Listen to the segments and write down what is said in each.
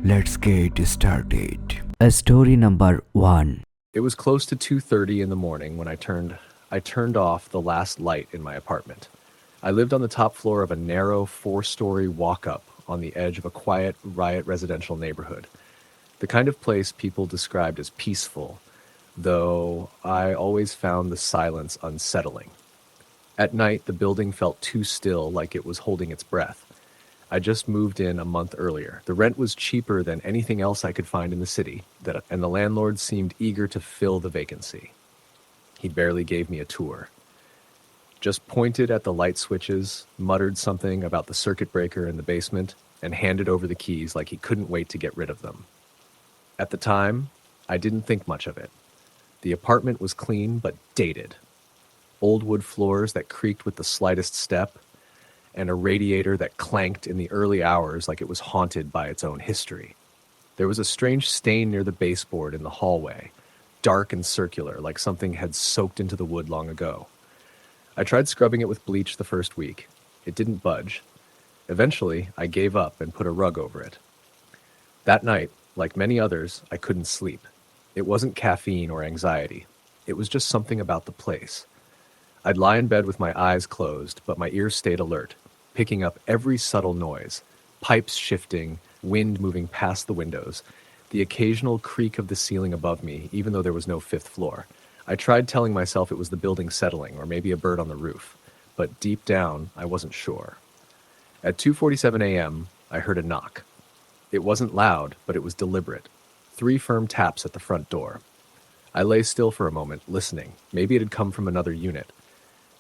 Let's get started. Story number 1. It was close to 2:30 in the morning when I turned off the last light in my apartment. I lived on the top floor of a narrow 4-story walk-up on the edge of a quiet riot residential neighborhood. The kind of place people described as peaceful, though I always found the silence unsettling. At night, the building felt too still, like it was holding its breath. I just moved in a month earlier. The rent was cheaper than anything else I could find in the city, and the landlord seemed eager to fill the vacancy. He barely gave me a tour. Just pointed at the light switches, muttered something about the circuit breaker in the basement, and handed over the keys like he couldn't wait to get rid of them. At the time, I didn't think much of it. The apartment was clean but dated. Old wood floors that creaked with the slightest step, and a radiator that clanked in the early hours like it was haunted by its own history. There was a strange stain near the baseboard in the hallway, dark and circular, like something had soaked into the wood long ago. I tried scrubbing it with bleach the first week. It didn't budge. Eventually, I gave up and put a rug over it. That night, like many others, I couldn't sleep. It wasn't caffeine or anxiety. It was just something about the place. I'd lie in bed with my eyes closed, but my ears stayed alert, picking up every subtle noise, pipes shifting, wind moving past the windows, the occasional creak of the ceiling above me, even though there was no fifth floor. I tried telling myself it was the building settling, or maybe a bird on the roof, but deep down, I wasn't sure. At 2:47 a.m., I heard a knock. It wasn't loud, but it was deliberate. 3 firm taps at the front door. I lay still for a moment, listening. Maybe it had come from another unit.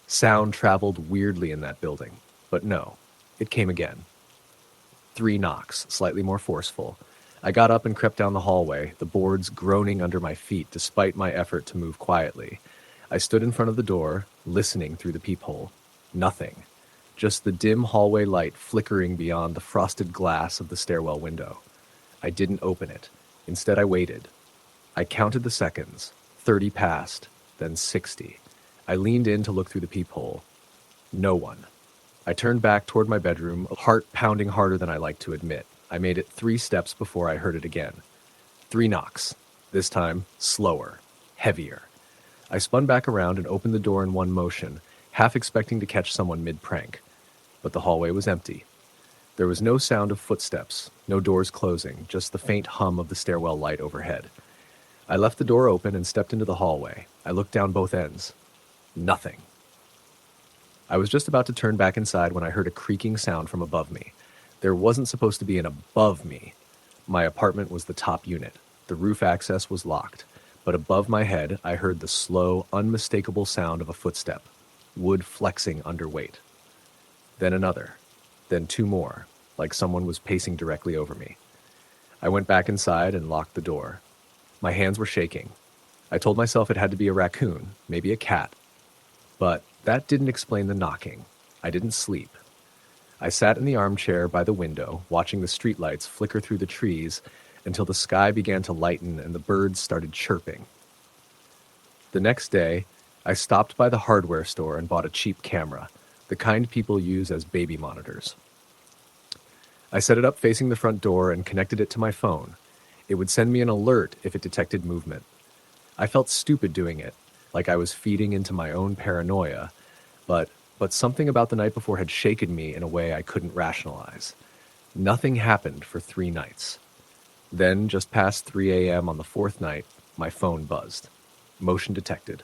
Sound traveled weirdly in that building. But no, it came again. 3 knocks, slightly more forceful. I got up and crept down the hallway, the boards groaning under my feet despite my effort to move quietly. I stood in front of the door, listening through the peephole. Nothing. Just the dim hallway light flickering beyond the frosted glass of the stairwell window. I didn't open it. Instead, I waited. I counted the seconds. 30 passed, then 60. I leaned in to look through the peephole. No one. I turned back toward my bedroom, heart pounding harder than I liked to admit. I made it 3 steps before I heard it again. 3 knocks. This time, slower, heavier. I spun back around and opened the door in one motion, half expecting to catch someone mid-prank. But the hallway was empty. There was no sound of footsteps, no doors closing, just the faint hum of the stairwell light overhead. I left the door open and stepped into the hallway. I looked down both ends. Nothing. I was just about to turn back inside when I heard a creaking sound from above me. There wasn't supposed to be an above me. My apartment was the top unit. The roof access was locked. But above my head, I heard the slow, unmistakable sound of a footstep, wood flexing under weight. Then another. Then 2 more, like someone was pacing directly over me. I went back inside and locked the door. My hands were shaking. I told myself it had to be a raccoon, maybe a cat. But that didn't explain the knocking. I didn't sleep. I sat in the armchair by the window, watching the streetlights flicker through the trees until the sky began to lighten and the birds started chirping. The next day, I stopped by the hardware store and bought a cheap camera, the kind people use as baby monitors. I set it up facing the front door and connected it to my phone. It would send me an alert if it detected movement. I felt stupid doing it, like I was feeding into my own paranoia, but something about the night before had shaken me in a way I couldn't rationalize. Nothing happened for 3 nights. Then, just past 3 a.m. on the 4th night, my phone buzzed. Motion detected.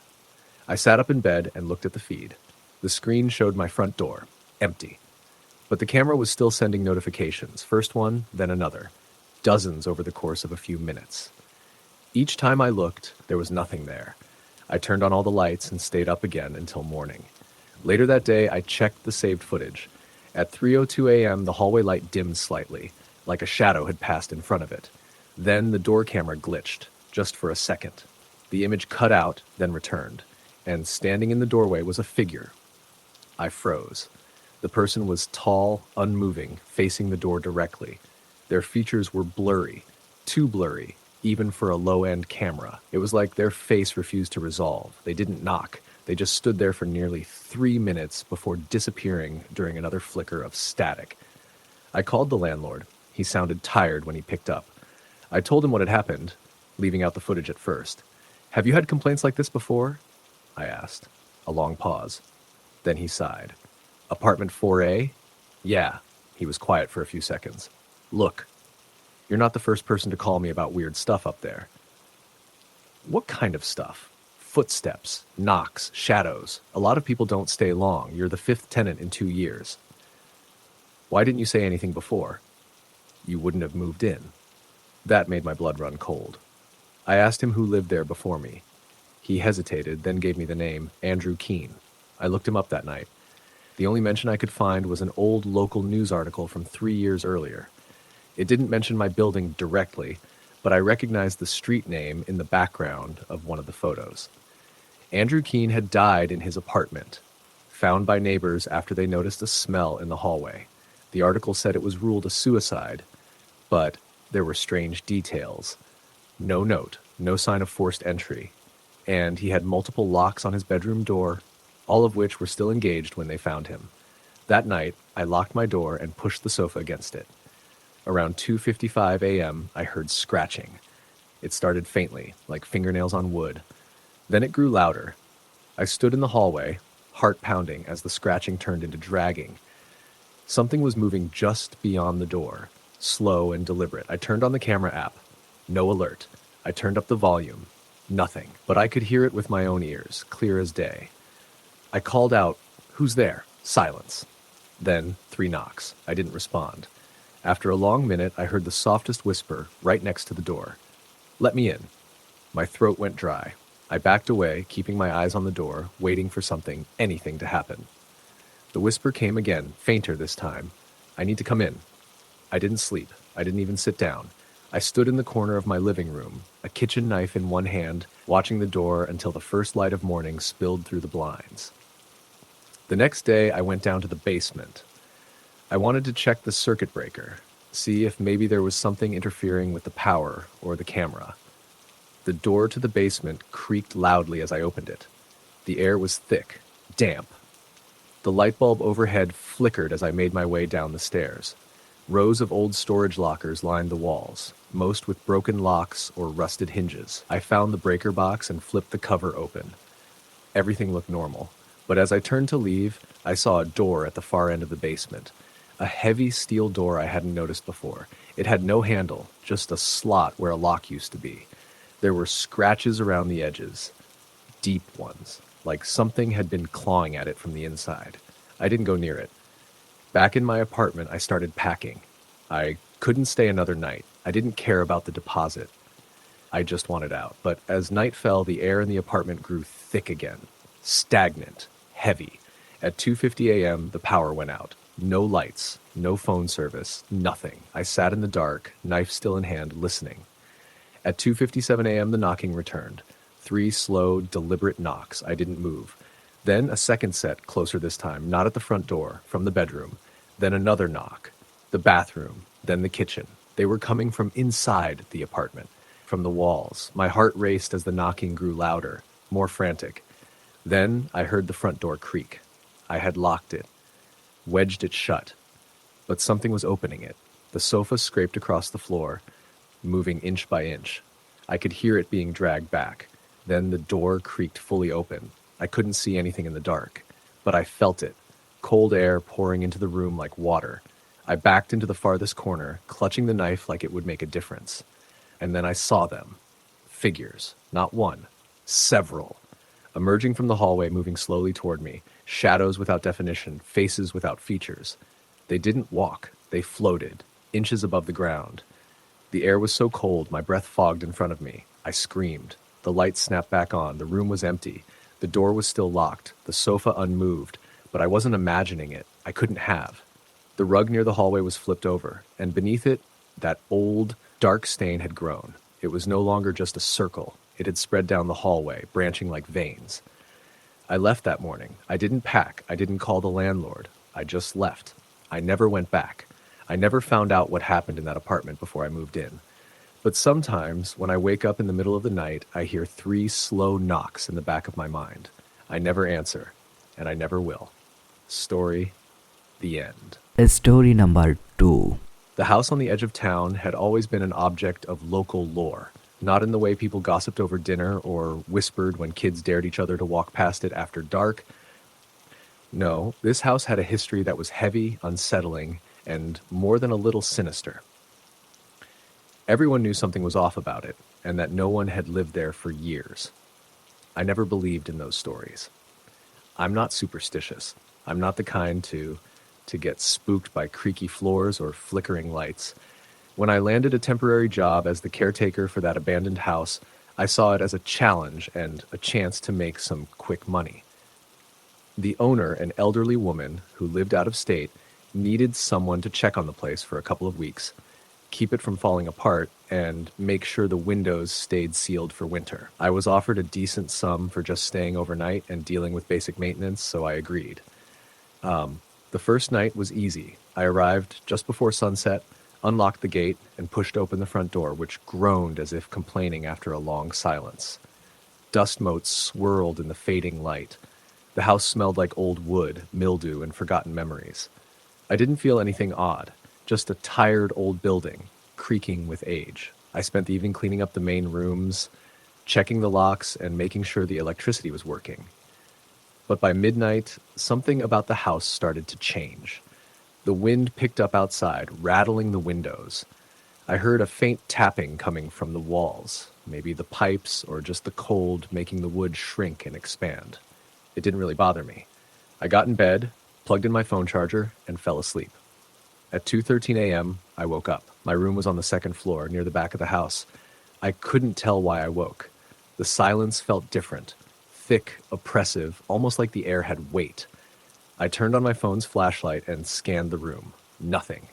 I sat up in bed and looked at the feed. The screen showed my front door, empty. But the camera was still sending notifications, first one, then another, dozens over the course of a few minutes. Each time I looked, there was nothing there. I turned on all the lights and stayed up again until morning. Later that day, I checked the saved footage. At 3:02 a.m., the hallway light dimmed slightly, like a shadow had passed in front of it. Then the door camera glitched, just for a second. The image cut out, then returned, and standing in the doorway was a figure. I froze. The person was tall, unmoving, facing the door directly. Their features were blurry, too blurry, even for a low-end camera. It was like their face refused to resolve. They didn't knock. They just stood there for nearly 3 minutes before disappearing during another flicker of static. I called the landlord. He sounded tired when he picked up. I told him what had happened, leaving out the footage at first. Have you had complaints like this before? I asked. A long pause. Then he sighed. Apartment 4A? Yeah. He was quiet for a few seconds. Look, you're not the first person to call me about weird stuff up there. What kind of stuff? Footsteps, knocks, shadows. A lot of people don't stay long. You're the fifth tenant in 2 years. Why didn't you say anything before? You wouldn't have moved in. That made my blood run cold. I asked him who lived there before me. He hesitated, then gave me the name Andrew Keene. I looked him up that night. The only mention I could find was an old local news article from 3 years earlier. It didn't mention my building directly, but I recognized the street name in the background of one of the photos. Andrew Keene had died in his apartment, found by neighbors after they noticed a smell in the hallway. The article said it was ruled a suicide, but there were strange details. No note, no sign of forced entry, and he had multiple locks on his bedroom door, all of which were still engaged when they found him. That night, I locked my door and pushed the sofa against it. Around 2:55 a.m., I heard scratching. It started faintly, like fingernails on wood. Then it grew louder. I stood in the hallway, heart pounding as the scratching turned into dragging. Something was moving just beyond the door, slow and deliberate. I turned on the camera app. No alert. I turned up the volume. Nothing. But I could hear it with my own ears, clear as day. I called out, "Who's there?" Silence. Then 3 knocks. I didn't respond. After a long minute, I heard the softest whisper right next to the door. "Let me in." My throat went dry. I backed away, keeping my eyes on the door, waiting for something, anything to happen. The whisper came again, fainter this time. "I need to come in." I didn't sleep. I didn't even sit down. I stood in the corner of my living room, a kitchen knife in one hand, watching the door until the first light of morning spilled through the blinds. The next day, I went down to the basement. I wanted to check the circuit breaker, see if maybe there was something interfering with the power or the camera. The door to the basement creaked loudly as I opened it. The air was thick, damp. The light bulb overhead flickered as I made my way down the stairs. Rows of old storage lockers lined the walls, most with broken locks or rusted hinges. I found the breaker box and flipped the cover open. Everything looked normal, but as I turned to leave, I saw a door at the far end of the basement. A heavy steel door I hadn't noticed before. It had no handle, just a slot where a lock used to be. There were scratches around the edges, deep ones, like something had been clawing at it from the inside. I didn't go near it. Back in my apartment, I started packing. I couldn't stay another night. I didn't care about the deposit. I just wanted out. But as night fell, the air in the apartment grew thick again, stagnant, heavy. At 2:50 a.m., the power went out. No lights, no phone service, nothing. I sat in the dark, knife still in hand, listening. At 2:57 a.m., the knocking returned. 3 slow, deliberate knocks. I didn't move. Then a second set, closer this time, not at the front door, from the bedroom. Then another knock. The bathroom, then the kitchen. They were coming from inside the apartment, from the walls. My heart raced as the knocking grew louder, more frantic. Then I heard the front door creak. I had locked it, wedged it shut, but something was opening it. The sofa scraped across the floor, moving inch by inch. I could hear it being dragged back. Then the door creaked fully open. I couldn't see anything in the dark, but I felt it, cold air pouring into the room like water. I backed into the farthest corner, clutching the knife like it would make a difference. And then I saw them. Figures, not one, several. Emerging from the hallway, moving slowly toward me. Shadows without definition, faces without features. They didn't walk, they floated, inches above the ground. The air was so cold, my breath fogged in front of me. I screamed. The lights snapped back on, the room was empty. The door was still locked, the sofa unmoved, but I wasn't imagining it. I couldn't have. The rug near the hallway was flipped over, and beneath it, that old, dark stain had grown. It was no longer just a circle. It had spread down the hallway, branching like veins. I left that morning. I didn't pack. I didn't call the landlord. I just left. I never went back. I never found out what happened in that apartment before I moved in. But sometimes, when I wake up in the middle of the night, I hear 3 slow knocks in the back of my mind. I never answer, and I never will. Story, the end. Story number 2. The house on the edge of town had always been an object of local lore, not in the way people gossiped over dinner or whispered when kids dared each other to walk past it after dark. No, this house had a history that was heavy, unsettling, and more than a little sinister. Everyone knew something was off about it, and that no one had lived there for years. I never believed in those stories. I'm not superstitious. I'm not the kind to get spooked by creaky floors or flickering lights. When I landed a temporary job as the caretaker for that abandoned house, I saw it as a challenge and a chance to make some quick money. The owner, an elderly woman who lived out of state, needed someone to check on the place for a couple of weeks, keep it from falling apart, and make sure the windows stayed sealed for winter. I was offered a decent sum for just staying overnight and dealing with basic maintenance, so I agreed. The first night was easy. I arrived just before sunset, unlocked the gate, and pushed open the front door, which groaned as if complaining after a long silence. Dust motes swirled in the fading light. The house smelled like old wood, mildew, and forgotten memories. I didn't feel anything odd, just a tired old building, creaking with age. I spent the evening cleaning up the main rooms, checking the locks, and making sure the electricity was working. But by midnight, something about the house started to change. The wind picked up outside, rattling the windows. I heard a faint tapping coming from the walls, maybe the pipes or just the cold making the wood shrink and expand. It didn't really bother me. I got in bed, plugged in my phone charger, and fell asleep. At 2:13 a.m., I woke up. My room was on the second floor, near the back of the house. I couldn't tell why I woke. The silence felt different, thick, oppressive, almost like the air had weight. I turned on my phone's flashlight and scanned the room. Nothing.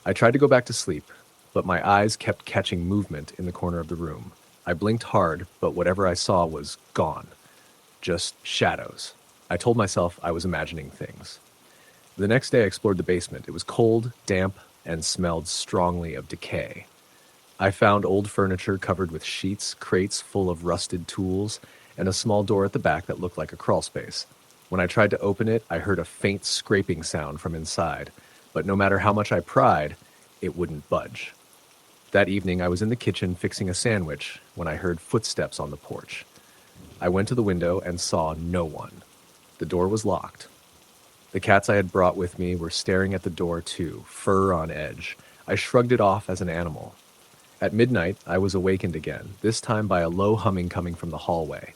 I tried to go back to sleep, but my eyes kept catching movement in the corner of the room. I blinked hard, but whatever I saw was gone. Just shadows. I told myself I was imagining things. The next day I explored the basement. It was cold, damp, and smelled strongly of decay. I found old furniture covered with sheets, crates full of rusted tools, and a small door at the back that looked like a crawl space. When I tried to open it, I heard a faint scraping sound from inside, but no matter how much I pried, it wouldn't budge. That evening, I was in the kitchen fixing a sandwich when I heard footsteps on the porch. I went to the window and saw no one. The door was locked. The cats I had brought with me were staring at the door too, fur on edge. I shrugged it off as an animal. At midnight, I was awakened again, this time by a low humming coming from the hallway.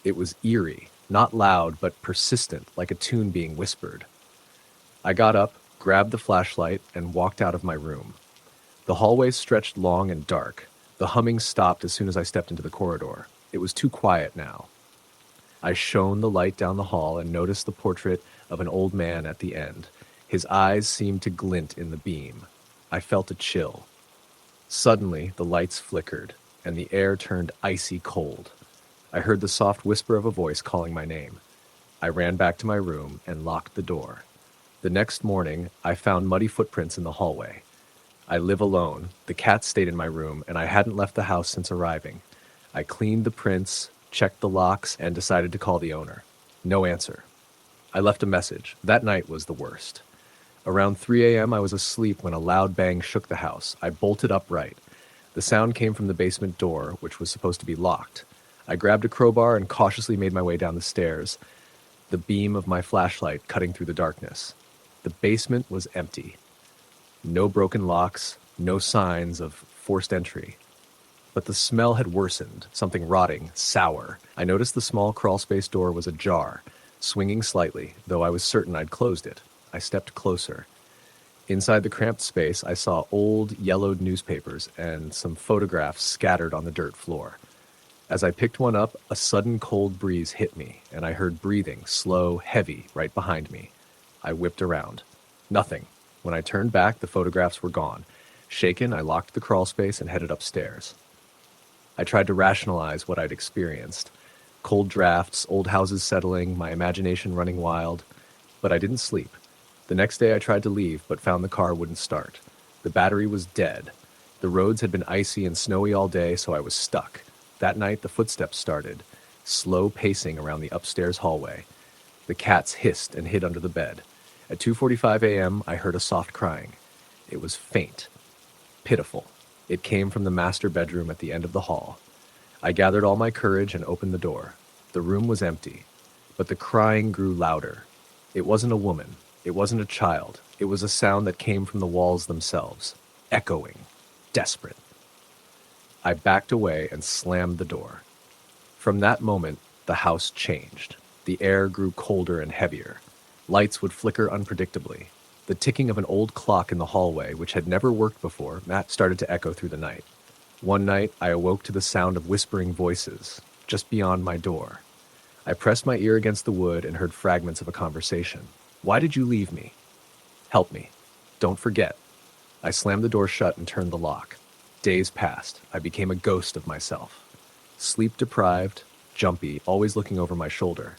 It was eerie, not loud, but persistent, like a tune being whispered. I got up, grabbed the flashlight, and walked out of my room. The hallway stretched long and dark. The humming stopped as soon as I stepped into the corridor. It was too quiet now. I shone the light down the hall and noticed the portrait of an old man at the end. His eyes seemed to glint in the beam. I felt a chill. Suddenly, the lights flickered, and the air turned icy cold. I heard the soft whisper of a voice calling my name. I ran back to my room and locked the door. The next morning, I found muddy footprints in the hallway. I live alone. The cats stayed in my room, and I hadn't left the house since arriving. I cleaned the prints, checked the locks, and decided to call the owner. No answer. I left a message. That night was the worst. Around 3 a.m., I was asleep when a loud bang shook the house. I bolted upright. The sound came from the basement door, which was supposed to be locked. I grabbed a crowbar and cautiously made my way down the stairs, the beam of my flashlight cutting through the darkness. The basement was empty. No broken locks, no signs of forced entry. But the smell had worsened, something rotting, sour. I noticed the small crawlspace door was ajar, swinging slightly, though I was certain I'd closed it. I stepped closer. Inside the cramped space, I saw old, yellowed newspapers and some photographs scattered on the dirt floor. As I picked one up, a sudden cold breeze hit me, and I heard breathing, slow, heavy, right behind me. I whipped around. Nothing. When I turned back, the photographs were gone. Shaken, I locked the crawlspace and headed upstairs. I tried to rationalize what I'd experienced. Cold drafts, old houses settling, my imagination running wild. But I didn't sleep. The next day I tried to leave, but found the car wouldn't start. The battery was dead. The roads had been icy and snowy all day, so I was stuck. That night, the footsteps started, slow pacing around the upstairs hallway. The cats hissed and hid under the bed. At 2:45 a.m., I heard a soft crying. It was faint, pitiful. It came from the master bedroom at the end of the hall. I gathered all my courage and opened the door. The room was empty, but the crying grew louder. It wasn't a woman. It wasn't a child. It was a sound that came from the walls themselves, echoing, desperate. I backed away and slammed the door. From that moment, the house changed. The air grew colder and heavier. Lights would flicker unpredictably. The ticking of an old clock in the hallway, which had never worked before, started to echo through the night. One night, I awoke to the sound of whispering voices, just beyond my door. I pressed my ear against the wood and heard fragments of a conversation. "Why did you leave me? Help me. Don't forget." I slammed the door shut and turned the lock. Days passed. I became a ghost of myself. Sleep deprived, jumpy, always looking over my shoulder.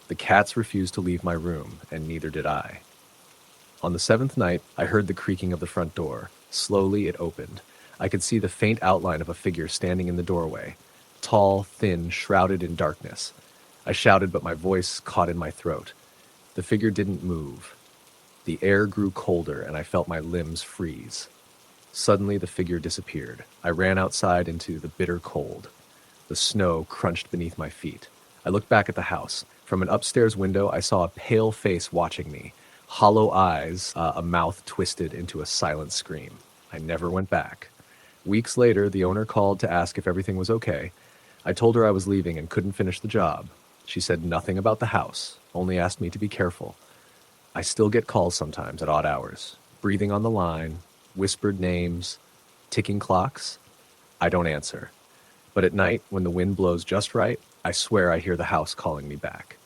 The cats refused to leave my room, and neither did I. On the seventh night, I heard the creaking of the front door. Slowly, it opened. I could see the faint outline of a figure standing in the doorway, tall, thin, shrouded in darkness. I shouted, but my voice caught in my throat. The figure didn't move. The air grew colder, and I felt my limbs freeze. Suddenly, the figure disappeared. I ran outside into the bitter cold. The snow crunched beneath my feet. I looked back at the house. From an upstairs window, I saw a pale face watching me, hollow eyes, a mouth twisted into a silent scream. I never went back. Weeks later, the owner called to ask if everything was okay. I told her I was leaving and couldn't finish the job. She said nothing about the house, only asked me to be careful. I still get calls sometimes at odd hours, breathing on the line, whispered names, ticking clocks. I don't answer. But at night, when the wind blows just right, I swear I hear the house calling me back.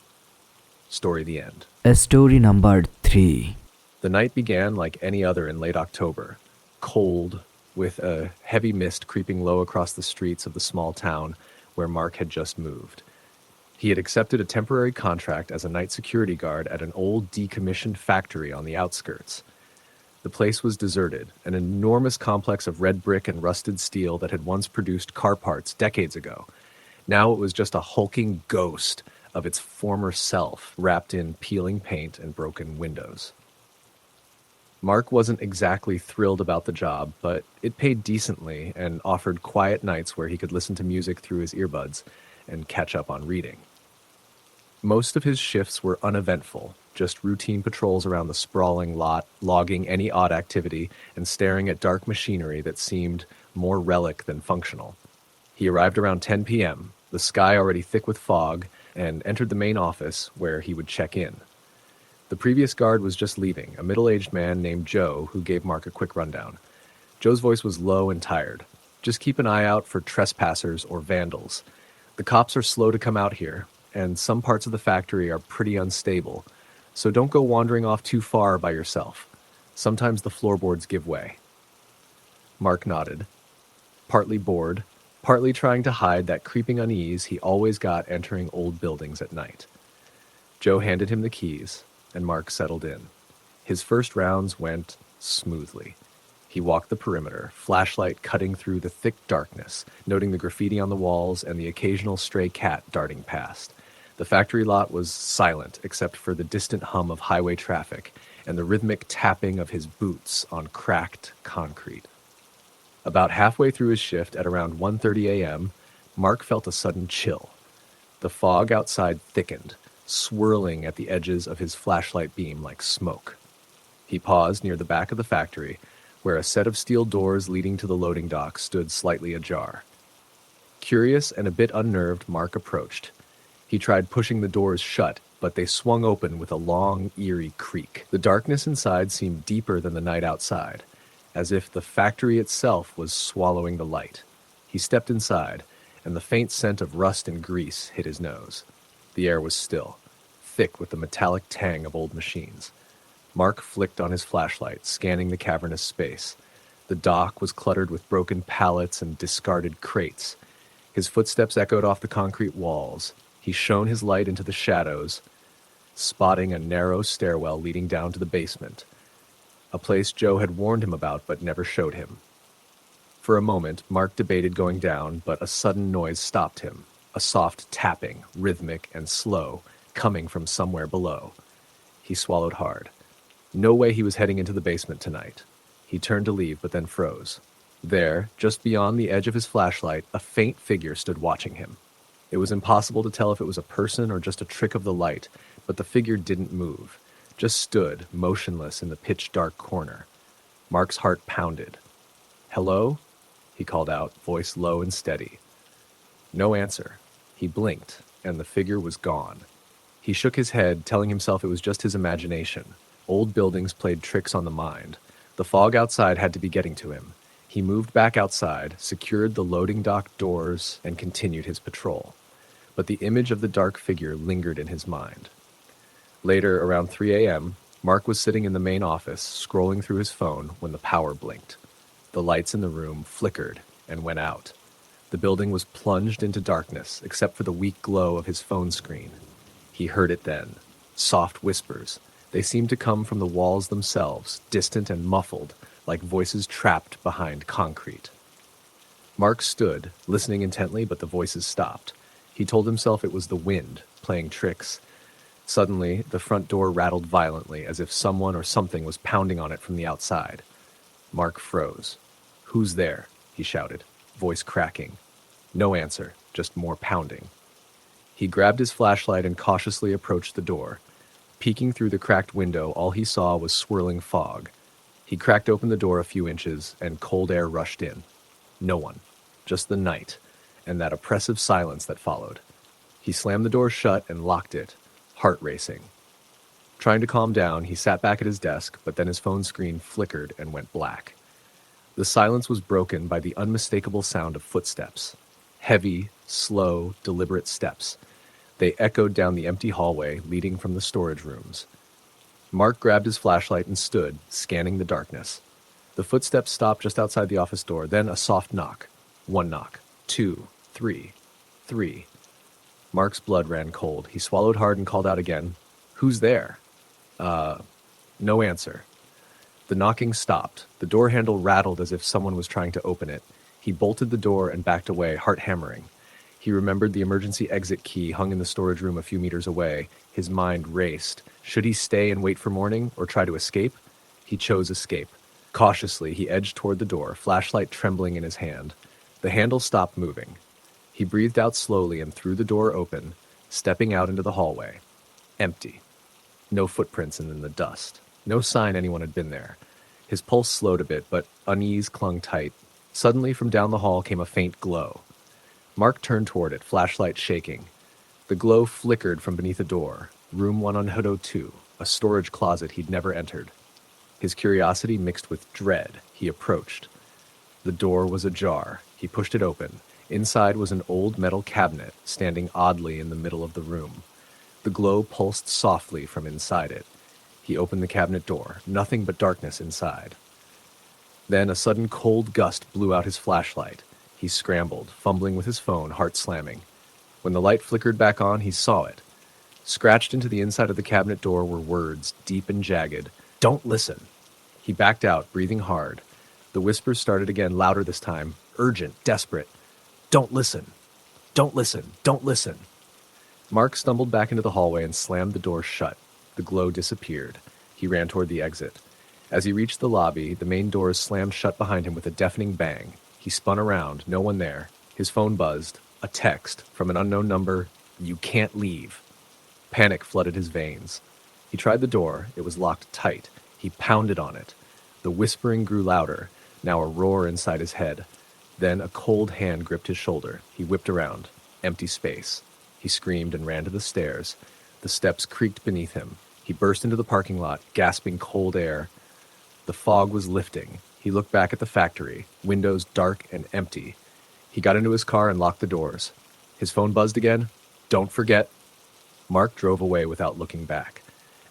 Story the end. Story number 3. The night began like any other in late October, cold, with a heavy mist creeping low across the streets of the small town where Mark had just moved. He had accepted a temporary contract as a night security guard at an old decommissioned factory on the outskirts. The place was deserted, an enormous complex of red brick and rusted steel that had once produced car parts decades ago. Now it was just a hulking ghost of its former self, wrapped in peeling paint and broken windows. Mark wasn't exactly thrilled about the job, but it paid decently and offered quiet nights where he could listen to music through his earbuds and catch up on reading. Most of his shifts were uneventful, just routine patrols around the sprawling lot, logging any odd activity and staring at dark machinery that seemed more relic than functional. He arrived around 10 p.m., the sky already thick with fog, and entered the main office where he would check in. The previous guard was just leaving, a middle-aged man named Joe who gave Mark a quick rundown. Joe's voice was low and tired. "Just keep an eye out for trespassers or vandals. The cops are slow to come out here, and some parts of the factory are pretty unstable, so don't go wandering off too far by yourself. Sometimes the floorboards give way." Mark nodded, partly bored, partly trying to hide that creeping unease he always got entering old buildings at night. Joe handed him the keys, and Mark settled in. His first rounds went smoothly. He walked the perimeter, flashlight cutting through the thick darkness, noting the graffiti on the walls and the occasional stray cat darting past. The factory lot was silent except for the distant hum of highway traffic and the rhythmic tapping of his boots on cracked concrete. About halfway through his shift at around 1:30 a.m., Mark felt a sudden chill. The fog outside thickened, swirling at the edges of his flashlight beam like smoke. He paused near the back of the factory, where a set of steel doors leading to the loading dock stood slightly ajar. Curious and a bit unnerved, Mark approached. He tried pushing the doors shut, but they swung open with a long, eerie creak. The darkness inside seemed deeper than the night outside, as if the factory itself was swallowing the light. He stepped inside, and the faint scent of rust and grease hit his nose. The air was still, thick with the metallic tang of old machines. Mark flicked on his flashlight, scanning the cavernous space. The dock was cluttered with broken pallets and discarded crates. His footsteps echoed off the concrete walls. He shone his light into the shadows, spotting a narrow stairwell leading down to the basement, a place Joe had warned him about but never showed him. For a moment, Mark debated going down, but a sudden noise stopped him, a soft tapping, rhythmic and slow, coming from somewhere below. He swallowed hard. No way he was heading into the basement tonight. He turned to leave, but then froze. There, just beyond the edge of his flashlight, a faint figure stood watching him. It was impossible to tell if it was a person or just a trick of the light, but the figure didn't move, just stood, motionless in the pitch-dark corner. Mark's heart pounded. "Hello?" he called out, voice low and steady. No answer. He blinked, and the figure was gone. He shook his head, telling himself it was just his imagination. Old buildings played tricks on the mind. The fog outside had to be getting to him. He moved back outside, secured the loading dock doors, and continued his patrol. But the image of the dark figure lingered in his mind. Later, around 3 a.m., Mark was sitting in the main office, scrolling through his phone when the power blinked. The lights in the room flickered and went out. The building was plunged into darkness, except for the weak glow of his phone screen. He heard it then. Soft whispers. They seemed to come from the walls themselves, distant and muffled, like voices trapped behind concrete. Mark stood, listening intently, but the voices stopped. He told himself it was the wind, playing tricks. Suddenly, the front door rattled violently, as if someone or something was pounding on it from the outside. Mark froze. "Who's there?" he shouted, voice cracking. No answer, just more pounding. He grabbed his flashlight and cautiously approached the door. Peeking through the cracked window, all he saw was swirling fog. He cracked open the door a few inches, and cold air rushed in. No one. Just the night, and that oppressive silence that followed. He slammed the door shut and locked it, heart racing. Trying to calm down, he sat back at his desk, but then his phone screen flickered and went black. The silence was broken by the unmistakable sound of footsteps. Heavy, slow, deliberate steps. They echoed down the empty hallway leading from the storage rooms. Mark grabbed his flashlight and stood, scanning the darkness. The footsteps stopped just outside the office door, then a soft knock. One knock. 2, 3, 3. Mark's blood ran cold. He swallowed hard and called out again. "Who's there?" No answer. The knocking stopped. The door handle rattled as if someone was trying to open it. He bolted the door and backed away, heart hammering. He remembered the emergency exit key hung in the storage room a few meters away. His mind raced. Should he stay and wait for morning, or try to escape? He chose escape. Cautiously, he edged toward the door, flashlight trembling in his hand. The handle stopped moving. He breathed out slowly and threw the door open, stepping out into the hallway. Empty. No footprints in the dust. No sign anyone had been there. His pulse slowed a bit, but unease clung tight. Suddenly, from down the hall came a faint glow. Mark turned toward it, flashlight shaking. The glow flickered from beneath a door. Room 102, a storage closet he'd never entered. His curiosity mixed with dread. He approached. The door was ajar. He pushed it open. Inside was an old metal cabinet, standing oddly in the middle of the room. The glow pulsed softly from inside it. He opened the cabinet door. Nothing but darkness inside. Then a sudden cold gust blew out his flashlight. He scrambled, fumbling with his phone, heart slamming. When the light flickered back on, he saw it. Scratched into the inside of the cabinet door were words, deep and jagged. "Don't listen." He backed out, breathing hard. The whispers started again, louder this time, urgent, desperate. "Don't listen. Don't listen. Don't listen." Mark stumbled back into the hallway and slammed the door shut. The glow disappeared. He ran toward the exit. As he reached the lobby, the main doors slammed shut behind him with a deafening bang. He spun around, no one there. His phone buzzed. A text from an unknown number. "You can't leave." Panic flooded his veins. He tried the door. It was locked tight. He pounded on it. The whispering grew louder, now a roar inside his head. Then a cold hand gripped his shoulder. He whipped around. Empty space. He screamed and ran to the stairs. The steps creaked beneath him. He burst into the parking lot, gasping cold air. The fog was lifting. He looked back at the factory, windows dark and empty. He got into his car and locked the doors. His phone buzzed again. "Don't forget." Mark drove away without looking back.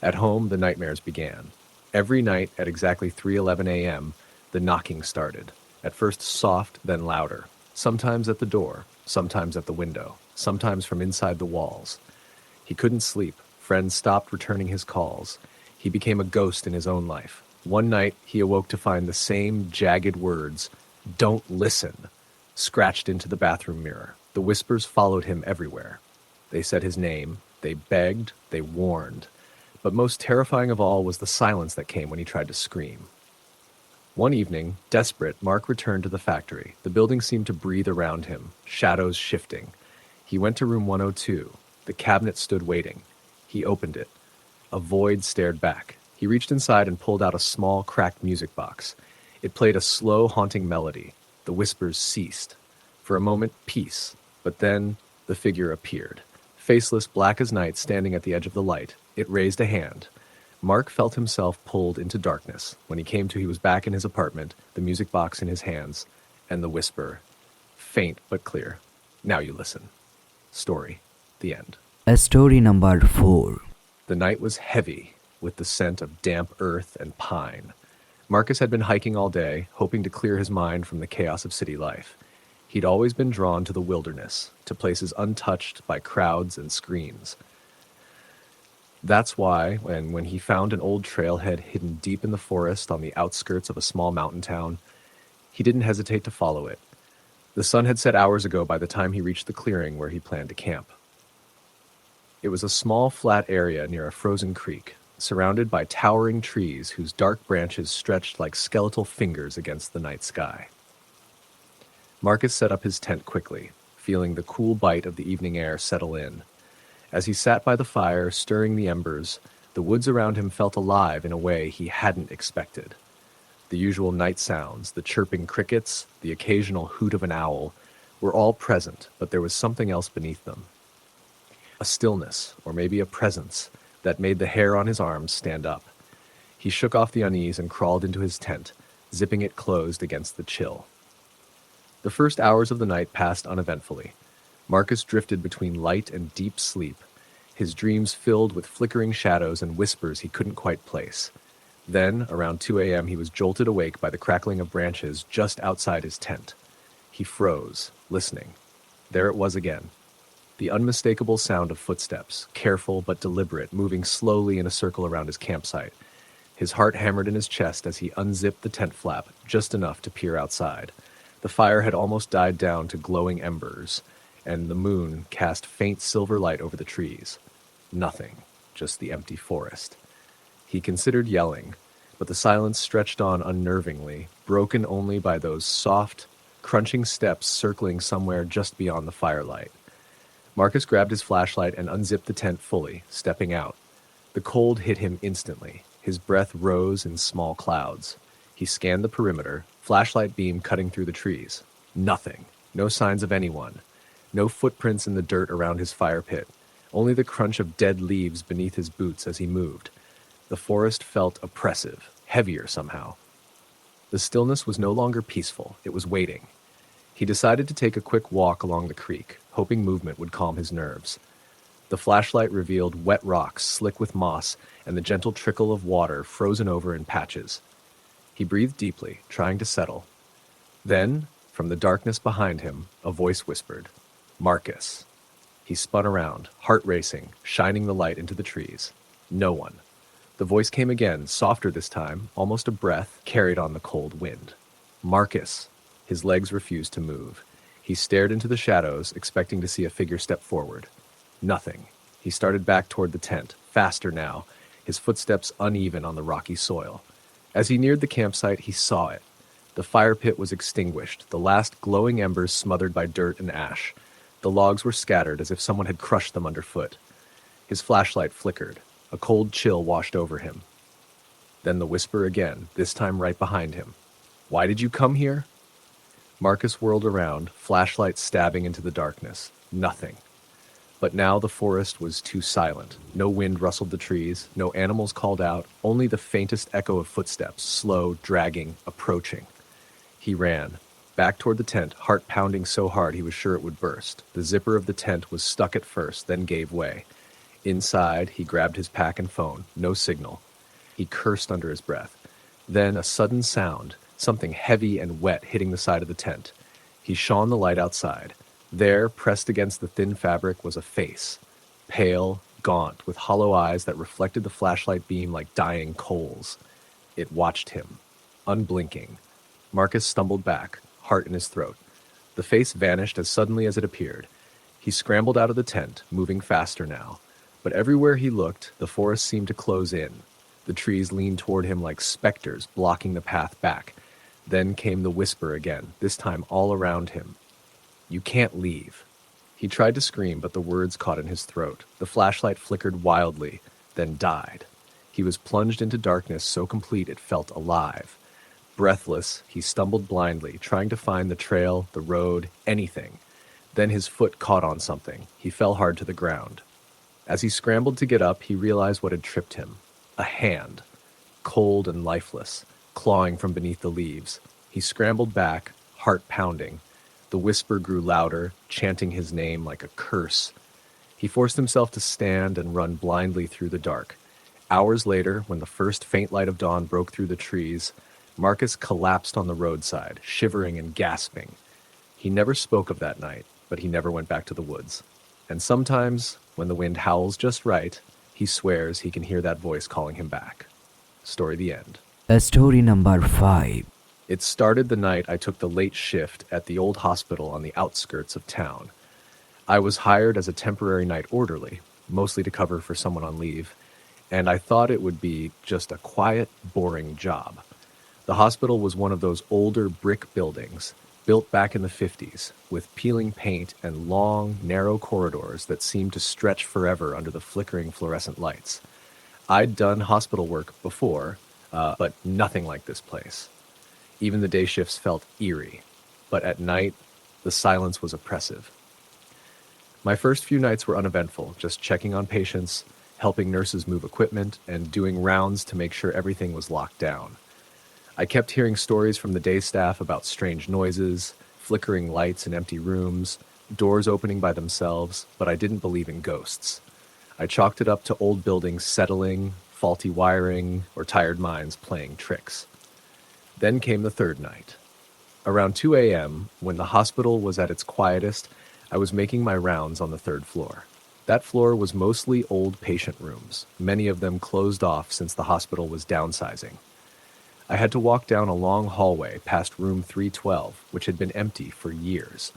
At home, the nightmares began. Every night at exactly 3:11 a.m., the knocking started. At first soft, then louder. Sometimes at the door, sometimes at the window, sometimes from inside the walls. He couldn't sleep. Friends stopped returning his calls. He became a ghost in his own life. One night, he awoke to find the same jagged words, "Don't listen," scratched into the bathroom mirror. The whispers followed him everywhere. They said his name. They begged. They warned. But most terrifying of all was the silence that came when he tried to scream. One evening, desperate, Mark returned to the factory. The building seemed to breathe around him, shadows shifting. He went to room 102. The cabinet stood waiting. He opened it. A void stared back. He reached inside and pulled out a small, cracked music box. It played a slow, haunting melody. The whispers ceased. For a moment, peace. But then, the figure appeared. Faceless, black as night, standing at the edge of the light. It raised a hand. Mark felt himself pulled into darkness. When he came to, he was back in his apartment, the music box in his hands, and the whisper, faint but clear. Now you listen. Story. The end. Story number 4. The night was heavy, with the scent of damp earth and pine. Marcus had been hiking all day, hoping to clear his mind from the chaos of city life. He'd always been drawn to the wilderness, to places untouched by crowds and screens. That's why, when he found an old trailhead hidden deep in the forest on the outskirts of a small mountain town, he didn't hesitate to follow it. The sun had set hours ago by the time he reached the clearing where he planned to camp. It was a small, flat area near a frozen creek, surrounded by towering trees whose dark branches stretched like skeletal fingers against the night sky. Marcus set up his tent quickly, feeling the cool bite of the evening air settle in. As he sat by the fire, stirring the embers, the woods around him felt alive in a way he hadn't expected. The usual night sounds, the chirping crickets, the occasional hoot of an owl, were all present, but there was something else beneath them. A stillness, or maybe a presence, that made the hair on his arms stand up. He shook off the unease and crawled into his tent, zipping it closed against the chill. The first hours of the night passed uneventfully. Marcus drifted between light and deep sleep, his dreams filled with flickering shadows and whispers he couldn't quite place. Then, around 2 a.m., he was jolted awake by the crackling of branches just outside his tent. He froze, listening. There it was again. The unmistakable sound of footsteps, careful but deliberate, moving slowly in a circle around his campsite. His heart hammered in his chest as he unzipped the tent flap, just enough to peer outside. The fire had almost died down to glowing embers, and the moon cast faint silver light over the trees. Nothing, just the empty forest. He considered yelling, but the silence stretched on unnervingly, broken only by those soft, crunching steps circling somewhere just beyond the firelight. Marcus grabbed his flashlight and unzipped the tent fully, stepping out. The cold hit him instantly. His breath rose in small clouds. He scanned the perimeter, flashlight beam cutting through the trees. Nothing. No signs of anyone. No footprints in the dirt around his fire pit. Only the crunch of dead leaves beneath his boots as he moved. The forest felt oppressive, heavier somehow. The stillness was no longer peaceful. It was waiting. He decided to take a quick walk along the creek, hoping movement would calm his nerves. The flashlight revealed wet rocks slick with moss and the gentle trickle of water frozen over in patches. He breathed deeply, trying to settle. Then, from the darkness behind him, a voice whispered, "Marcus." He spun around, heart racing, shining the light into the trees. No one. The voice came again, softer this time, almost a breath, carried on the cold wind. "Marcus." His legs refused to move. He stared into the shadows, expecting to see a figure step forward. Nothing. He started back toward the tent, faster now, his footsteps uneven on the rocky soil. As he neared the campsite, he saw it. The fire pit was extinguished, the last glowing embers smothered by dirt and ash. The logs were scattered as if someone had crushed them underfoot. His flashlight flickered. A cold chill washed over him. Then the whisper again, this time right behind him. "Why did you come here?" Marcus whirled around, flashlight stabbing into the darkness. Nothing. But now the forest was too silent. No wind rustled the trees, no animals called out, only the faintest echo of footsteps, slow, dragging, approaching. He ran, back toward the tent, heart pounding so hard he was sure it would burst. The zipper of the tent was stuck at first, then gave way. Inside, he grabbed his pack and phone. No signal. He cursed under his breath. Then a sudden sound, something heavy and wet hitting the side of the tent. He shone the light outside. There, pressed against the thin fabric, was a face. Pale, gaunt, with hollow eyes that reflected the flashlight beam like dying coals. It watched him, unblinking. Marcus stumbled back, heart in his throat. The face vanished as suddenly as it appeared. He scrambled out of the tent, moving faster now. But everywhere he looked, the forest seemed to close in. The trees leaned toward him like specters, blocking the path back. Then came the whisper again, this time all around him. "You can't leave." He tried to scream, but the words caught in his throat. The flashlight flickered wildly, then died. He was plunged into darkness so complete it felt alive. Breathless, he stumbled blindly, trying to find the trail, the road, anything. Then his foot caught on something. He fell hard to the ground. As he scrambled to get up, he realized what had tripped him. A hand, cold and lifeless, clawing from beneath the leaves. He scrambled back, heart pounding. The whisper grew louder, chanting his name like a curse. He forced himself to stand and run blindly through the dark. Hours later, when the first faint light of dawn broke through the trees, Marcus collapsed on the roadside, shivering and gasping. He never spoke of that night, but he never went back to the woods. And sometimes, when the wind howls just right, he swears he can hear that voice calling him back. Story the end. Story number 5. It started the night I took the late shift at the old hospital on the outskirts of town. I was hired as a temporary night orderly, mostly to cover for someone on leave, and I thought it would be just a quiet, boring job. The hospital was one of those older brick buildings, built back in the 50s, with peeling paint and long, narrow corridors that seemed to stretch forever under the flickering fluorescent lights. I'd done hospital work before, but nothing like this place. Even the day shifts felt eerie, but at night, the silence was oppressive. My first few nights were uneventful, just checking on patients, helping nurses move equipment, and doing rounds to make sure everything was locked down. I kept hearing stories from the day staff about strange noises, flickering lights in empty rooms, doors opening by themselves, but I didn't believe in ghosts. I chalked it up to old buildings settling, faulty wiring, or tired minds playing tricks. Then came the third night. Around 2 a.m., when the hospital was at its quietest, I was making my rounds on the third floor. That floor was mostly old patient rooms, many of them closed off since the hospital was downsizing. I had to walk down a long hallway past room 312, which had been empty for years.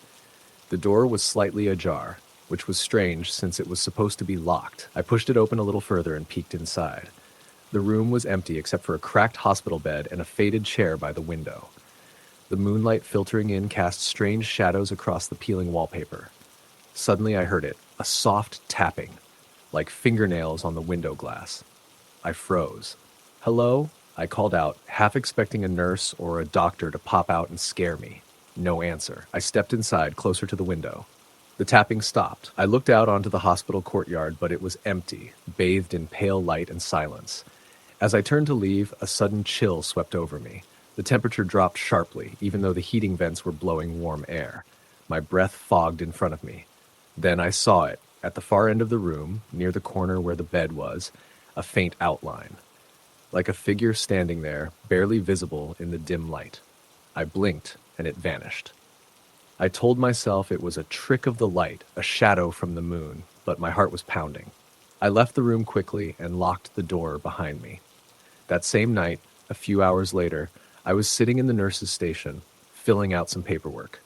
The door was slightly ajar, which was strange since it was supposed to be locked. I pushed it open a little further and peeked inside. The room was empty except for a cracked hospital bed and a faded chair by the window. The moonlight filtering in cast strange shadows across the peeling wallpaper. Suddenly I heard it, a soft tapping, like fingernails on the window glass. I froze. "Hello?" I called out, half expecting a nurse or a doctor to pop out and scare me. No answer. I stepped inside, closer to the window. The tapping stopped. I looked out onto the hospital courtyard, but it was empty, bathed in pale light and silence. As I turned to leave, a sudden chill swept over me. The temperature dropped sharply, even though the heating vents were blowing warm air. My breath fogged in front of me. Then I saw it, at the far end of the room, near the corner where the bed was, a faint outline. Like a figure standing there, barely visible in the dim light. I blinked, and it vanished. I told myself it was a trick of the light, a shadow from the moon, but my heart was pounding. I left the room quickly and locked the door behind me. That same night, a few hours later, I was sitting in the nurse's station, filling out some paperwork.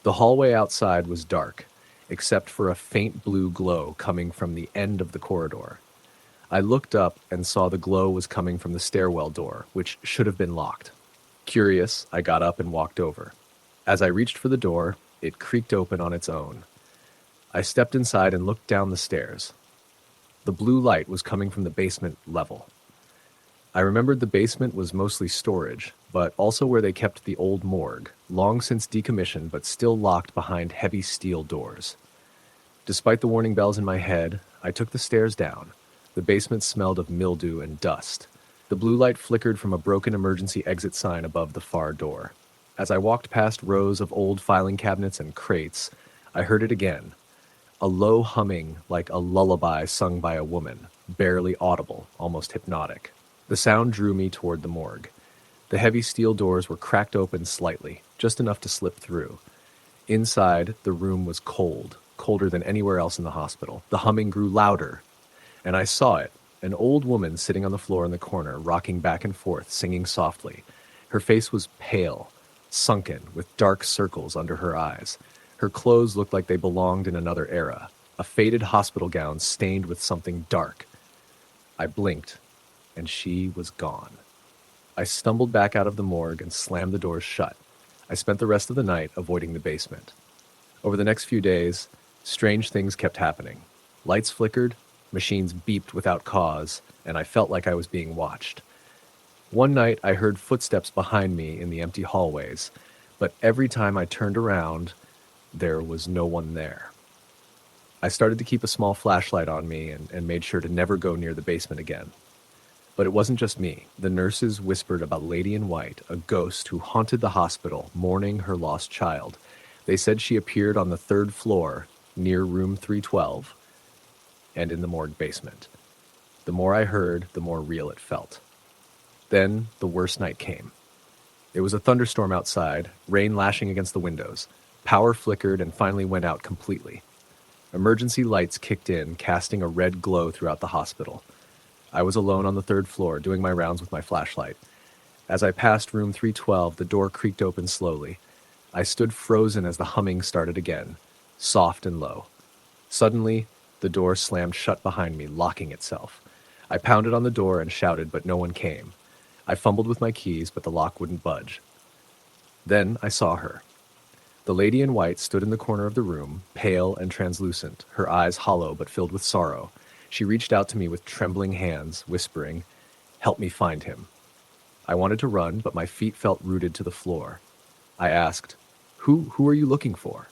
The hallway outside was dark, except for a faint blue glow coming from the end of the corridor. I looked up and saw the glow was coming from the stairwell door, which should have been locked. Curious, I got up and walked over. As I reached for the door, it creaked open on its own. I stepped inside and looked down the stairs. The blue light was coming from the basement level. I remembered the basement was mostly storage, but also where they kept the old morgue, long since decommissioned but still locked behind heavy steel doors. Despite the warning bells in my head, I took the stairs down. The basement smelled of mildew and dust. The blue light flickered from a broken emergency exit sign above the far door. As I walked past rows of old filing cabinets and crates, I heard it again. A low humming like a lullaby sung by a woman, barely audible, almost hypnotic. The sound drew me toward the morgue. The heavy steel doors were cracked open slightly, just enough to slip through. Inside, the room was cold, colder than anywhere else in the hospital. The humming grew louder, and I saw it, an old woman sitting on the floor in the corner, rocking back and forth, singing softly. Her face was pale, sunken, with dark circles under her eyes. Her clothes looked like they belonged in another era, a faded hospital gown stained with something dark. I blinked, and she was gone. I stumbled back out of the morgue and slammed the doors shut. I spent the rest of the night avoiding the basement. Over the next few days, strange things kept happening. Lights flickered, machines beeped without cause, and I felt like I was being watched. One night, I heard footsteps behind me in the empty hallways, but every time I turned around, there was no one there. I started to keep a small flashlight on me and made sure to never go near the basement again. But it wasn't just me. The nurses whispered about a lady in white, a ghost who haunted the hospital, mourning her lost child. They said she appeared on the third floor, near room 312, and in the morgue basement. The more I heard, the more real it felt. Then the worst night came. It was a thunderstorm outside, rain lashing against the windows. Power flickered and finally went out completely. Emergency lights kicked in, casting a red glow throughout the hospital. I was alone on the third floor, doing my rounds with my flashlight. As I passed room 312, the door creaked open slowly. I stood frozen as the humming started again, soft and low. Suddenly, the door slammed shut behind me, locking itself. I pounded on the door and shouted, but no one came. I fumbled with my keys, but the lock wouldn't budge. Then I saw her. The lady in white stood in the corner of the room, pale and translucent, her eyes hollow but filled with sorrow. She reached out to me with trembling hands, whispering, "Help me find him." I wanted to run, but my feet felt rooted to the floor. I asked, Who are you looking for?"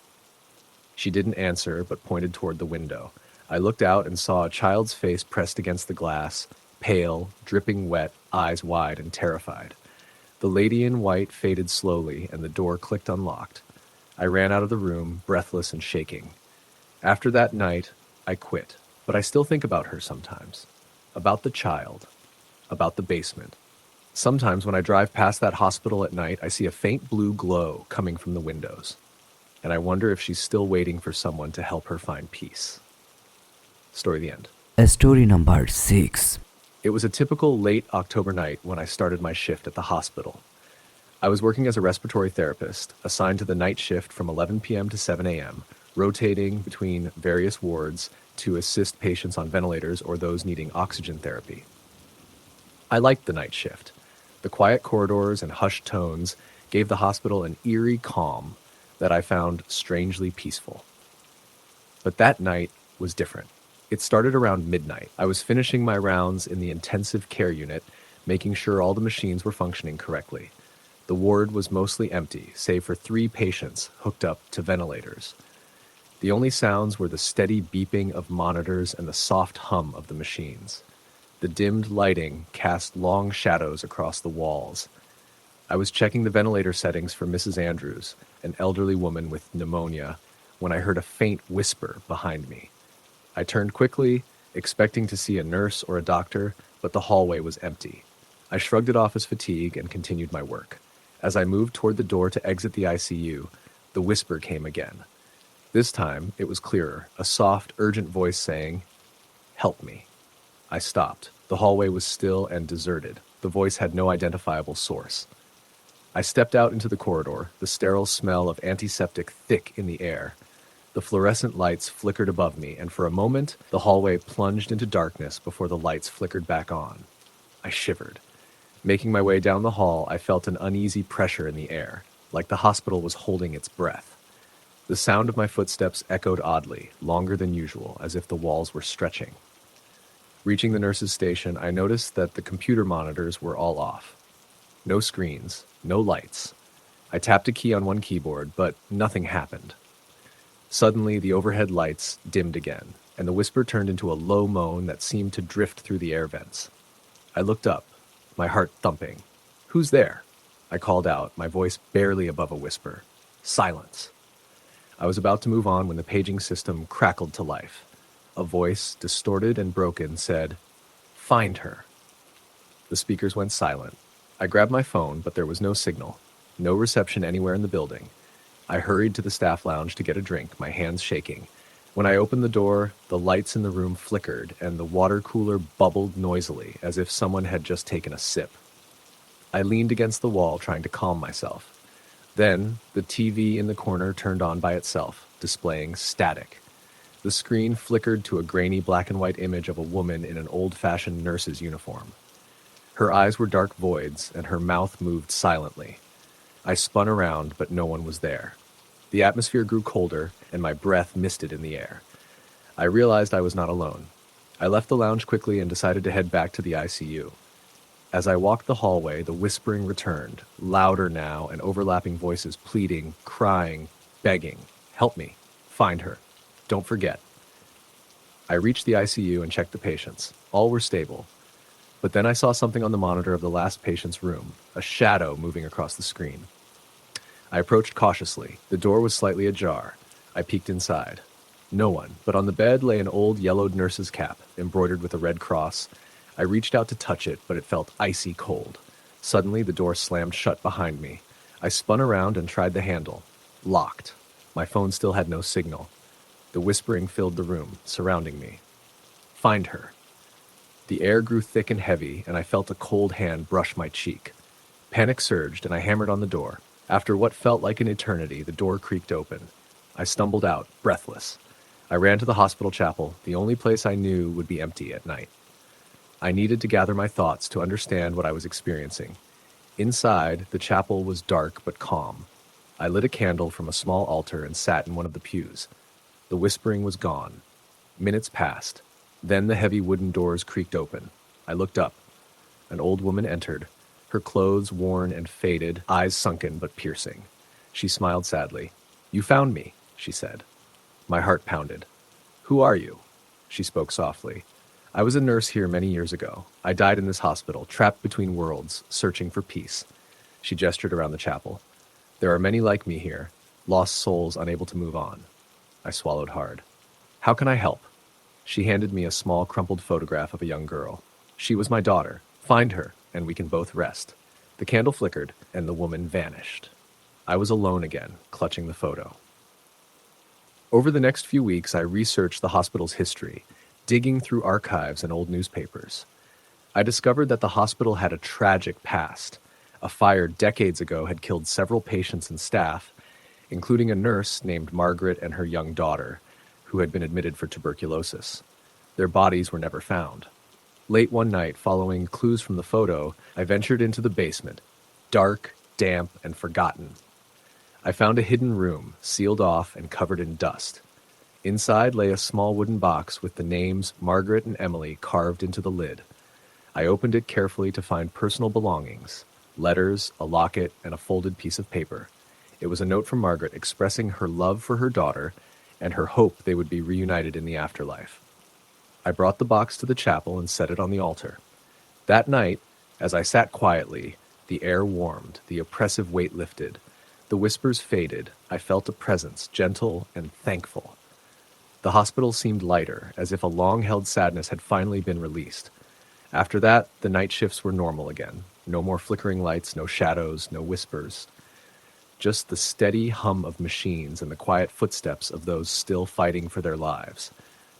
She didn't answer, but pointed toward the window. I looked out and saw a child's face pressed against the glass, pale, dripping wet, eyes wide and terrified. The lady in white faded slowly, and the door clicked unlocked. I ran out of the room, breathless and shaking. After that night, I quit, but I still think about her sometimes. About the child. About the basement. Sometimes when I drive past that hospital at night, I see a faint blue glow coming from the windows, and I wonder if she's still waiting for someone to help her find peace. Story the end. Story number 6. It was a typical late October night when I started my shift at the hospital. I was working as a respiratory therapist, assigned to the night shift from 11 p.m. to 7 a.m., rotating between various wards to assist patients on ventilators or those needing oxygen therapy. I liked the night shift. The quiet corridors and hushed tones gave the hospital an eerie calm that I found strangely peaceful. But that night was different. It started around midnight. I was finishing my rounds in the intensive care unit, making sure all the machines were functioning correctly. The ward was mostly empty, save for 3 patients hooked up to ventilators. The only sounds were the steady beeping of monitors and the soft hum of the machines. The dimmed lighting cast long shadows across the walls. I was checking the ventilator settings for Mrs. Andrews, an elderly woman with pneumonia, when I heard a faint whisper behind me. I turned quickly, expecting to see a nurse or a doctor, but the hallway was empty. I shrugged it off as fatigue and continued my work. As I moved toward the door to exit the ICU, the whisper came again. This time, it was clearer, a soft, urgent voice saying, "Help me." I stopped. The hallway was still and deserted. The voice had no identifiable source. I stepped out into the corridor, the sterile smell of antiseptic thick in the air. The fluorescent lights flickered above me, and for a moment, the hallway plunged into darkness before the lights flickered back on. I shivered. Making my way down the hall, I felt an uneasy pressure in the air, like the hospital was holding its breath. The sound of my footsteps echoed oddly, longer than usual, as if the walls were stretching. Reaching the nurse's station, I noticed that the computer monitors were all off. No screens, no lights. I tapped a key on one keyboard, but nothing happened. Suddenly, the overhead lights dimmed again, and the whisper turned into a low moan that seemed to drift through the air vents. I looked up, my heart thumping. "Who's there?" I called out, my voice barely above a whisper. Silence. I was about to move on when the paging system crackled to life. A voice, distorted and broken, said, "Find her." The speakers went silent. I grabbed my phone, but there was no signal, no reception anywhere in the building. I hurried to the staff lounge to get a drink, my hands shaking. When I opened the door, the lights in the room flickered, and the water cooler bubbled noisily, as if someone had just taken a sip. I leaned against the wall, trying to calm myself. Then, the TV in the corner turned on by itself, displaying static. The screen flickered to a grainy black and white image of a woman in an old-fashioned nurse's uniform. Her eyes were dark voids, and her mouth moved silently. I spun around, but no one was there. The atmosphere grew colder, and my breath misted in the air. I realized I was not alone. I left the lounge quickly and decided to head back to the ICU. As I walked the hallway, the whispering returned, louder now, and overlapping voices pleading, crying, begging, "Help me. Find her. Don't forget." I reached the ICU and checked the patients. All were stable. But then I saw something on the monitor of the last patient's room, a shadow moving across the screen. I approached cautiously. The door was slightly ajar. I peeked inside. No one, but on the bed lay an old yellowed nurse's cap, embroidered with a red cross. I reached out to touch it, but it felt icy cold. Suddenly, the door slammed shut behind me. I spun around and tried the handle. Locked. My phone still had no signal. The whispering filled the room, surrounding me. Find her. The air grew thick and heavy, and I felt a cold hand brush my cheek. Panic surged, and I hammered on the door. After what felt like an eternity, the door creaked open. I stumbled out, breathless. I ran to the hospital chapel, the only place I knew would be empty at night. I needed to gather my thoughts to understand what I was experiencing. Inside, the chapel was dark but calm. I lit a candle from a small altar and sat in one of the pews. The whispering was gone. Minutes passed. Then the heavy wooden doors creaked open. I looked up. An old woman entered, her clothes worn and faded, eyes sunken but piercing. She smiled sadly. "You found me," she said. My heart pounded. "Who are you?" She spoke softly. "I was a nurse here many years ago. I died in this hospital, trapped between worlds, searching for peace." She gestured around the chapel. "There are many like me here, lost souls unable to move on." I swallowed hard. "How can I help?" She handed me a small crumpled photograph of a young girl. "She was my daughter. Find her, and we can both rest." The candle flickered, and the woman vanished. I was alone again, clutching the photo. Over the next few weeks, I researched the hospital's history, digging through archives and old newspapers. I discovered that the hospital had a tragic past. A fire decades ago had killed several patients and staff, including a nurse named Margaret and her young daughter, who had been admitted for tuberculosis. Their bodies were never found. Late one night, following clues from the photo, I ventured into the basement, dark, damp, and forgotten. I found a hidden room, sealed off and covered in dust. Inside lay a small wooden box with the names Margaret and Emily carved into the lid. I opened it carefully to find personal belongings, letters, a locket, and a folded piece of paper. It was a note from Margaret expressing her love for her daughter and her hope they would be reunited in the afterlife. I brought the box to the chapel and set it on the altar. That night, as I sat quietly, the air warmed, the oppressive weight lifted. The whispers faded. I felt a presence, gentle and thankful. The hospital seemed lighter, as if a long-held sadness had finally been released. After that, the night shifts were normal again. No more flickering lights, no shadows, no whispers. Just the steady hum of machines and the quiet footsteps of those still fighting for their lives.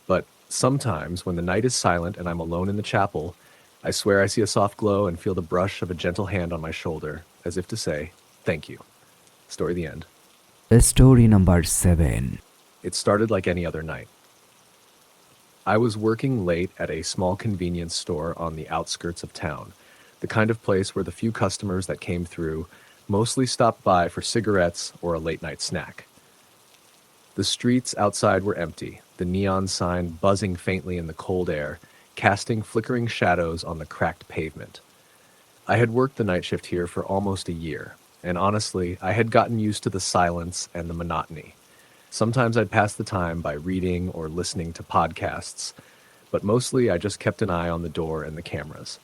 But sometimes, when the night is silent and I'm alone in the chapel, I swear I see a soft glow and feel the brush of a gentle hand on my shoulder, as if to say, "Thank you." Story the end. Story number 7. It started like any other night. I was working late at a small convenience store on the outskirts of town, the kind of place where the few customers that came through mostly stopped by for cigarettes or a late-night snack. The streets outside were empty, the neon sign buzzing faintly in the cold air, casting flickering shadows on the cracked pavement. I had worked the night shift here for almost a year, and honestly, I had gotten used to the silence and the monotony. Sometimes I'd pass the time by reading or listening to podcasts, but mostly I just kept an eye on the door and the cameras.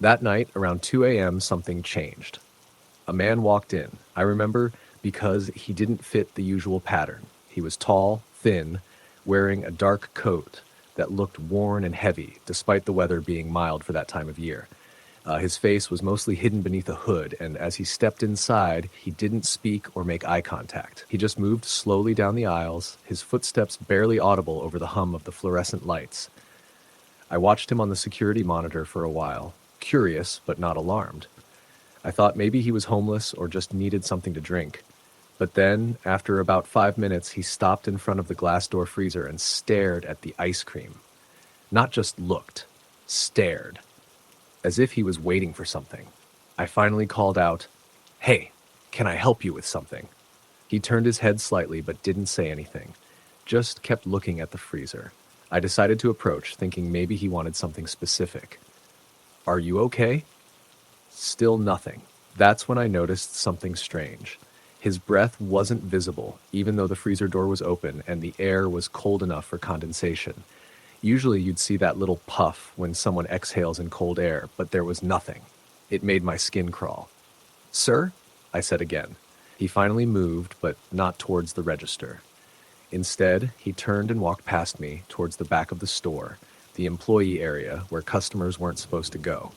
That night, around 2 a.m., something changed. A man walked in. I remember because he didn't fit the usual pattern. He was tall, thin, wearing a dark coat that looked worn and heavy, despite the weather being mild for that time of year. His face was mostly hidden beneath a hood, and as he stepped inside, he didn't speak or make eye contact. He just moved slowly down the aisles, his footsteps barely audible over the hum of the fluorescent lights. I watched him on the security monitor for a while, curious but not alarmed. I thought maybe he was homeless or just needed something to drink. But then, after about 5 minutes, he stopped in front of the glass door freezer and stared at the ice cream. Not just looked, stared. as if he was waiting for something. I finally called out, "Hey, can I help you with something?" He turned his head slightly but didn't say anything, just kept looking at the freezer. I decided to approach, thinking maybe he wanted something specific. "Are you okay?" Still nothing. That's when I noticed something strange. His breath wasn't visible, even though the freezer door was open and the air was cold enough for condensation. Usually you'd see that little puff when someone exhales in cold air, but there was nothing. It made my skin crawl. "Sir?" I said again. He finally moved, but not towards the register. Instead, he turned and walked past me towards the back of the store, the employee area where customers weren't supposed to go.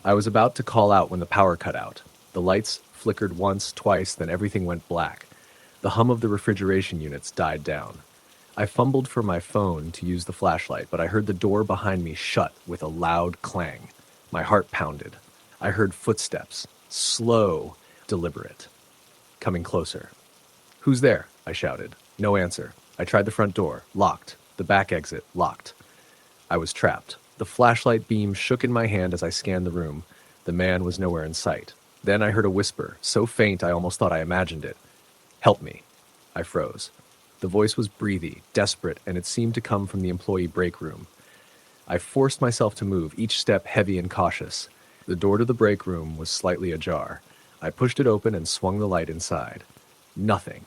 I was about to call out when the power cut out. The lights flickered once, twice, then everything went black. The hum of the refrigeration units died down. I fumbled for my phone to use the flashlight, but I heard the door behind me shut with a loud clang. My heart pounded. I heard footsteps, slow, deliberate, coming closer. "Who's there?" I shouted. No answer. I tried the front door, locked. The back exit, locked. I was trapped. The flashlight beam shook in my hand as I scanned the room. The man was nowhere in sight. Then I heard a whisper, so faint I almost thought I imagined it. "Help me." I froze. The voice was breathy, desperate, and it seemed to come from the employee break room. I forced myself to move, each step heavy and cautious. The door to the break room was slightly ajar. I pushed it open and swung the light inside. Nothing.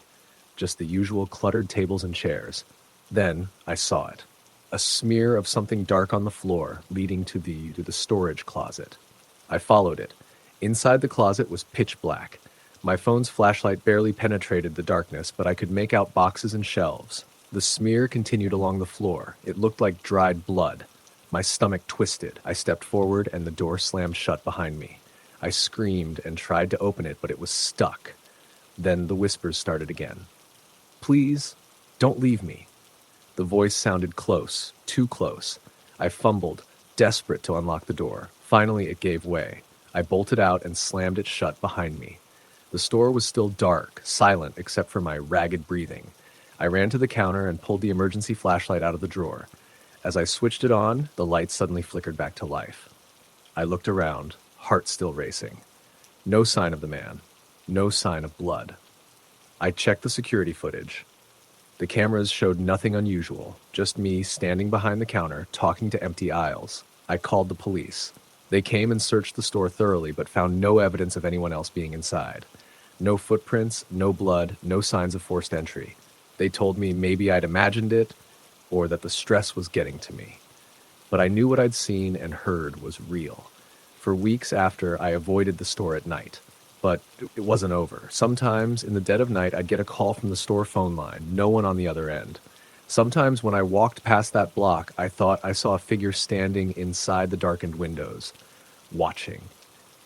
Just the usual cluttered tables and chairs. Then I saw it. A smear of something dark on the floor, leading to the storage closet. I followed it. Inside the closet was pitch black. My phone's flashlight barely penetrated the darkness, but I could make out boxes and shelves. The smear continued along the floor. It looked like dried blood. My stomach twisted. I stepped forward, and the door slammed shut behind me. I screamed and tried to open it, but it was stuck. Then the whispers started again. "Please, don't leave me." The voice sounded close, too close. I fumbled, desperate to unlock the door. Finally, it gave way. I bolted out and slammed it shut behind me. The store was still dark, silent except for my ragged breathing. I ran to the counter and pulled the emergency flashlight out of the drawer. As I switched it on, the light suddenly flickered back to life. I looked around, heart still racing. No sign of the man. No sign of blood. I checked the security footage. The cameras showed nothing unusual, just me standing behind the counter, talking to empty aisles. I called the police. They came and searched the store thoroughly, but found no evidence of anyone else being inside. No footprints, no blood, no signs of forced entry. They told me maybe I'd imagined it, or that the stress was getting to me. But I knew what I'd seen and heard was real. For weeks after, I avoided the store at night. But it wasn't over. Sometimes, in the dead of night, I'd get a call from the store phone line, no one on the other end. Sometimes when I walked past that block, I thought I saw a figure standing inside the darkened windows, watching.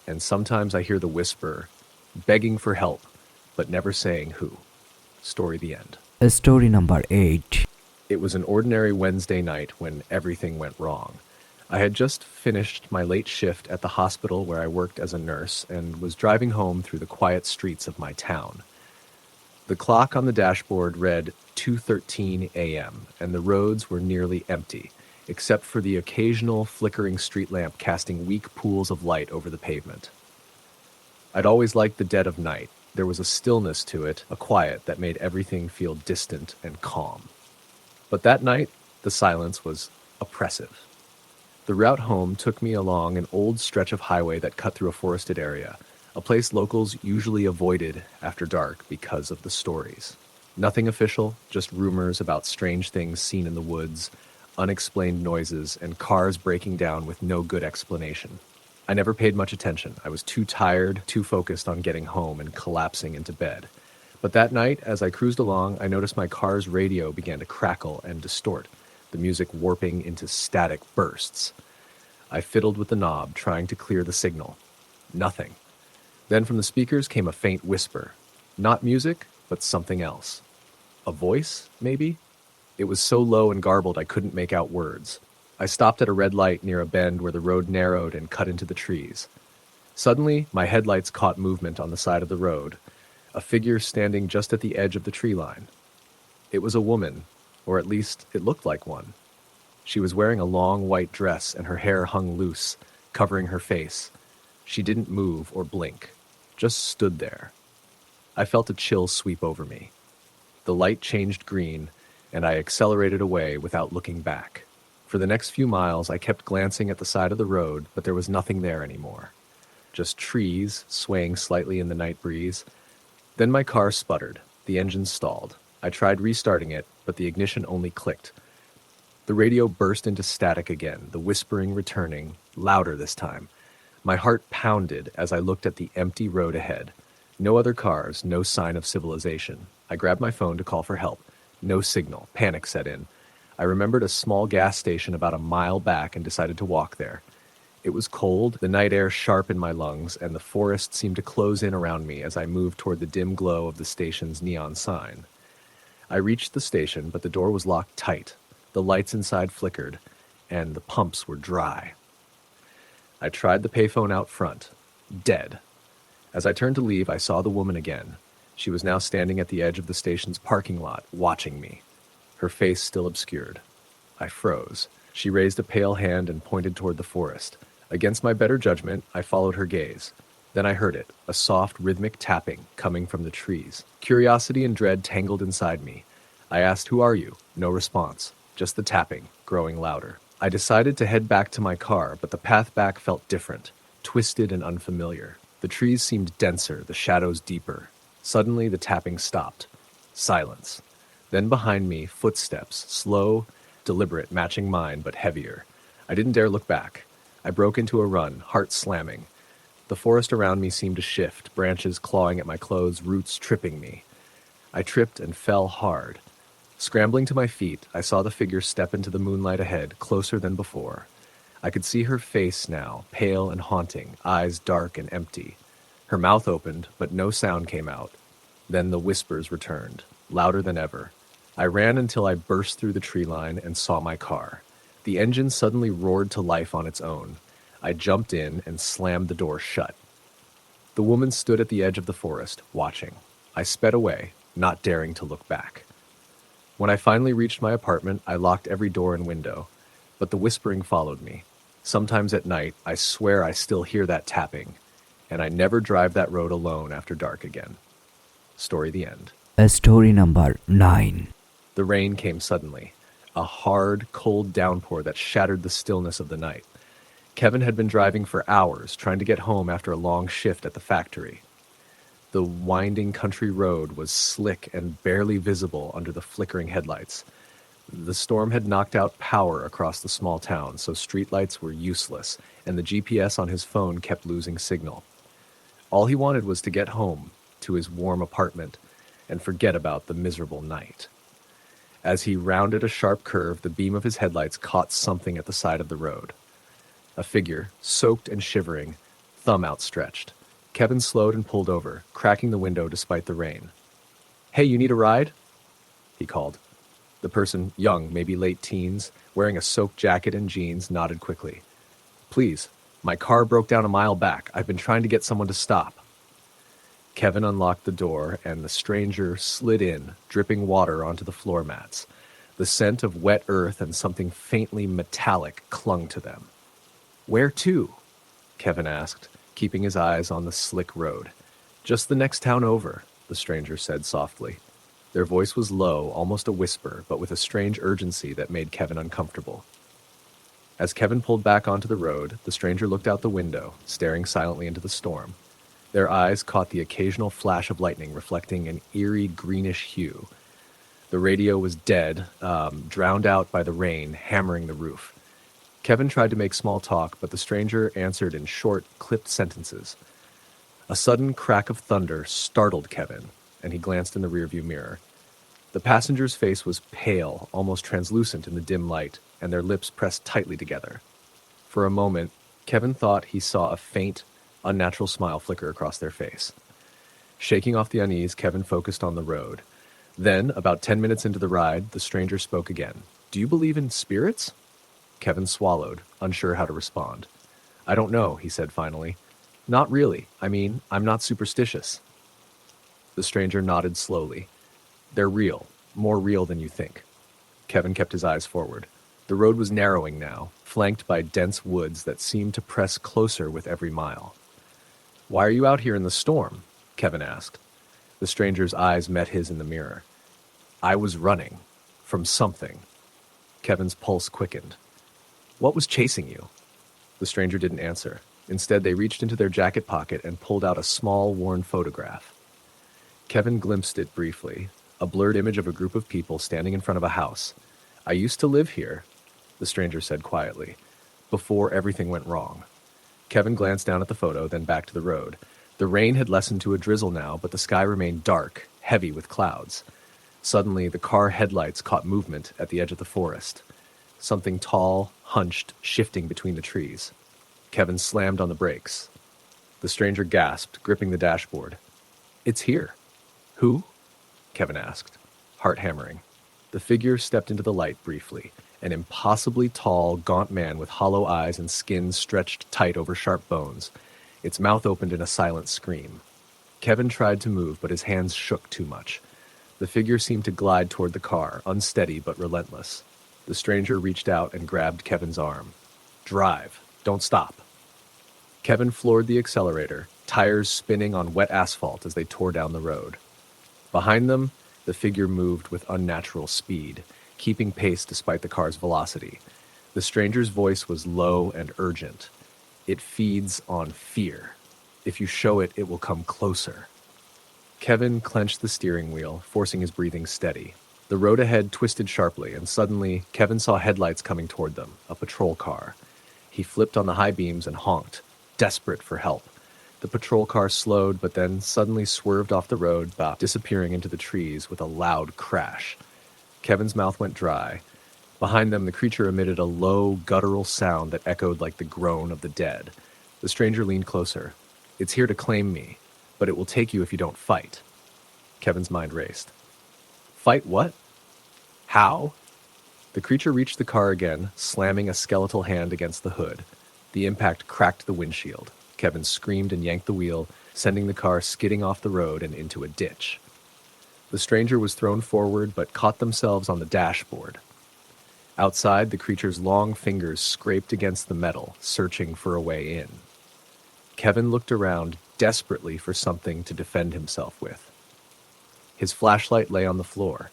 And sometimes I hear the whisper, begging for help, but never saying who. Story the end. Story number 8. It was an ordinary Wednesday night when everything went wrong. I had just finished my late shift at the hospital where I worked as a nurse and was driving home through the quiet streets of my town. The clock on the dashboard read 2:13 a.m., and the roads were nearly empty, except for the occasional flickering street lamp casting weak pools of light over the pavement. I'd always liked the dead of night. There was a stillness to it, a quiet that made everything feel distant and calm. But that night, the silence was oppressive. The route home took me along an old stretch of highway that cut through a forested area, a place locals usually avoided after dark because of the stories. Nothing official, just rumors about strange things seen in the woods, unexplained noises, and cars breaking down with no good explanation. I never paid much attention. I was too tired, too focused on getting home and collapsing into bed. But that night, as I cruised along, I noticed my car's radio began to crackle and distort, the music warping into static bursts. I fiddled with the knob, trying to clear the signal. Nothing. Then from the speakers came a faint whisper. Not music, but something else. A voice, maybe? It was so low and garbled I couldn't make out words. I stopped at a red light near a bend where the road narrowed and cut into the trees. Suddenly, my headlights caught movement on the side of the road, a figure standing just at the edge of the tree line. It was a woman, or at least it looked like one. She was wearing a long white dress and her hair hung loose, covering her face. She didn't move or blink, just stood there. I felt a chill sweep over me. The light changed green, and I accelerated away without looking back. For the next few miles, I kept glancing at the side of the road, but there was nothing there anymore. Just trees swaying slightly in the night breeze. Then my car sputtered. The engine stalled. I tried restarting it, but the ignition only clicked. The radio burst into static again, the whispering returning, louder this time. My heart pounded as I looked at the empty road ahead. No other cars, no sign of civilization. I grabbed my phone to call for help. No signal. Panic set in. I remembered a small gas station about a mile back and decided to walk there. It was cold, the night air sharp in my lungs, and the forest seemed to close in around me as I moved toward the dim glow of the station's neon sign. I reached the station, but the door was locked tight. The lights inside flickered, and the pumps were dry. I tried the payphone out front. Dead. As I turned to leave, I saw the woman again. She was now standing at the edge of the station's parking lot, watching me. Her face still obscured. I froze. She raised a pale hand and pointed toward the forest. Against my better judgment, I followed her gaze. Then I heard it, a soft, rhythmic tapping coming from the trees. Curiosity and dread tangled inside me. I asked, "Who are you?" No response, just the tapping, growing louder. I decided to head back to my car, but the path back felt different, twisted and unfamiliar. The trees seemed denser, the shadows deeper. Suddenly, the tapping stopped. Silence. Then behind me, footsteps, slow, deliberate, matching mine, but heavier. I didn't dare look back. I broke into a run, heart slamming. The forest around me seemed to shift, branches clawing at my clothes, roots tripping me. I tripped and fell hard. Scrambling to my feet, I saw the figure step into the moonlight ahead, closer than before. I could see her face now, pale and haunting, eyes dark and empty. Her mouth opened, but no sound came out. Then the whispers returned, louder than ever. I ran until I burst through the tree line and saw my car. The engine suddenly roared to life on its own. I jumped in and slammed the door shut. The woman stood at the edge of the forest, watching. I sped away, not daring to look back. When I finally reached my apartment, I locked every door and window, but the whispering followed me. Sometimes at night, I swear I still hear that tapping, and I never drive that road alone after dark again. Story the end. Story number 9. The rain came suddenly, a hard, cold downpour that shattered the stillness of the night. Kevin had been driving for hours, trying to get home after a long shift at the factory. The winding country road was slick and barely visible under the flickering headlights. The storm had knocked out power across the small town, so streetlights were useless, and the GPS on his phone kept losing signal. All he wanted was to get home, to his warm apartment, and forget about the miserable night. As he rounded a sharp curve, the beam of his headlights caught something at the side of the road. A figure, soaked and shivering, thumb outstretched. Kevin slowed and pulled over, cracking the window despite the rain. "Hey, you need a ride?" he called. The person, young, maybe late teens, wearing a soaked jacket and jeans, nodded quickly. "Please, my car broke down a mile back. I've been trying to get someone to stop." Kevin unlocked the door, and the stranger slid in, dripping water onto the floor mats. The scent of wet earth and something faintly metallic clung to them. "Where to?" Kevin asked, keeping his eyes on the slick road. "Just the next town over," the stranger said softly. Their voice was low, almost a whisper, but with a strange urgency that made Kevin uncomfortable. As Kevin pulled back onto the road, the stranger looked out the window, staring silently into the storm. Their eyes caught the occasional flash of lightning reflecting an eerie greenish hue. The radio was dead, drowned out by the rain hammering the roof. Kevin tried to make small talk, but the stranger answered in short, clipped sentences. A sudden crack of thunder startled Kevin, and he glanced in the rearview mirror. The passenger's face was pale, almost translucent in the dim light, and their lips pressed tightly together. For a moment, Kevin thought he saw a faint, unnatural smile flicker across their face. Shaking off the unease, Kevin focused on the road. Then, about 10 minutes into the ride, the stranger spoke again. "Do you believe in spirits?" Kevin swallowed, unsure how to respond. "I don't know," he said finally. "Not really. I mean, I'm not superstitious." The stranger nodded slowly. "They're real, more real than you think." Kevin kept his eyes forward. The road was narrowing now, flanked by dense woods that seemed to press closer with every mile. "Why are you out here in the storm?" Kevin asked. The stranger's eyes met his in the mirror. "I was running. From something." Kevin's pulse quickened. "What was chasing you?" The stranger didn't answer. Instead, they reached into their jacket pocket and pulled out a small, worn photograph. Kevin glimpsed it briefly, a blurred image of a group of people standing in front of a house. "I used to live here," the stranger said quietly, "before everything went wrong." Kevin glanced down at the photo, then back to the road. The rain had lessened to a drizzle now, but the sky remained dark, heavy with clouds. Suddenly, the car headlights caught movement at the edge of the forest. Something tall, hunched, shifting between the trees. Kevin slammed on the brakes. The stranger gasped, gripping the dashboard. "It's here." "Who?" Kevin asked, heart hammering. The figure stepped into the light briefly, an impossibly tall, gaunt man with hollow eyes and skin stretched tight over sharp bones. Its mouth opened in a silent scream. Kevin tried to move, but his hands shook too much. The figure seemed to glide toward the car, unsteady but relentless. The stranger reached out and grabbed Kevin's arm. "Drive. Don't stop." Kevin floored the accelerator, tires spinning on wet asphalt as they tore down the road. Behind them, the figure moved with unnatural speed, keeping pace despite the car's velocity. The stranger's voice was low and urgent. "It feeds on fear. If you show it, it will come closer." Kevin clenched the steering wheel, forcing his breathing steady. The road ahead twisted sharply, and suddenly, Kevin saw headlights coming toward them, a patrol car. He flipped on the high beams and honked, desperate for help. The patrol car slowed, but then suddenly swerved off the road, disappearing into the trees with a loud crash. Kevin's mouth went dry. Behind them, the creature emitted a low, guttural sound that echoed like the groan of the dead. The stranger leaned closer. "It's here to claim me, but it will take you if you don't fight." Kevin's mind raced. "Fight what? How?" The creature reached the car again, slamming a skeletal hand against the hood. The impact cracked the windshield. Kevin screamed and yanked the wheel, sending the car skidding off the road and into a ditch. The stranger was thrown forward, but caught themselves on the dashboard. Outside, the creature's long fingers scraped against the metal, searching for a way in. Kevin looked around desperately for something to defend himself with. His flashlight lay on the floor.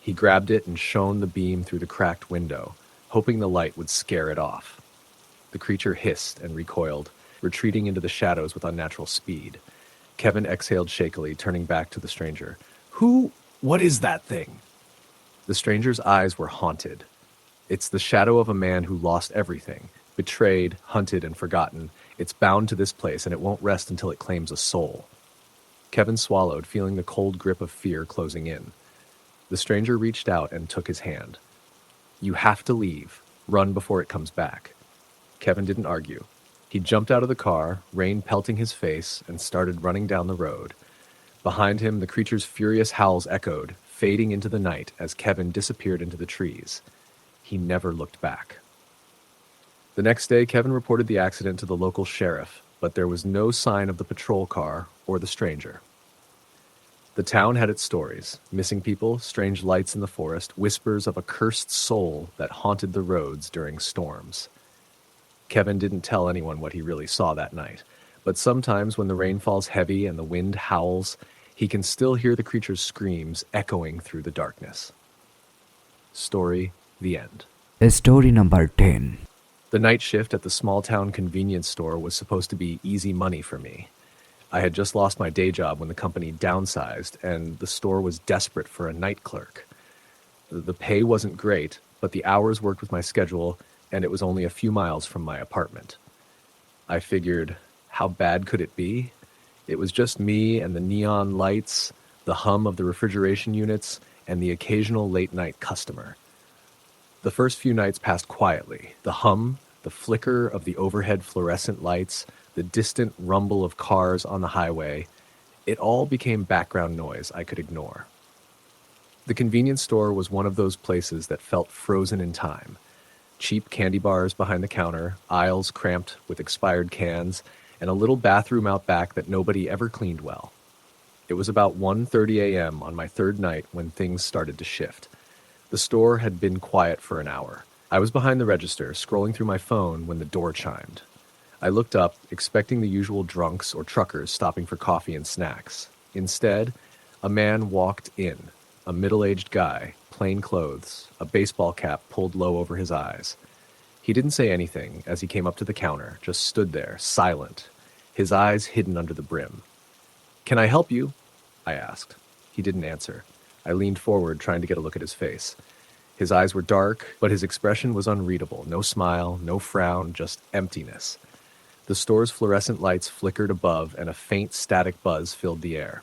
He grabbed it and shone the beam through the cracked window, hoping the light would scare it off. The creature hissed and recoiled, retreating into the shadows with unnatural speed. Kevin exhaled shakily, turning back to the stranger. What is that thing?" The stranger's eyes were haunted. "It's the shadow of a man who lost everything, betrayed, hunted, and forgotten. It's bound to this place, and it won't rest until it claims a soul." Kevin swallowed, feeling the cold grip of fear closing in. The stranger reached out and took his hand. "You have to leave. Run before it comes back." Kevin didn't argue. He jumped out of the car, rain pelting his face, and started running down the road. Behind him, the creature's furious howls echoed, fading into the night as Kevin disappeared into the trees. He never looked back. The next day, Kevin reported the accident to the local sheriff, but there was no sign of the patrol car or the stranger. The town had its stories: missing people, strange lights in the forest, whispers of a cursed soul that haunted the roads during storms. Kevin didn't tell anyone what he really saw that night, but sometimes when the rain falls heavy and the wind howls, he can still hear the creature's screams echoing through the darkness. Story, the end. Story number 10. The night shift at the small-town convenience store was supposed to be easy money for me. I had just lost my day job when the company downsized, and the store was desperate for a night clerk. The pay wasn't great, but the hours worked with my schedule, and it was only a few miles from my apartment. I figured, how bad could it be? It was just me and the neon lights, the hum of the refrigeration units, and the occasional late-night customer. The first few nights passed quietly. The hum, the flicker of the overhead fluorescent lights, the distant rumble of cars on the highway, it all became background noise I could ignore. The convenience store was one of those places that felt frozen in time. Cheap candy bars behind the counter, aisles cramped with expired cans, and a little bathroom out back that nobody ever cleaned well. It was about 1:30 a.m. on my third night when things started to shift. The store had been quiet for an hour. I was behind the register, scrolling through my phone when the door chimed. I looked up, expecting the usual drunks or truckers stopping for coffee and snacks. Instead, a man walked in, a middle-aged guy, plain clothes, a baseball cap pulled low over his eyes. He didn't say anything as he came up to the counter, just stood there, silent, his eyes hidden under the brim. "Can I help you?" I asked. He didn't answer. I leaned forward, trying to get a look at his face. His eyes were dark, but his expression was unreadable. No smile, no frown, just emptiness. The store's fluorescent lights flickered above, and a faint static buzz filled the air.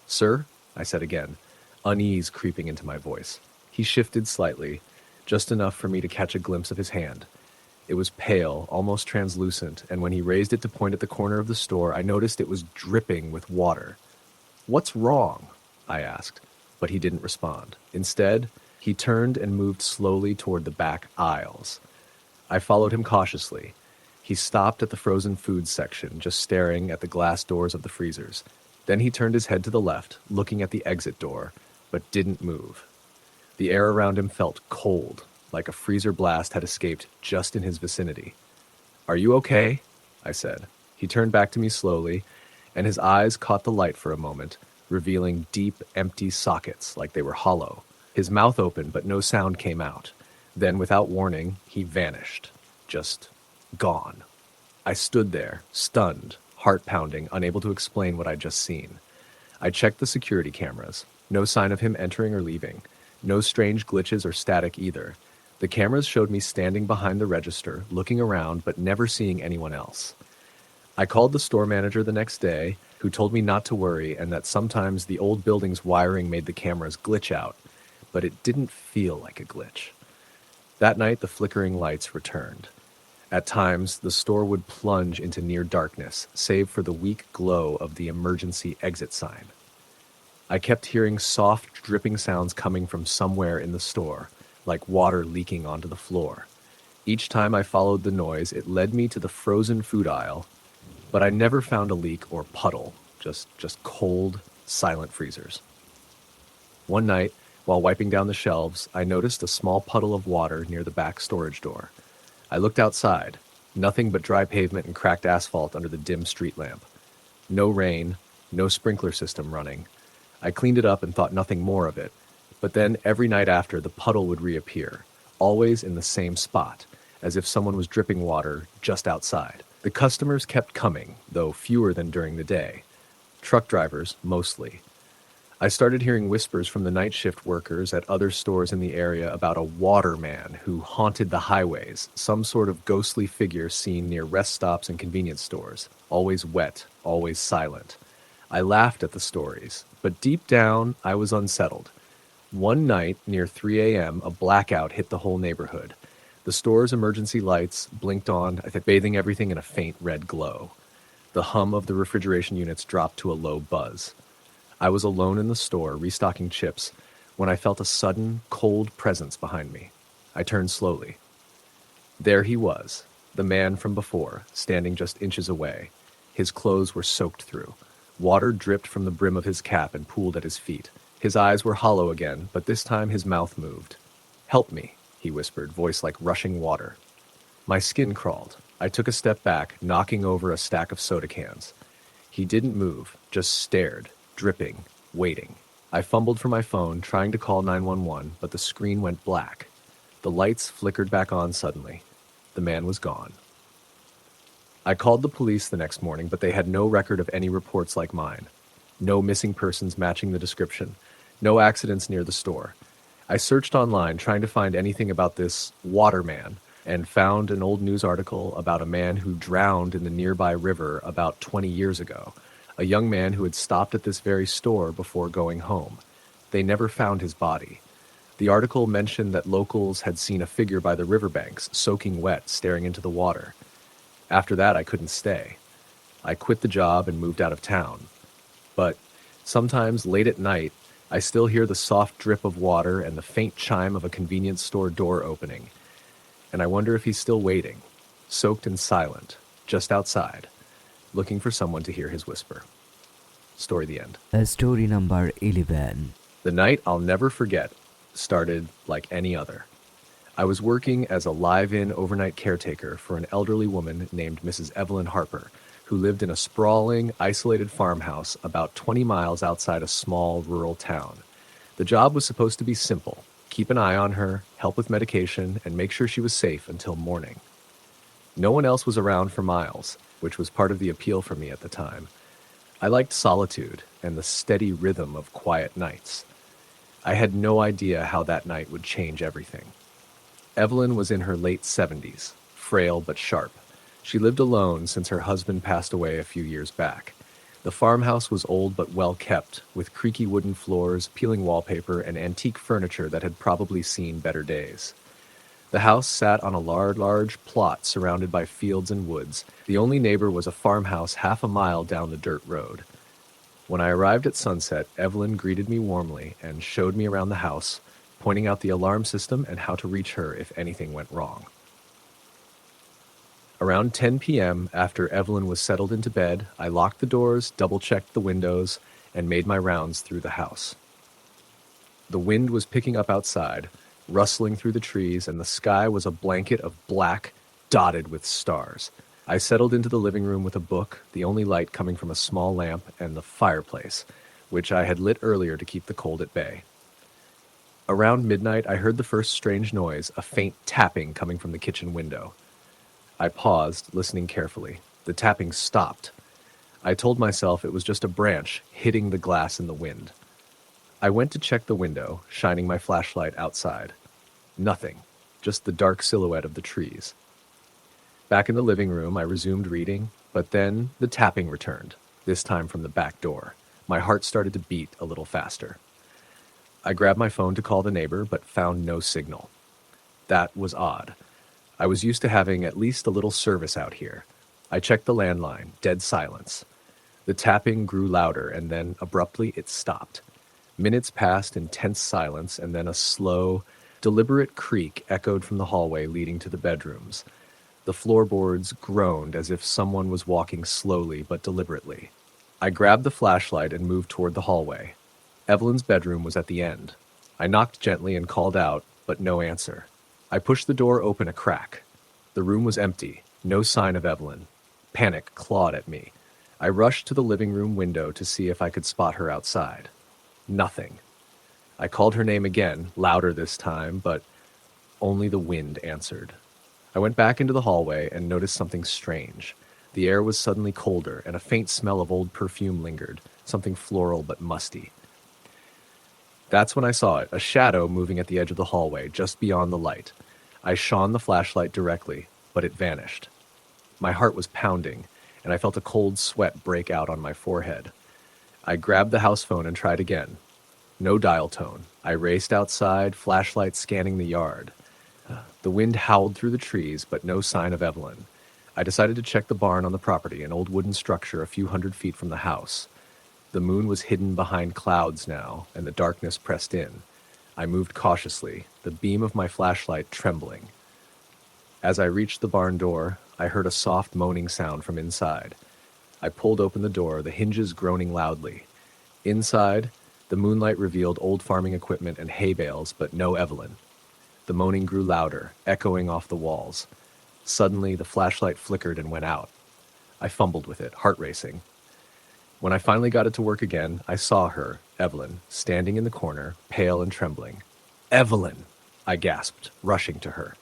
"Sir?" I said again, unease creeping into my voice. He shifted slightly, just enough for me to catch a glimpse of his hand. It was pale, almost translucent, and when he raised it to point at the corner of the store, I noticed it was dripping with water. "What's wrong?" I asked, but he didn't respond. Instead, he turned and moved slowly toward the back aisles. I followed him cautiously. He stopped at the frozen foods section, just staring at the glass doors of the freezers. Then he turned his head to the left, looking at the exit door, but didn't move. The air around him felt cold, like a freezer blast had escaped just in his vicinity. "Are you okay?" I said. He turned back to me slowly, and his eyes caught the light for a moment, revealing deep, empty sockets like they were hollow. His mouth opened, but no sound came out. Then, without warning, he vanished. Just gone. I stood there, stunned, heart pounding, unable to explain what I'd just seen. I checked the security cameras. No sign of him entering or leaving. No strange glitches or static either. The cameras showed me standing behind the register, looking around, but never seeing anyone else. I called the store manager the next day, who told me not to worry and that sometimes the old building's wiring made the cameras glitch out, but it didn't feel like a glitch. That night, the flickering lights returned. At times, the store would plunge into near darkness, save for the weak glow of the emergency exit sign. I kept hearing soft, dripping sounds coming from somewhere in the store, like water leaking onto the floor. Each time I followed the noise, it led me to the frozen food aisle, but I never found a leak or puddle, just cold, silent freezers. One night, while wiping down the shelves, I noticed a small puddle of water near the back storage door. I looked outside, nothing but dry pavement and cracked asphalt under the dim street lamp. No rain, no sprinkler system running. I cleaned it up and thought nothing more of it, but then every night after, the puddle would reappear, always in the same spot, as if someone was dripping water just outside. The customers kept coming, though fewer than during the day. Truck drivers, mostly. I started hearing whispers from the night shift workers at other stores in the area about a waterman who haunted the highways, some sort of ghostly figure seen near rest stops and convenience stores, always wet, always silent. I laughed at the stories, but deep down, I was unsettled. One night, near 3 a.m., a blackout hit the whole neighborhood. The store's emergency lights blinked on, bathing everything in a faint red glow. The hum of the refrigeration units dropped to a low buzz. I was alone in the store, restocking chips, when I felt a sudden, cold presence behind me. I turned slowly. There he was, the man from before, standing just inches away. His clothes were soaked through. Water dripped from the brim of his cap and pooled at his feet. His eyes were hollow again, but this time his mouth moved. "Help me," he whispered, voice like rushing water. My skin crawled. I took a step back, knocking over a stack of soda cans. He didn't move, just stared, dripping, waiting. I fumbled for my phone, trying to call 911, but the screen went black. The lights flickered back on suddenly. The man was gone. I called the police the next morning, but they had no record of any reports like mine. No missing persons matching the description. No accidents near the store. I searched online, trying to find anything about this waterman, and found an old news article about a man who drowned in the nearby river about 20 years ago. A young man who had stopped at this very store before going home. They never found his body. The article mentioned that locals had seen a figure by the riverbanks, soaking wet, staring into the water. After that, I couldn't stay. I quit the job and moved out of town. But sometimes, late at night, I still hear the soft drip of water and the faint chime of a convenience store door opening. And I wonder if he's still waiting, soaked and silent, just outside, looking for someone to hear his whisper. Story the end. Story number 11. The night I'll never forget started like any other. I was working as a live-in overnight caretaker for an elderly woman named Mrs. Evelyn Harper, who lived in a sprawling, isolated farmhouse about 20 miles outside a small rural town. The job was supposed to be simple: keep an eye on her, help with medication, and make sure she was safe until morning. No one else was around for miles, which was part of the appeal for me at the time. I liked solitude and the steady rhythm of quiet nights. I had no idea how that night would change everything. Evelyn was in her late 70s, frail but sharp. She lived alone since her husband passed away a few years back. The farmhouse was old but well kept, with creaky wooden floors, peeling wallpaper, and antique furniture that had probably seen better days. The house sat on a large plot surrounded by fields and woods. The only neighbor was a farmhouse half a mile down the dirt road. When I arrived at sunset, Evelyn greeted me warmly and showed me around the house, pointing out the alarm system and how to reach her if anything went wrong. Around 10 p.m., after Evelyn was settled into bed, I locked the doors, double-checked the windows, and made my rounds through the house. The wind was picking up outside, rustling through the trees, and the sky was a blanket of black, dotted with stars. I settled into the living room with a book, the only light coming from a small lamp, and the fireplace, which I had lit earlier to keep the cold at bay. Around midnight, I heard the first strange noise, a faint tapping coming from the kitchen window. I paused, listening carefully. The tapping stopped. I told myself it was just a branch hitting the glass in the wind. I went to check the window, shining my flashlight outside. Nothing, just the dark silhouette of the trees. Back in the living room, I resumed reading, but then the tapping returned, this time from the back door. My heart started to beat a little faster. I grabbed my phone to call the neighbor, but found no signal. That was odd. I was used to having at least a little service out here. I checked the landline, dead silence. The tapping grew louder, and then abruptly it stopped. Minutes passed in tense silence, and then a slow, deliberate creak echoed from the hallway leading to the bedrooms. The floorboards groaned as if someone was walking slowly but deliberately. I grabbed the flashlight and moved toward the hallway. Evelyn's bedroom was at the end. I knocked gently and called out, but no answer. I pushed the door open a crack. The room was empty, no sign of Evelyn. Panic clawed at me. I rushed to the living room window to see if I could spot her outside. Nothing. I called her name again, louder this time, but only the wind answered. I went back into the hallway and noticed something strange. The air was suddenly colder, and a faint smell of old perfume lingered, something floral but musty. That's when I saw it, a shadow moving at the edge of the hallway, just beyond the light. I shone the flashlight directly, but it vanished. My heart was pounding, and I felt a cold sweat break out on my forehead. I grabbed the house phone and tried again. No dial tone. I raced outside, flashlight scanning the yard. The wind howled through the trees, but no sign of Evelyn. I decided to check the barn on the property, an old wooden structure a few hundred feet from the house. The moon was hidden behind clouds now, and the darkness pressed in. I moved cautiously, the beam of my flashlight trembling. As I reached the barn door, I heard a soft moaning sound from inside. I pulled open the door, the hinges groaning loudly. Inside, the moonlight revealed old farming equipment and hay bales, but no Evelyn. The moaning grew louder, echoing off the walls. Suddenly, the flashlight flickered and went out. I fumbled with it, heart racing. When I finally got it to work again, I saw her, Evelyn, standing in the corner, pale and trembling. "Evelyn!" I gasped, rushing to her.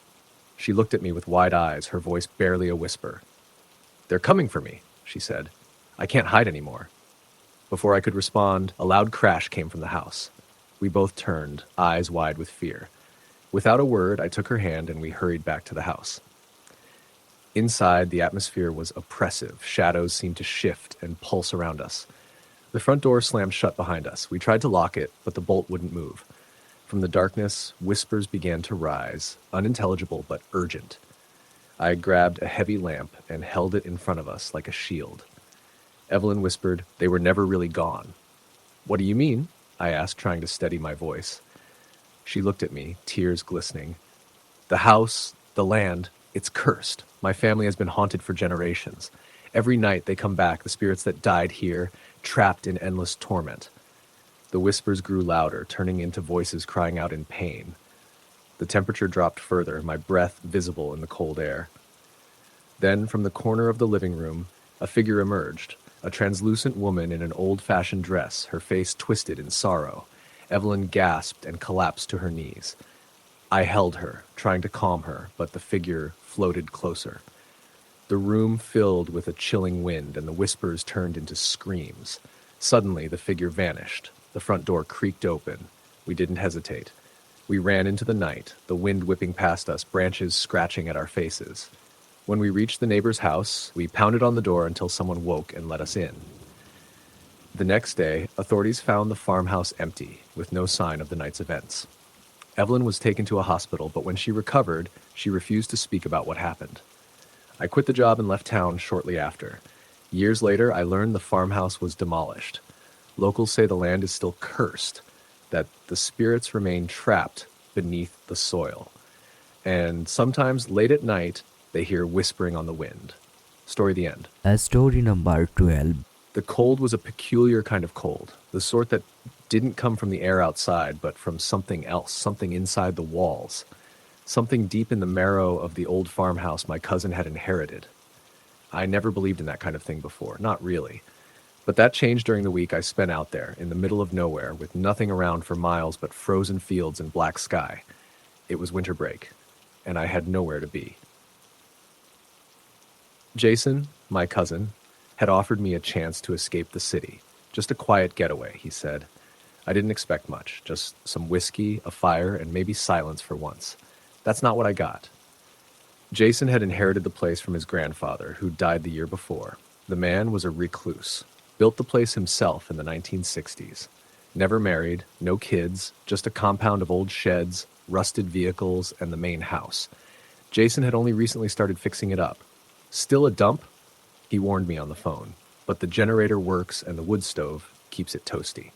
She looked at me with wide eyes, her voice barely a whisper. "They're coming for me," she said. "I can't hide anymore." Before I could respond, a loud crash came from the house. We both turned, eyes wide with fear. Without a word, I took her hand and we hurried back to the house. Inside, the atmosphere was oppressive. Shadows seemed to shift and pulse around us. The front door slammed shut behind us. We tried to lock it, but the bolt wouldn't move. From the darkness, whispers began to rise, unintelligible but urgent. I grabbed a heavy lamp and held it in front of us like a shield. Evelyn whispered, "They were never really gone." "What do you mean?" I asked, trying to steady my voice. She looked at me, tears glistening. "The house, the land, it's cursed. My family has been haunted for generations. Every night they come back, the spirits that died here, trapped in endless torment." The whispers grew louder, turning into voices crying out in pain. The temperature dropped further, my breath visible in the cold air. Then, from the corner of the living room, a figure emerged, a translucent woman in an old-fashioned dress, her face twisted in sorrow. Evelyn gasped and collapsed to her knees. I held her, trying to calm her, but the figure floated closer. The room filled with a chilling wind, and the whispers turned into screams. Suddenly, the figure vanished. The front door creaked open. We didn't hesitate. We ran into the night, the wind whipping past us, branches scratching at our faces. When we reached the neighbor's house, we pounded on the door until someone woke and let us in. The next day, authorities found the farmhouse empty, with no sign of the night's events. Evelyn was taken to a hospital, but when she recovered, she refused to speak about what happened. I quit the job and left town shortly after. Years later, I learned the farmhouse was demolished. Locals say the land is still cursed, that the spirits remain trapped beneath the soil. And sometimes, late at night, they hear whispering on the wind. Story the end. Story number 12. The cold was a peculiar kind of cold, the sort that didn't come from the air outside, but from something else, something inside the walls, something deep in the marrow of the old farmhouse my cousin had inherited. I never believed in that kind of thing before, not really. But that changed during the week I spent out there, in the middle of nowhere, with nothing around for miles but frozen fields and black sky. It was winter break, and I had nowhere to be. Jason, my cousin, had offered me a chance to escape the city. Just a quiet getaway, he said. I didn't expect much, just some whiskey, a fire, and maybe silence for once. That's not what I got. Jason had inherited the place from his grandfather, who died the year before. The man was a recluse, built the place himself in the 1960s. Never married, no kids, just a compound of old sheds, rusted vehicles, and the main house. Jason had only recently started fixing it up. Still a dump? He warned me on the phone, but the generator works and the wood stove keeps it toasty.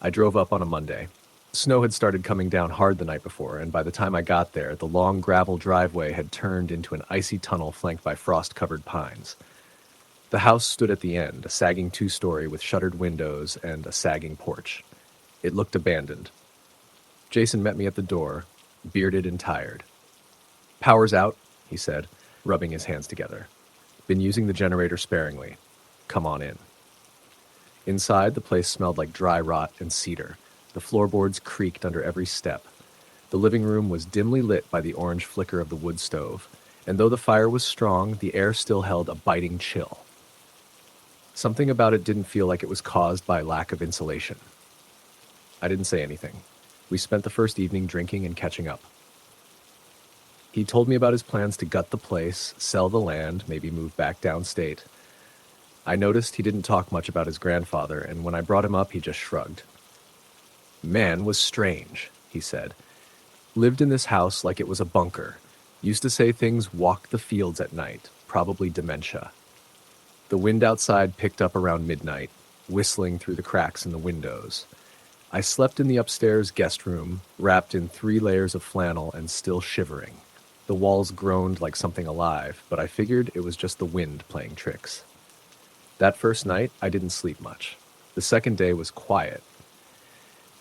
I drove up on a Monday. Snow had started coming down hard the night before, and by the time I got there, the long gravel driveway had turned into an icy tunnel flanked by frost-covered pines. The house stood at the end, a sagging two-story with shuttered windows and a sagging porch. It looked abandoned. Jason met me at the door, bearded and tired. "Power's out," he said, rubbing his hands together. "Been using the generator sparingly. Come on in." Inside, the place smelled like dry rot and cedar. The floorboards creaked under every step. The living room was dimly lit by the orange flicker of the wood stove, and though the fire was strong, the air still held a biting chill. Something about it didn't feel like it was caused by lack of insulation. I didn't say anything. We spent the first evening drinking and catching up. He told me about his plans to gut the place, sell the land, maybe move back downstate. I noticed he didn't talk much about his grandfather, and when I brought him up, he just shrugged. "Man was strange," he said. "Lived in this house like it was a bunker. Used to say things walked the fields at night, probably dementia. The wind outside picked up around midnight, whistling through the cracks in the windows. I slept in the upstairs guest room, wrapped in 3 layers of flannel and still shivering. The walls groaned like something alive, but I figured it was just the wind playing tricks. That first night, I didn't sleep much. The second day was quiet.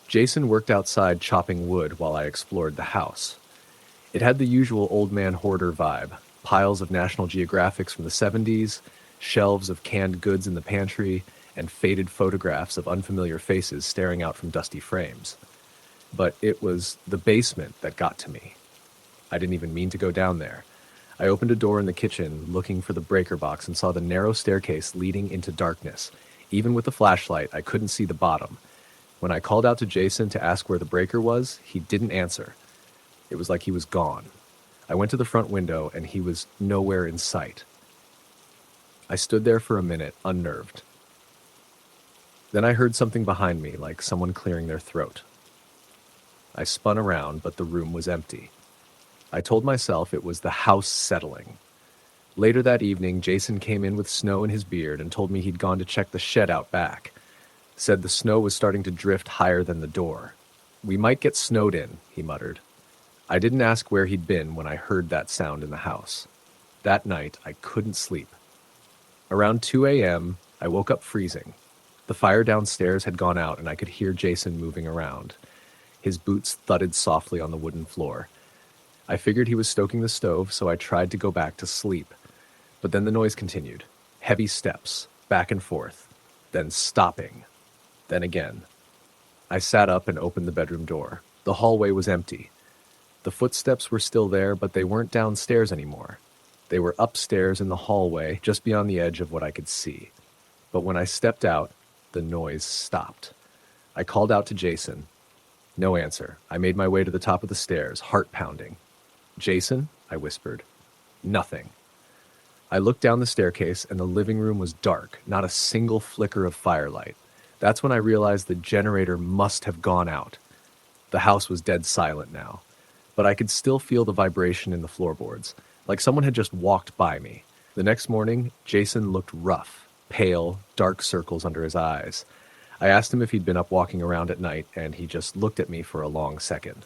Jason worked outside chopping wood while I explored the house. It had the usual old man hoarder vibe, piles of National Geographics from the 70s, shelves of canned goods in the pantry, and faded photographs of unfamiliar faces staring out from dusty frames. But it was the basement that got to me. I didn't even mean to go down there. I opened a door in the kitchen, looking for the breaker box, and saw the narrow staircase leading into darkness. Even with the flashlight, I couldn't see the bottom. When I called out to Jason to ask where the breaker was, he didn't answer. It was like he was gone. I went to the front window, and he was nowhere in sight. I stood there for a minute, unnerved. Then I heard something behind me, like someone clearing their throat. I spun around, but the room was empty. I told myself it was the house settling. Later that evening, Jason came in with snow in his beard and told me he'd gone to check the shed out back. Said the snow was starting to drift higher than the door. "We might get snowed in," he muttered. I didn't ask where he'd been when I heard that sound in the house. That night, I couldn't sleep. Around 2 a.m., I woke up freezing. The fire downstairs had gone out and I could hear Jason moving around. His boots thudded softly on the wooden floor. I figured he was stoking the stove, so I tried to go back to sleep. But then the noise continued. Heavy steps, back and forth, then stopping, then again. I sat up and opened the bedroom door. The hallway was empty. The footsteps were still there, but they weren't downstairs anymore. They were upstairs in the hallway, just beyond the edge of what I could see. But when I stepped out, the noise stopped. I called out to Jason. No answer. I made my way to the top of the stairs, heart pounding. "Jason?" I whispered. Nothing. I looked down the staircase, and the living room was dark, not a single flicker of firelight. That's when I realized the generator must have gone out. The house was dead silent now, but I could still feel the vibration in the floorboards, like someone had just walked by me. The next morning, Jason looked rough, pale, dark circles under his eyes. I asked him if he'd been up walking around at night, and he just looked at me for a long second.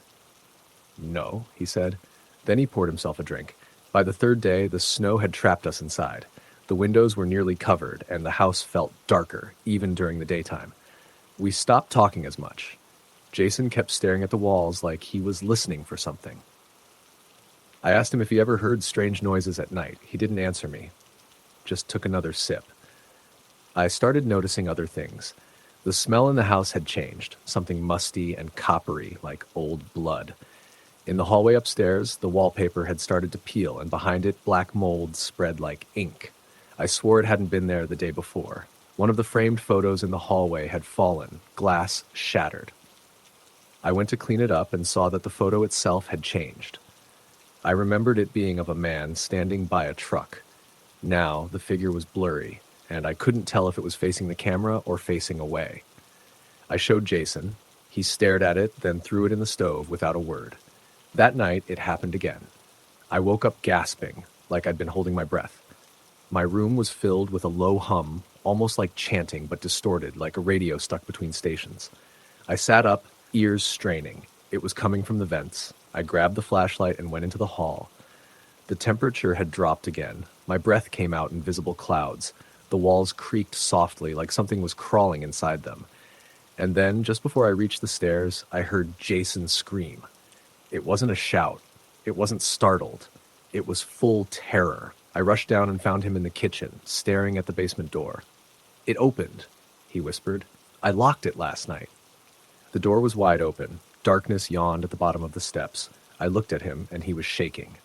"No," he said. Then he poured himself a drink. By the third day, the snow had trapped us inside. The windows were nearly covered, and the house felt darker, even during the daytime. We stopped talking as much. Jason kept staring at the walls like he was listening for something. I asked him if he ever heard strange noises at night. He didn't answer me, just took another sip. I started noticing other things. The smell in the house had changed, something musty and coppery, like old blood. In the hallway upstairs, the wallpaper had started to peel, and behind it, black mold spread like ink. I swore it hadn't been there the day before. One of the framed photos in the hallway had fallen, glass shattered. I went to clean it up and saw that the photo itself had changed. I remembered it being of a man standing by a truck. Now, the figure was blurry, and I couldn't tell if it was facing the camera or facing away. I showed Jason. He stared at it, then threw it in the stove without a word. That night, it happened again. I woke up gasping, like I'd been holding my breath. My room was filled with a low hum, almost like chanting, but distorted, like a radio stuck between stations. I sat up, ears straining. It was coming from the vents. I grabbed the flashlight and went into the hall. The temperature had dropped again. My breath came out in visible clouds. The walls creaked softly, like something was crawling inside them. And then, just before I reached the stairs, I heard Jason scream. It wasn't a shout. It wasn't startled. It was full terror. I rushed down and found him in the kitchen, staring at the basement door. "It opened," he whispered. "I locked it last night." The door was wide open. Darkness yawned at the bottom of the steps. I looked at him, and he was shaking.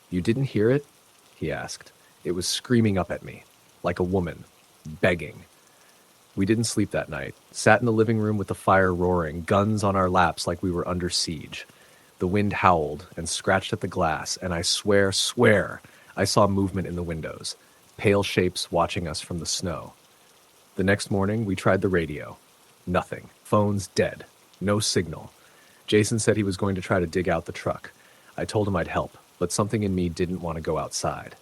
"You didn't hear it?" he asked. It was screaming up at me, like a woman, begging. We didn't sleep that night. Sat in the living room with the fire roaring, guns on our laps like we were under siege. The wind howled and scratched at the glass, and I swear, I saw movement in the windows, pale shapes watching us from the snow. The next morning, we tried the radio. Nothing. Phones dead. No signal. Jason said he was going to try to dig out the truck. I told him I'd help, but something in me didn't want to go outside.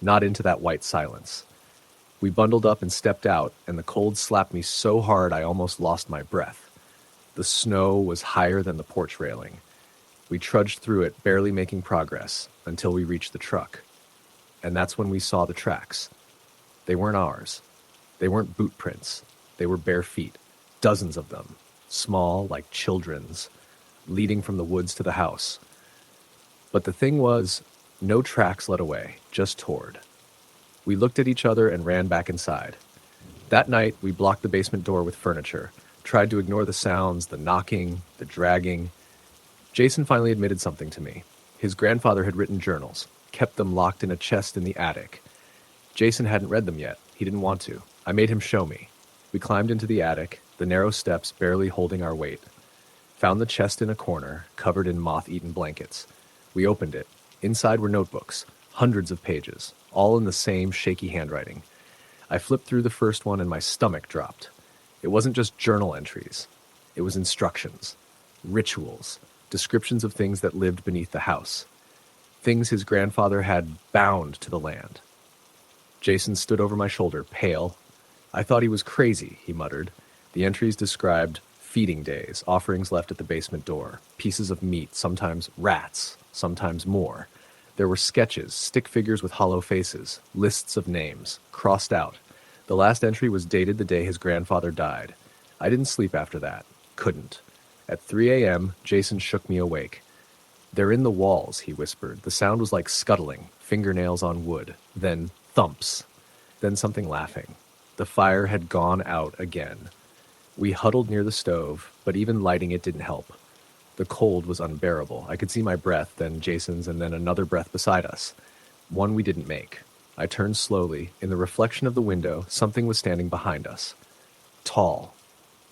Not into that white silence. We bundled up and stepped out, and the cold slapped me so hard I almost lost my breath. The snow was higher than the porch railing. We trudged through it, barely making progress, until we reached the truck. And that's when we saw the tracks. They weren't ours. They weren't boot prints. They were bare feet, dozens of them, small like children's, leading from the woods to the house. But the thing was, no tracks led away, just toward. We looked at each other and ran back inside. That night, we blocked the basement door with furniture, tried to ignore the sounds, the knocking, the dragging. Jason finally admitted something to me. His grandfather had written journals, kept them locked in a chest in the attic. Jason hadn't read them yet. He didn't want to. I made him show me. We climbed into the attic, the narrow steps barely holding our weight. Found the chest in a corner, covered in moth-eaten blankets. We opened it. Inside were notebooks, hundreds of pages, all in the same shaky handwriting. I flipped through the first one and my stomach dropped. It wasn't just journal entries. It was instructions, rituals, descriptions of things that lived beneath the house. Things his grandfather had bound to the land. Jason stood over my shoulder, pale. "I thought he was crazy," he muttered. The entries described feeding days, offerings left at the basement door, pieces of meat, sometimes rats, sometimes more. There were sketches, stick figures with hollow faces, lists of names, crossed out. The last entry was dated the day his grandfather died. I didn't sleep after that. Couldn't. At 3 a.m., Jason shook me awake. "They're in the walls," he whispered. The sound was like scuttling, fingernails on wood, then thumps, then something laughing. The fire had gone out again. We huddled near the stove, but even lighting it didn't help. The cold was unbearable. I could see my breath, then Jason's, and then another breath beside us. One we didn't make. I turned slowly. In the reflection of the window, something was standing behind us. Tall.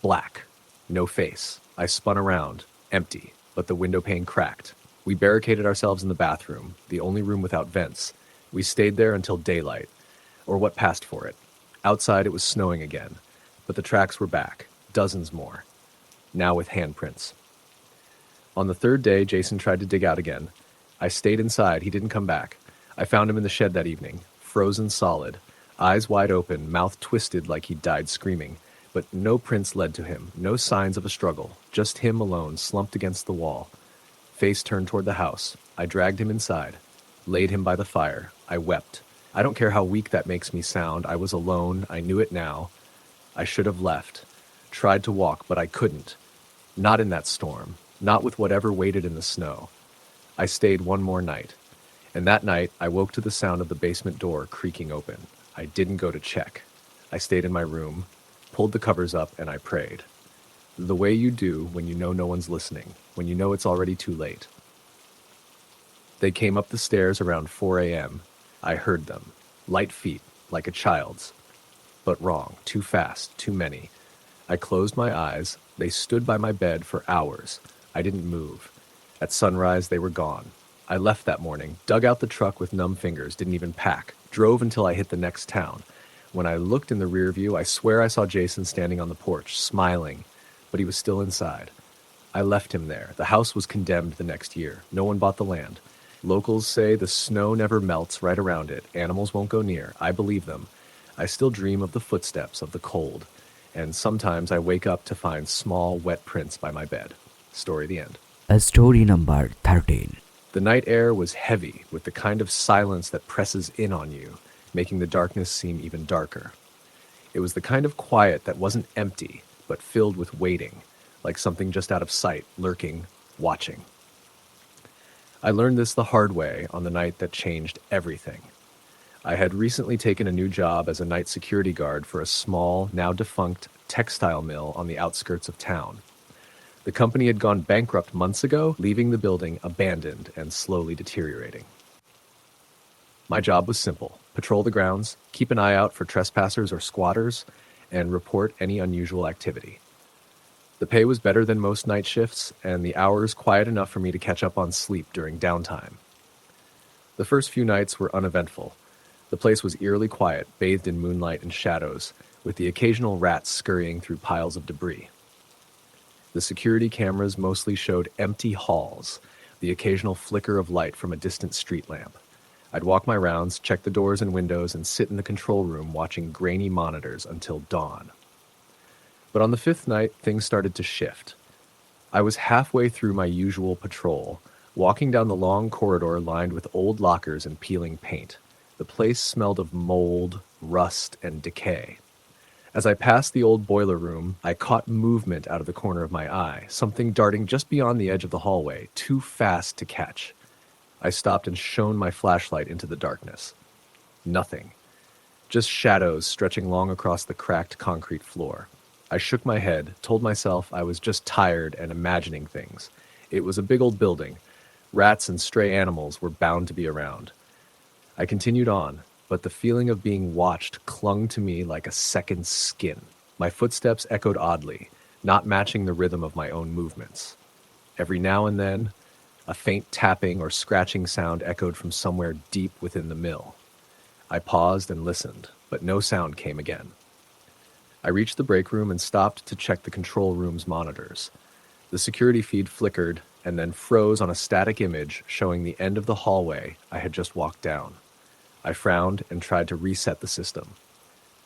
Black. No face. I spun around. Empty. But the window pane cracked. We barricaded ourselves in the bathroom, the only room without vents. We stayed there until daylight, or what passed for it. Outside it was snowing again, but the tracks were back. Dozens more. Now with handprints. On the third day, Jason tried to dig out again. I stayed inside. He didn't come back. I found him in the shed that evening, frozen solid, eyes wide open, mouth twisted like he'd died screaming. But no prints led to him, no signs of a struggle, just him alone, slumped against the wall. Face turned toward the house. I dragged him inside, laid him by the fire. I wept. I don't care how weak that makes me sound. I was alone. I knew it now. I should have left. Tried to walk, but I couldn't. Not in that storm. Not with whatever waited in the snow. I stayed one more night. And that night, I woke to the sound of the basement door creaking open. I didn't go to check. I stayed in my room, pulled the covers up, and I prayed. The way you do when you know no one's listening, when you know it's already too late. They came up the stairs around 4 a.m. I heard them. Light feet, like a child's. But wrong. Too fast. Too many. I closed my eyes. They stood by my bed for hours. I didn't move. At sunrise, they were gone. I left that morning, dug out the truck with numb fingers, didn't even pack, drove until I hit the next town. When I looked in the rear view, I swear I saw Jason standing on the porch, smiling, but he was still inside. I left him there. The house was condemned the next year. No one bought the land. Locals say the snow never melts right around it. Animals won't go near. I believe them. I still dream of the footsteps, of the cold. And sometimes I wake up to find small, wet prints by my bed. Story the end. Story number 13. The night air was heavy, with the kind of silence that presses in on you, making the darkness seem even darker. It was the kind of quiet that wasn't empty, but filled with waiting, like something just out of sight, lurking, watching. I learned this the hard way on the night that changed everything. I had recently taken a new job as a night security guard for a small, now defunct, textile mill on the outskirts of town. The company had gone bankrupt months ago, leaving the building abandoned and slowly deteriorating. My job was simple: patrol the grounds, keep an eye out for trespassers or squatters, and report any unusual activity. The pay was better than most night shifts, and the hours quiet enough for me to catch up on sleep during downtime. The first few nights were uneventful. The place was eerily quiet, bathed in moonlight and shadows, with the occasional rats scurrying through piles of debris. The security cameras mostly showed empty halls, the occasional flicker of light from a distant street lamp. I'd walk my rounds, check the doors and windows, and sit in the control room watching grainy monitors until dawn. But on the fifth night, things started to shift. I was halfway through my usual patrol, walking down the long corridor lined with old lockers and peeling paint. The place smelled of mold, rust, and decay. As I passed the old boiler room, I caught movement out of the corner of my eye, something darting just beyond the edge of the hallway, too fast to catch. I stopped and shone my flashlight into the darkness. Nothing. Just shadows stretching long across the cracked concrete floor. I shook my head, told myself I was just tired and imagining things. It was a big old building. Rats and stray animals were bound to be around. I continued on, but the feeling of being watched clung to me like a second skin. My footsteps echoed oddly, not matching the rhythm of my own movements. Every now and then, a faint tapping or scratching sound echoed from somewhere deep within the mill. I paused and listened, but no sound came again. I reached the break room and stopped to check the control room's monitors. The security feed flickered and then froze on a static image showing the end of the hallway I had just walked down. I frowned and tried to reset the system.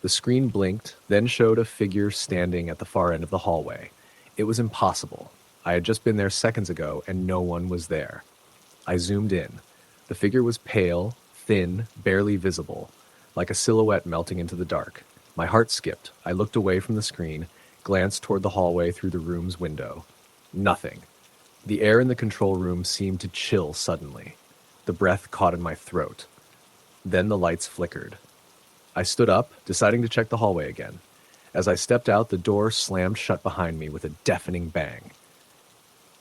The screen blinked, then showed a figure standing at the far end of the hallway. It was impossible. I had just been there seconds ago, and no one was there. I zoomed in. The figure was pale, thin, barely visible, like a silhouette melting into the dark. My heart skipped. I looked away from the screen, glanced toward the hallway through the room's window. Nothing. The air in the control room seemed to chill suddenly. The breath caught in my throat. Then the lights flickered. I stood up, deciding to check the hallway again. As I stepped out, the door slammed shut behind me with a deafening bang.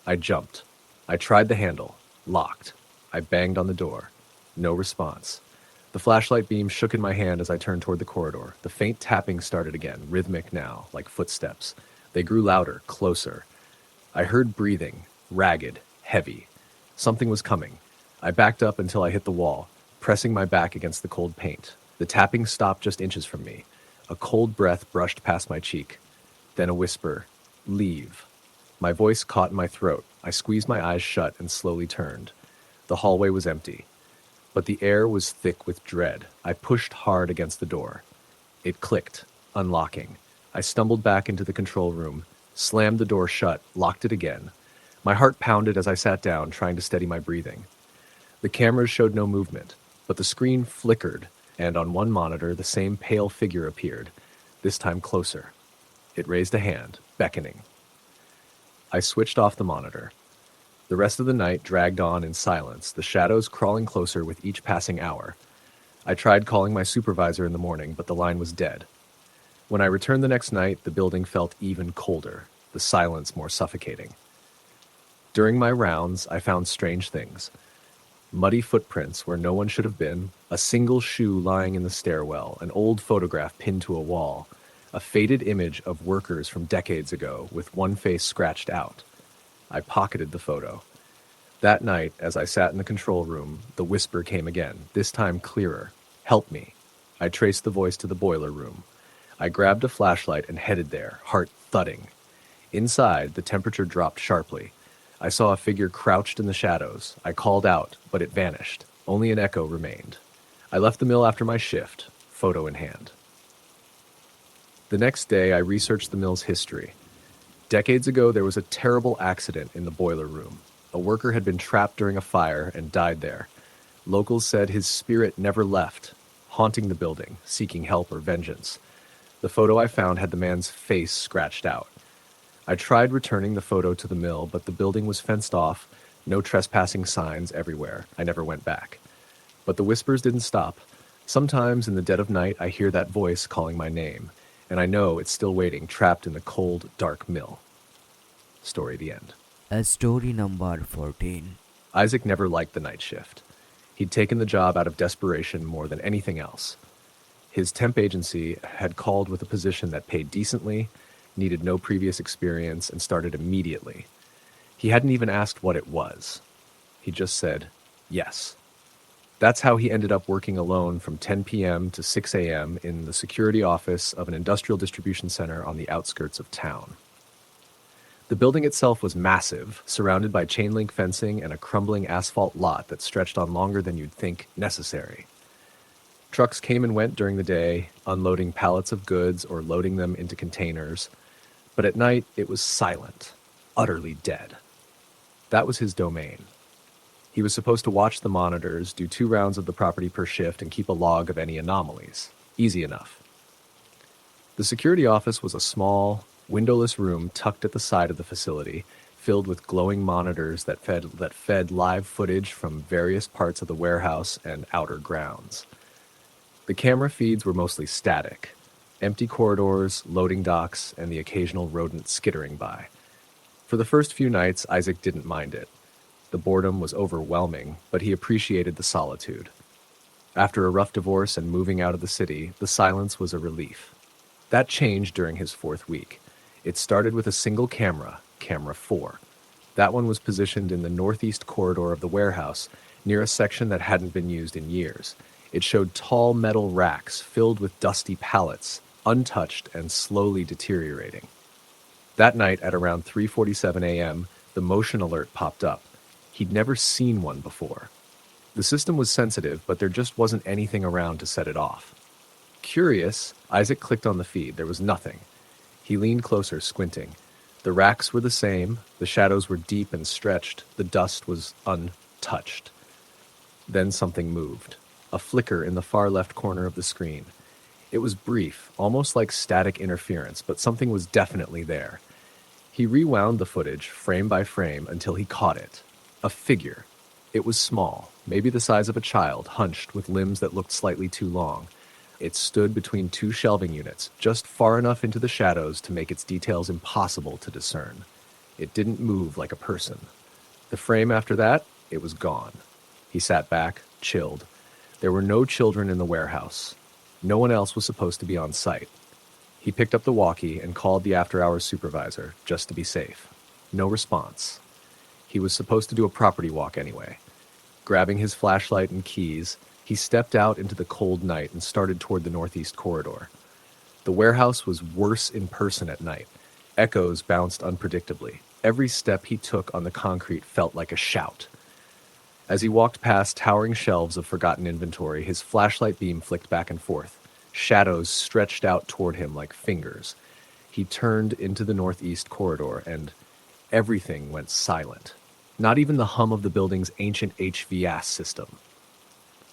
I jumped. I tried the handle. Locked. I banged on the door. No response. The flashlight beam shook in my hand as I turned toward the corridor. The faint tapping started again, rhythmic now, like footsteps. They grew louder, closer. I heard breathing, ragged, heavy. Something was coming. I backed up until I hit the wall, pressing my back against the cold paint. The tapping stopped just inches from me. A cold breath brushed past my cheek. Then a whisper, "Leave." My voice caught in my throat. I squeezed my eyes shut and slowly turned. The hallway was empty, but the air was thick with dread. I pushed hard against the door. It clicked, unlocking. I stumbled back into the control room, slammed the door shut, locked it again. My heart pounded as I sat down, trying to steady my breathing. The cameras showed no movement, but the screen flickered, and on one monitor the same pale figure appeared, this time closer. It raised a hand, beckoning. I switched off the monitor. The rest of the night dragged on in silence, the shadows crawling closer with each passing hour. I tried calling my supervisor in the morning, but the line was dead. When I returned the next night, the building felt even colder, the silence more suffocating. During my rounds, I found strange things. Muddy footprints where no one should have been, a single shoe lying in the stairwell, an old photograph pinned to a wall, a faded image of workers from decades ago with one face scratched out. I pocketed the photo. That night, as I sat in the control room, the whisper came again, this time clearer. "Help me." I traced the voice to the boiler room. I grabbed a flashlight and headed there, heart thudding. Inside, the temperature dropped sharply. I saw a figure crouched in the shadows. I called out, but it vanished. Only an echo remained. I left the mill after my shift, photo in hand. The next day, I researched the mill's history. Decades ago, there was a terrible accident in the boiler room. A worker had been trapped during a fire and died there. Locals said his spirit never left, haunting the building, seeking help or vengeance. The photo I found had the man's face scratched out. I tried returning the photo to the mill, but the building was fenced off, no trespassing signs everywhere. I never went back. But the whispers didn't stop. Sometimes in the dead of night, I hear that voice calling my name, and I know it's still waiting, trapped in the cold, dark mill. Story the end. Story number 14. Isaac never liked the night shift. He'd taken the job out of desperation more than anything else. His temp agency had called with a position that paid decently, needed no previous experience, and started immediately. He hadn't even asked what it was. He just said, yes. That's how he ended up working alone from 10 p.m. to 6 a.m. in the security office of an industrial distribution center on the outskirts of town. The building itself was massive, surrounded by chain link fencing and a crumbling asphalt lot that stretched on longer than you'd think necessary. Trucks came and went during the day, unloading pallets of goods or loading them into containers, but at night it was silent, utterly dead. That was his domain. He was supposed to watch the monitors, do 2 rounds of the property per shift, and keep a log of any anomalies. Easy enough. The security office was a small, windowless room tucked at the side of the facility, filled with glowing monitors that fed live footage from various parts of the warehouse and outer grounds. The camera feeds were mostly static, empty corridors, loading docks, and the occasional rodent skittering by. For the first few nights, Isaac didn't mind it. The boredom was overwhelming, but he appreciated the solitude. After a rough divorce and moving out of the city, the silence was a relief. That changed during his 4th week. It started with a single camera, Camera 4. That one was positioned in the northeast corridor of the warehouse, near a section that hadn't been used in years. It showed tall metal racks filled with dusty pallets, untouched and slowly deteriorating. That night at around 3:47 a.m., the motion alert popped up. He'd never seen one before. The system was sensitive, but there just wasn't anything around to set it off. Curious, Isaac clicked on the feed. There was nothing. He leaned closer, squinting. The racks were the same, the shadows were deep and stretched, the dust was untouched. Then something moved. A flicker in the far left corner of the screen. It was brief, almost like static interference, but something was definitely there. He rewound the footage frame by frame until he caught it. A figure. It was small, maybe the size of a child, hunched with limbs that looked slightly too long. It stood between two shelving units, just far enough into the shadows to make its details impossible to discern. It didn't move like a person. The frame after that, it was gone. He sat back, chilled. There were no children in the warehouse. No one else was supposed to be on site. He picked up the walkie and called the after-hours supervisor, just to be safe. No response. He was supposed to do a property walk anyway. Grabbing his flashlight and keys, he stepped out into the cold night and started toward the northeast corridor. The warehouse was worse in person at night. Echoes bounced unpredictably. Every step he took on the concrete felt like a shout. As he walked past towering shelves of forgotten inventory, his flashlight beam flicked back and forth. Shadows stretched out toward him like fingers. He turned into the northeast corridor, and everything went silent. Not even the hum of the building's ancient HVAC system.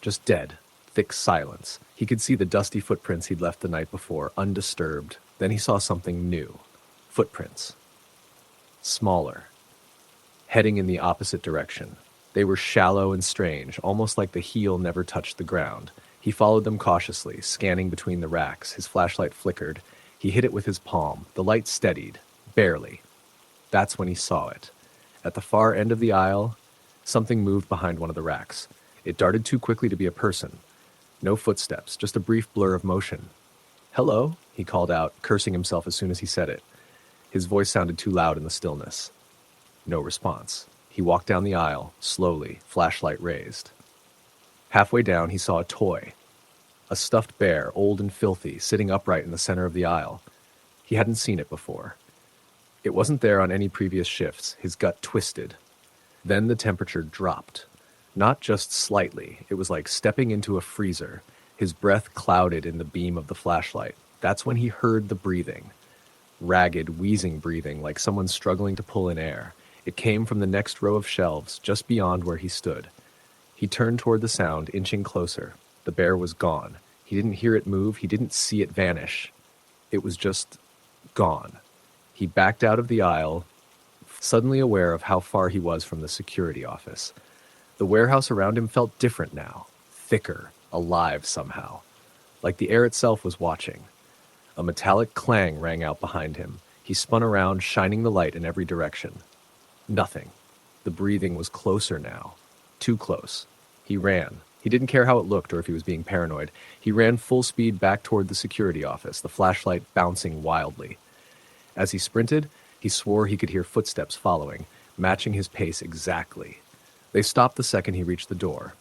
Just dead, thick silence. He could see the dusty footprints he'd left the night before, undisturbed. Then he saw something new. Footprints. Smaller. Heading in the opposite direction. They were shallow and strange, almost like the heel never touched the ground. He followed them cautiously, scanning between the racks. His flashlight flickered. He hit it with his palm. The light steadied. Barely. That's when he saw it. At the far end of the aisle, something moved behind one of the racks. It darted too quickly to be a person. No footsteps, just a brief blur of motion. "Hello," he called out, cursing himself as soon as he said it. His voice sounded too loud in the stillness. No response. He walked down the aisle, slowly, flashlight raised. Halfway down, he saw a toy. A stuffed bear, old and filthy, sitting upright in the center of the aisle. He hadn't seen it before. It wasn't there on any previous shifts. His gut twisted. Then the temperature dropped. Not just slightly. It was like stepping into a freezer. His breath clouded in the beam of the flashlight. That's when he heard the breathing. Ragged, wheezing breathing, like someone struggling to pull in air. It came from the next row of shelves, just beyond where he stood. He turned toward the sound, inching closer. The bear was gone. He didn't hear it move. He didn't see it vanish. It was just gone. He backed out of the aisle, suddenly aware of how far he was from the security office. The warehouse around him felt different now, thicker, alive somehow, like the air itself was watching. A metallic clang rang out behind him. He spun around, shining the light in every direction. Nothing. The breathing was closer now. Too close. He ran. He didn't care how it looked or if he was being paranoid. He ran full speed back toward the security office, the flashlight bouncing wildly. As he sprinted, he swore he could hear footsteps following, matching his pace exactly. They stopped the second he reached the door.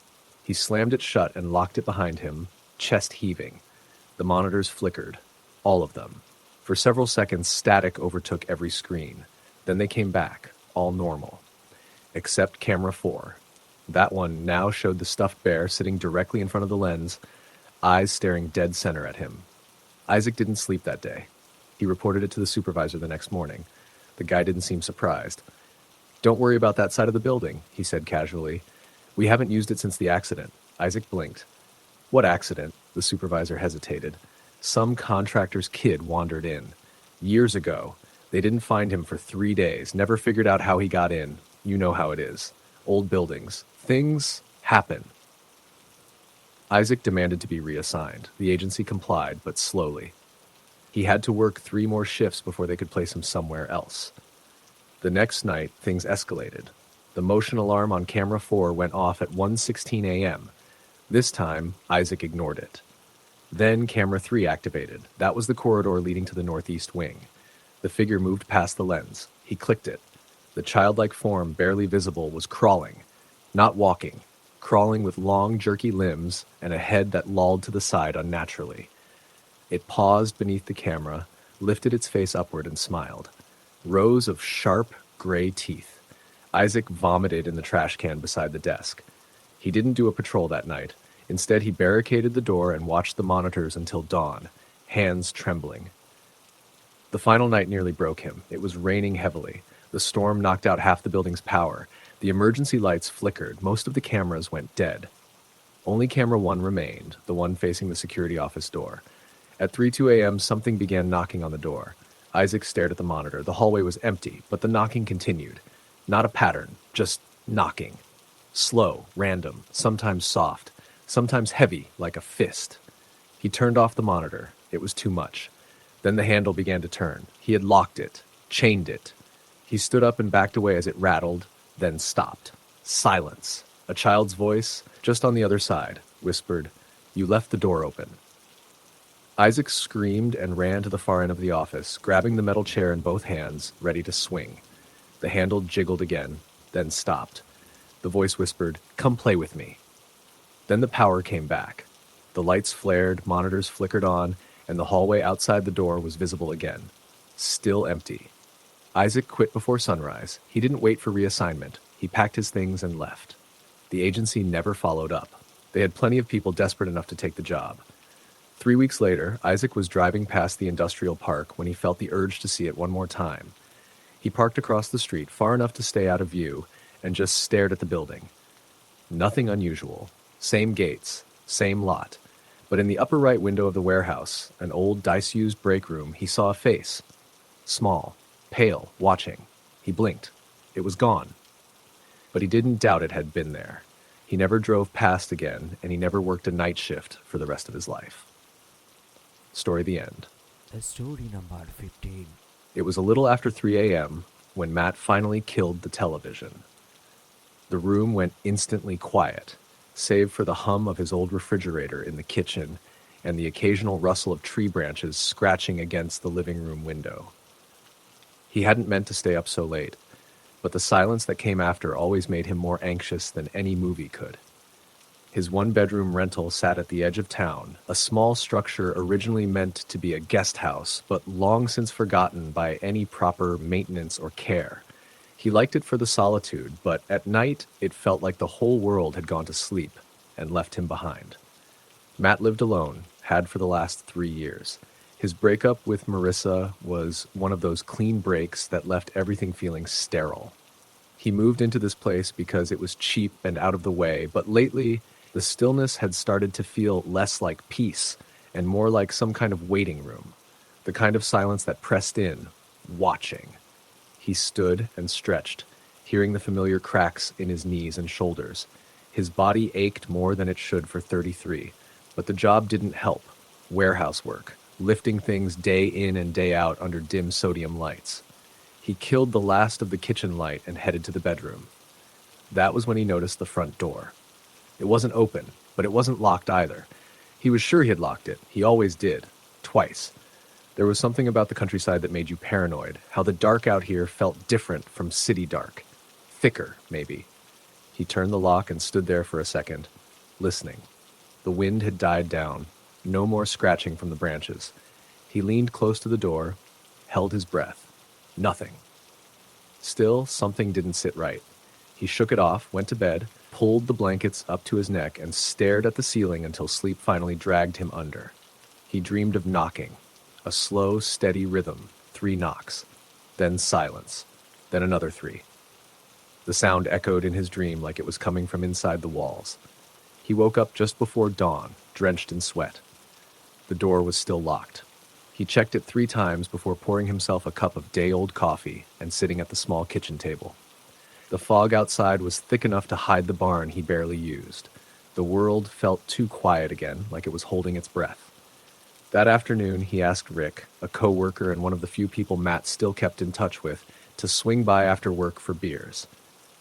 He slammed it shut and locked it behind him, chest heaving. The monitors flickered. All of them. For several seconds, static overtook every screen. Then they came back, all normal. Except camera 4. That one now showed the stuffed bear sitting directly in front of the lens, eyes staring dead center at him. Isaac didn't sleep that day. He reported it to the supervisor the next morning. The guy didn't seem surprised. "Don't worry about that side of the building," he said casually. "We haven't used it since the accident." Isaac blinked. "What accident?" The supervisor hesitated. "Some contractor's kid wandered in. Years ago. They didn't find him for 3 days, never figured out how he got in. You know how it is. Old buildings. Things happen." Isaac demanded to be reassigned. The agency complied, but slowly. He had to work 3 more shifts before they could place him somewhere else. The next night, things escalated. The motion alarm on camera 4 went off at 1:16 a.m. This time, Isaac ignored it. Then camera 3 activated. That was the corridor leading to the northeast wing. The figure moved past the lens. He clicked it. The childlike form, barely visible, was crawling. Not walking. Crawling with long, jerky limbs and a head that lolled to the side unnaturally. It paused beneath the camera, lifted its face upward and smiled. Rows of sharp, gray teeth. Isaac vomited in the trash can beside the desk. He didn't do a patrol that night. Instead, he barricaded the door and watched the monitors until dawn, hands trembling. The final night nearly broke him. It was raining heavily. The storm knocked out half the building's power. The emergency lights flickered. Most of the cameras went dead. Only camera 1 remained, the one facing the security office door. At 3:02 a.m., something began knocking on the door. Isaac stared at the monitor. The hallway was empty, but the knocking continued. Not a pattern, just knocking. Slow, random, sometimes soft, sometimes heavy, like a fist. He turned off the monitor. It was too much. Then the handle began to turn. He had locked it, chained it. He stood up and backed away as it rattled, then stopped. Silence. A child's voice, just on the other side, whispered, "You left the door open." Isaac screamed and ran to the far end of the office, grabbing the metal chair in both hands, ready to swing. The handle jiggled again, then stopped. The voice whispered, "Come play with me." Then the power came back. The lights flared, monitors flickered on, and the hallway outside the door was visible again. Still empty. Isaac quit before sunrise. He didn't wait for reassignment. He packed his things and left. The agency never followed up. They had plenty of people desperate enough to take the job. 3 weeks later, Isaac was driving past the industrial park when he felt the urge to see it one more time. He parked across the street, far enough to stay out of view, and just stared at the building. Nothing unusual. Same gates, same lot. But in the upper right window of the warehouse, an old disused break room, he saw a face. Small, pale, watching. He blinked. It was gone. But he didn't doubt it had been there. He never drove past again, and he never worked a night shift for the rest of his life. Story the end. Story number 15. It was a little after 3 a.m. when Matt finally killed the television. The room went instantly quiet, save for the hum of his old refrigerator in the kitchen and the occasional rustle of tree branches scratching against the living room window. He hadn't meant to stay up so late, but the silence that came after always made him more anxious than any movie could. His one-bedroom rental sat at the edge of town, a small structure originally meant to be a guest house, but long since forgotten by any proper maintenance or care. He liked it for the solitude, but at night it felt like the whole world had gone to sleep and left him behind. Matt lived alone, had for the last 3 years. His breakup with Marissa was one of those clean breaks that left everything feeling sterile. He moved into this place because it was cheap and out of the way, but lately the stillness had started to feel less like peace and more like some kind of waiting room, the kind of silence that pressed in, watching. He stood and stretched, hearing the familiar cracks in his knees and shoulders. His body ached more than it should for 33, but the job didn't help. Warehouse work, lifting things day in and day out under dim sodium lights. He killed the last of the kitchen light and headed to the bedroom. That was when he noticed the front door. It wasn't open, but it wasn't locked either. He was sure he had locked it. He always did. Twice. There was something about the countryside that made you paranoid, how the dark out here felt different from city dark. Thicker, maybe. He turned the lock and stood there for a second, listening. The wind had died down. No more scratching from the branches. He leaned close to the door, held his breath. Nothing. Still, something didn't sit right. He shook it off, went to bed, pulled the blankets up to his neck, and stared at the ceiling until sleep finally dragged him under. He dreamed of knocking. A slow, steady rhythm, 3 knocks. Then silence. Then another 3. The sound echoed in his dream like it was coming from inside the walls. He woke up just before dawn, drenched in sweat. The door was still locked. He checked it 3 times before pouring himself a cup of day-old coffee and sitting at the small kitchen table. The fog outside was thick enough to hide the barn he barely used. The world felt too quiet again, like it was holding its breath. That afternoon, he asked Rick, a co-worker and one of the few people Matt still kept in touch with, to swing by after work for beers.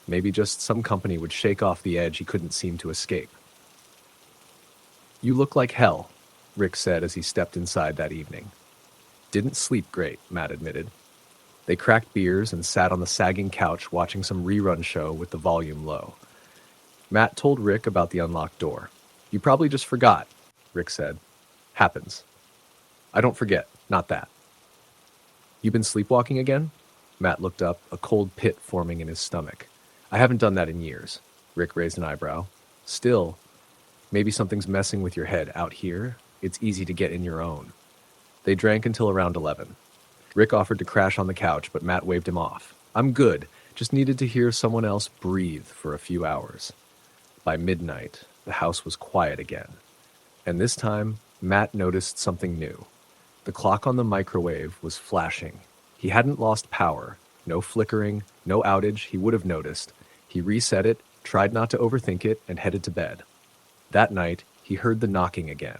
Maybe just some company would shake off the edge he couldn't seem to escape. "You look like hell," Rick said as he stepped inside that evening. "Didn't sleep great," Matt admitted. They cracked beers and sat on the sagging couch watching some rerun show with the volume low. Matt told Rick about the unlocked door. "You probably just forgot," Rick said. "Happens." "I don't forget, not that." "You been sleepwalking again?" Matt looked up, a cold pit forming in his stomach. "I haven't done that in years." Rick raised an eyebrow. "Still, maybe something's messing with your head out here. It's easy to get in your own." They drank until around 11. Rick offered to crash on the couch, but Matt waved him off. "I'm good. Just needed to hear someone else breathe for a few hours." By midnight, the house was quiet again. And this time, Matt noticed something new. The clock on the microwave was flashing. He hadn't lost power. No flickering, no outage, he would have noticed. He reset it, tried not to overthink it, and headed to bed. That night, he heard the knocking again.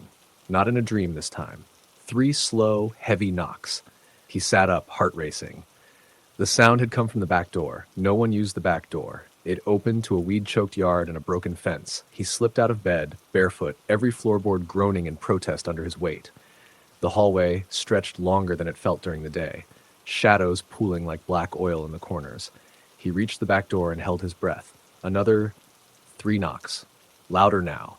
Not in a dream this time. 3 slow, heavy knocks. He sat up, heart racing. The sound had come from the back door. No one used the back door. It opened to a weed-choked yard and a broken fence. He slipped out of bed, barefoot, every floorboard groaning in protest under his weight. The hallway stretched longer than it felt during the day, shadows pooling like black oil in the corners. He reached the back door and held his breath. Another 3 knocks. Louder now.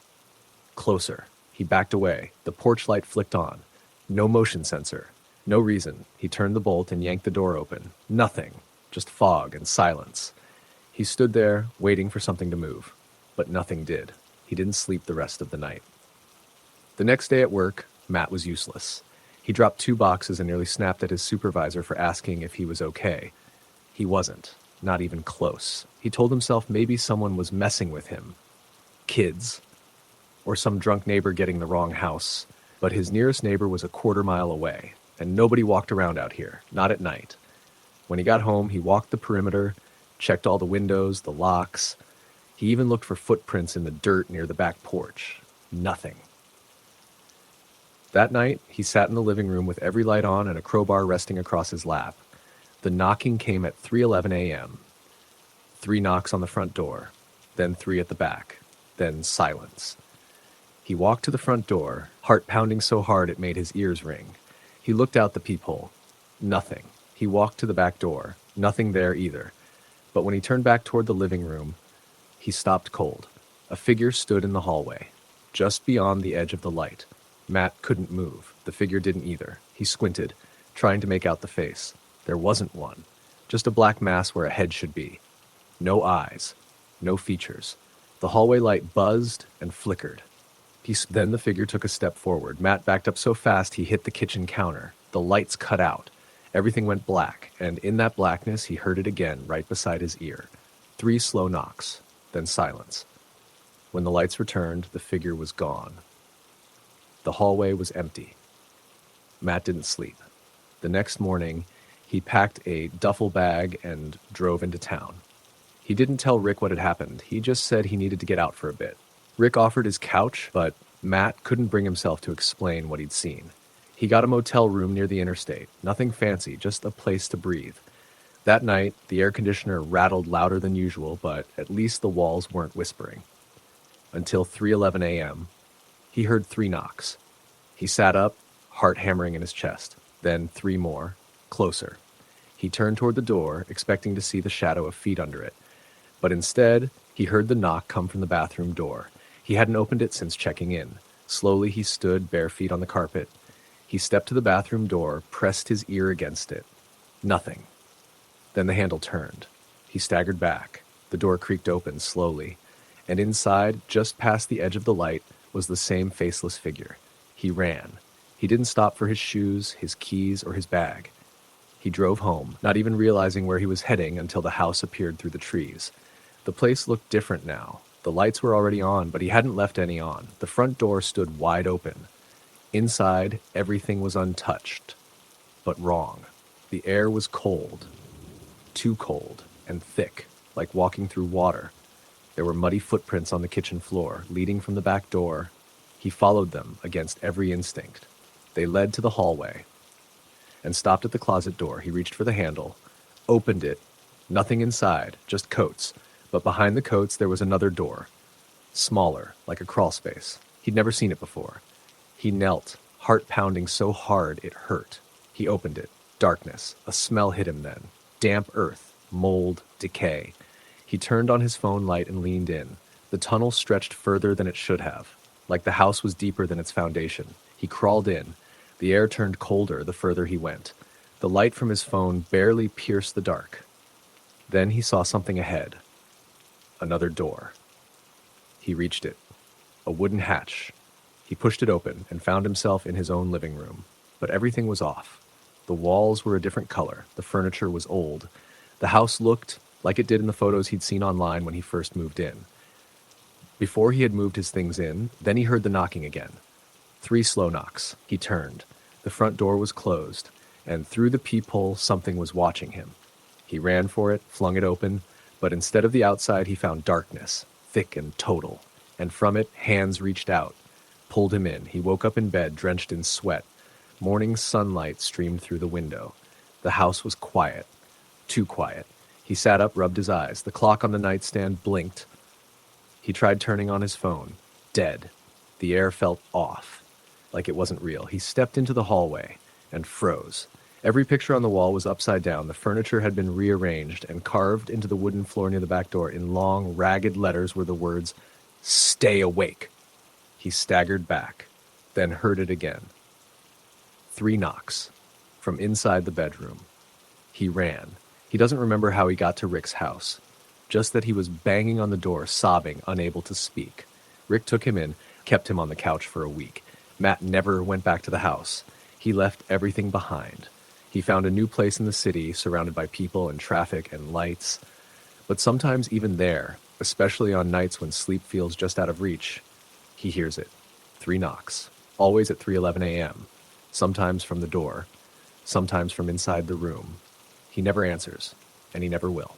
Closer. He backed away. The porch light flicked on. No motion sensor. No reason. He turned the bolt and yanked the door open. Nothing. Just fog and silence. He stood there, waiting for something to move. But nothing did. He didn't sleep the rest of the night. The next day at work, Matt was useless. He dropped 2 boxes and nearly snapped at his supervisor for asking if he was okay. He wasn't. Not even close. He told himself maybe someone was messing with him. Kids. Or some drunk neighbor getting the wrong house. But his nearest neighbor was a quarter-mile away, and nobody walked around out here, not at night. When he got home, he walked the perimeter, checked all the windows, the locks. He even looked for footprints in the dirt near the back porch. Nothing. That night, he sat in the living room with every light on and a crowbar resting across his lap. The knocking came at 3:11 a.m. 3 knocks on the front door, then 3 at the back, then silence. He walked to the front door, heart pounding so hard it made his ears ring. He looked out the peephole. Nothing. He walked to the back door. Nothing there either. But when he turned back toward the living room, he stopped cold. A figure stood in the hallway, just beyond the edge of the light. Matt couldn't move. The figure didn't either. He squinted, trying to make out the face. There wasn't one. Just a black mass where a head should be. No eyes. No features. The hallway light buzzed and flickered. Then the figure took a step forward. Matt backed up so fast he hit the kitchen counter. The lights cut out. Everything went black, and in that blackness he heard it again right beside his ear. 3 slow knocks, then silence. When the lights returned, the figure was gone. The hallway was empty. Matt didn't sleep. The next morning, he packed a duffel bag and drove into town. He didn't tell Rick what had happened. He just said he needed to get out for a bit. Rick offered his couch, but Matt couldn't bring himself to explain what he'd seen. He got a motel room near the interstate. Nothing fancy, just a place to breathe. That night, the air conditioner rattled louder than usual, but at least the walls weren't whispering. Until 3:11 a.m., he heard 3 knocks. He sat up, heart hammering in his chest. Then 3 more, closer. He turned toward the door, expecting to see the shadow of feet under it. But instead, he heard the knock come from the bathroom door. He hadn't opened it since checking in. Slowly, he stood, bare feet on the carpet. He stepped to the bathroom door, pressed his ear against it. Nothing. Then the handle turned. He staggered back. The door creaked open slowly. And inside, just past the edge of the light, was the same faceless figure. He ran. He didn't stop for his shoes, his keys, or his bag. He drove home, not even realizing where he was heading until the house appeared through the trees. The place looked different now. The lights were already on, but he hadn't left any on. The front door stood wide open. Inside, everything was untouched, but wrong. The air was cold. Too cold and thick, like walking through water. There were muddy footprints on the kitchen floor, leading from the back door. He followed them against every instinct. They led to the hallway and stopped at the closet door. He reached for the handle, opened it. Nothing inside, just coats. But behind the coats, there was another door, smaller, like a crawl space. He'd never seen it before. He knelt, heart pounding so hard it hurt. He opened it. Darkness. A smell hit him then. Damp earth, mold, decay. He turned on his phone light and leaned in. The tunnel stretched further than it should have, like the house was deeper than its foundation. He crawled in. The air turned colder the further he went. The light from his phone barely pierced the dark. Then he saw something ahead. Another door. He reached it. A wooden hatch. He pushed it open and found himself in his own living room. But everything was off. The walls were a different color. The furniture was old. The house looked like it did in the photos he'd seen online when he first moved in. Before he had moved his things in, then he heard the knocking again. 3 slow knocks. He turned. The front door was closed, and through the peephole something was watching him. He ran for it, flung it open, but instead of the outside he found darkness, thick and total, and from it hands reached out, pulled him in. He woke up in bed, drenched in sweat. Morning sunlight streamed through the window. The house was quiet, too quiet. He sat up, rubbed his eyes. The clock on the nightstand blinked. He tried turning on his phone. Dead. The air felt off, like it wasn't real. He stepped into the hallway and froze. Every picture on the wall was upside down. The furniture had been rearranged, and carved into the wooden floor near the back door in long, ragged letters were the words, "Stay awake." He staggered back, then heard it again. 3 knocks from inside the bedroom. He ran. He doesn't remember how he got to Rick's house, just that he was banging on the door, sobbing, unable to speak. Rick took him in, kept him on the couch for a week. Matt never went back to the house. He left everything behind. He found a new place in the city, surrounded by people and traffic and lights. But sometimes even there, especially on nights when sleep feels just out of reach, he hears it. 3 knocks, always at 3:11 a.m., sometimes from the door, sometimes from inside the room. He never answers, and he never will.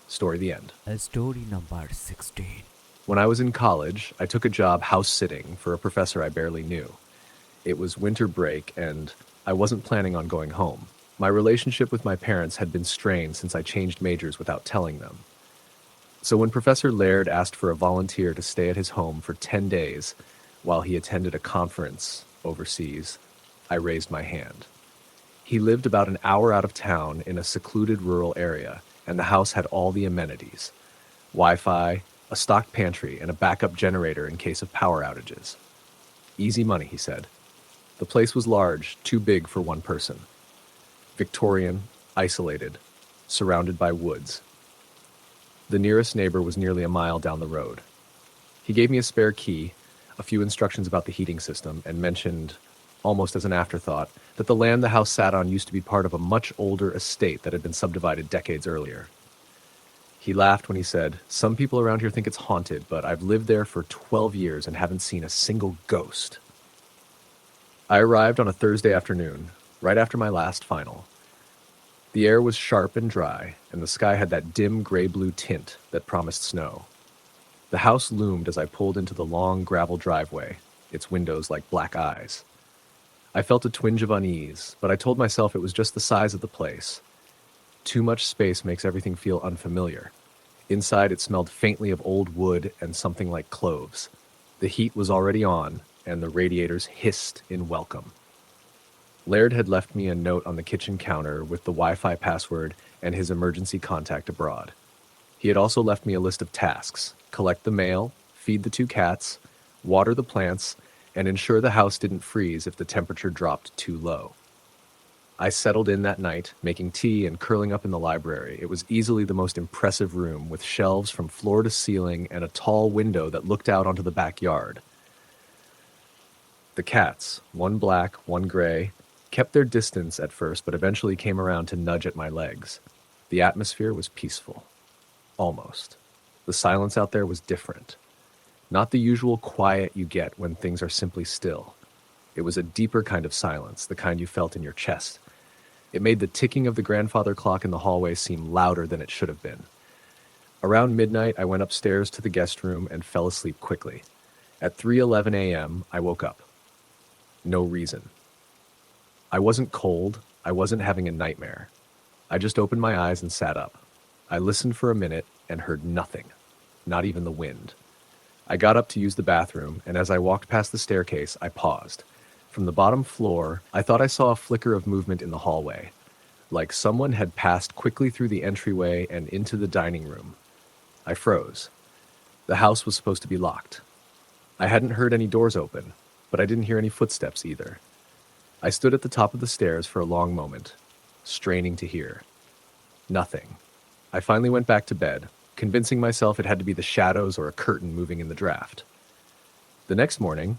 Story the end. Story number 16. When I was in college, I took a job house sitting for a professor I barely knew. It was winter break, and I wasn't planning on going home. My relationship with my parents had been strained since I changed majors without telling them. So when Professor Laird asked for a volunteer to stay at his home for 10 days while he attended a conference overseas, I raised my hand. He lived about an hour out of town in a secluded rural area, and the house had all the amenities: Wi-Fi, a stocked pantry, and a backup generator in case of power outages. Easy money, he said. The place was large, too big for one person. Victorian, isolated, surrounded by woods. The nearest neighbor was nearly a mile down the road. He gave me a spare key, a few instructions about the heating system, and mentioned, almost as an afterthought, that the land the house sat on used to be part of a much older estate that had been subdivided decades earlier. He laughed when he said, "Some people around here think it's haunted, but I've lived there for 12 years and haven't seen a single ghost." I arrived on a Thursday afternoon, right after my last final. The air was sharp and dry, and the sky had that dim gray-blue tint that promised snow. The house loomed as I pulled into the long gravel driveway, its windows like black eyes. I felt a twinge of unease, but I told myself it was just the size of the place. Too much space makes everything feel unfamiliar. Inside, it smelled faintly of old wood and something like cloves. The heat was already on, and the radiators hissed in welcome. Laird had left me a note on the kitchen counter with the Wi-Fi password and his emergency contact abroad. He had also left me a list of tasks: collect the mail, feed the 2 cats, water the plants, and ensure the house didn't freeze if the temperature dropped too low. I settled in that night, making tea and curling up in the library. It was easily the most impressive room, with shelves from floor to ceiling and a tall window that looked out onto the backyard. The cats, one black, one gray, kept their distance at first, but eventually came around to nudge at my legs. The atmosphere was peaceful. Almost. The silence out there was different. Not the usual quiet you get when things are simply still. It was a deeper kind of silence, the kind you felt in your chest. It made the ticking of the grandfather clock in the hallway seem louder than it should have been. Around midnight, I went upstairs to the guest room and fell asleep quickly. At 3:11 a.m., I woke up. No reason. I wasn't cold. I wasn't having a nightmare. I just opened my eyes and sat up. I listened for a minute and heard nothing, not even the wind. I got up to use the bathroom, and as I walked past the staircase, I paused. From the bottom floor, I thought I saw a flicker of movement in the hallway, like someone had passed quickly through the entryway and into the dining room. I froze. The house was supposed to be locked. I hadn't heard any doors open, but I didn't hear any footsteps either. I stood at the top of the stairs for a long moment, straining to hear. Nothing. I finally went back to bed, convincing myself it had to be the shadows or a curtain moving in the draft. The next morning,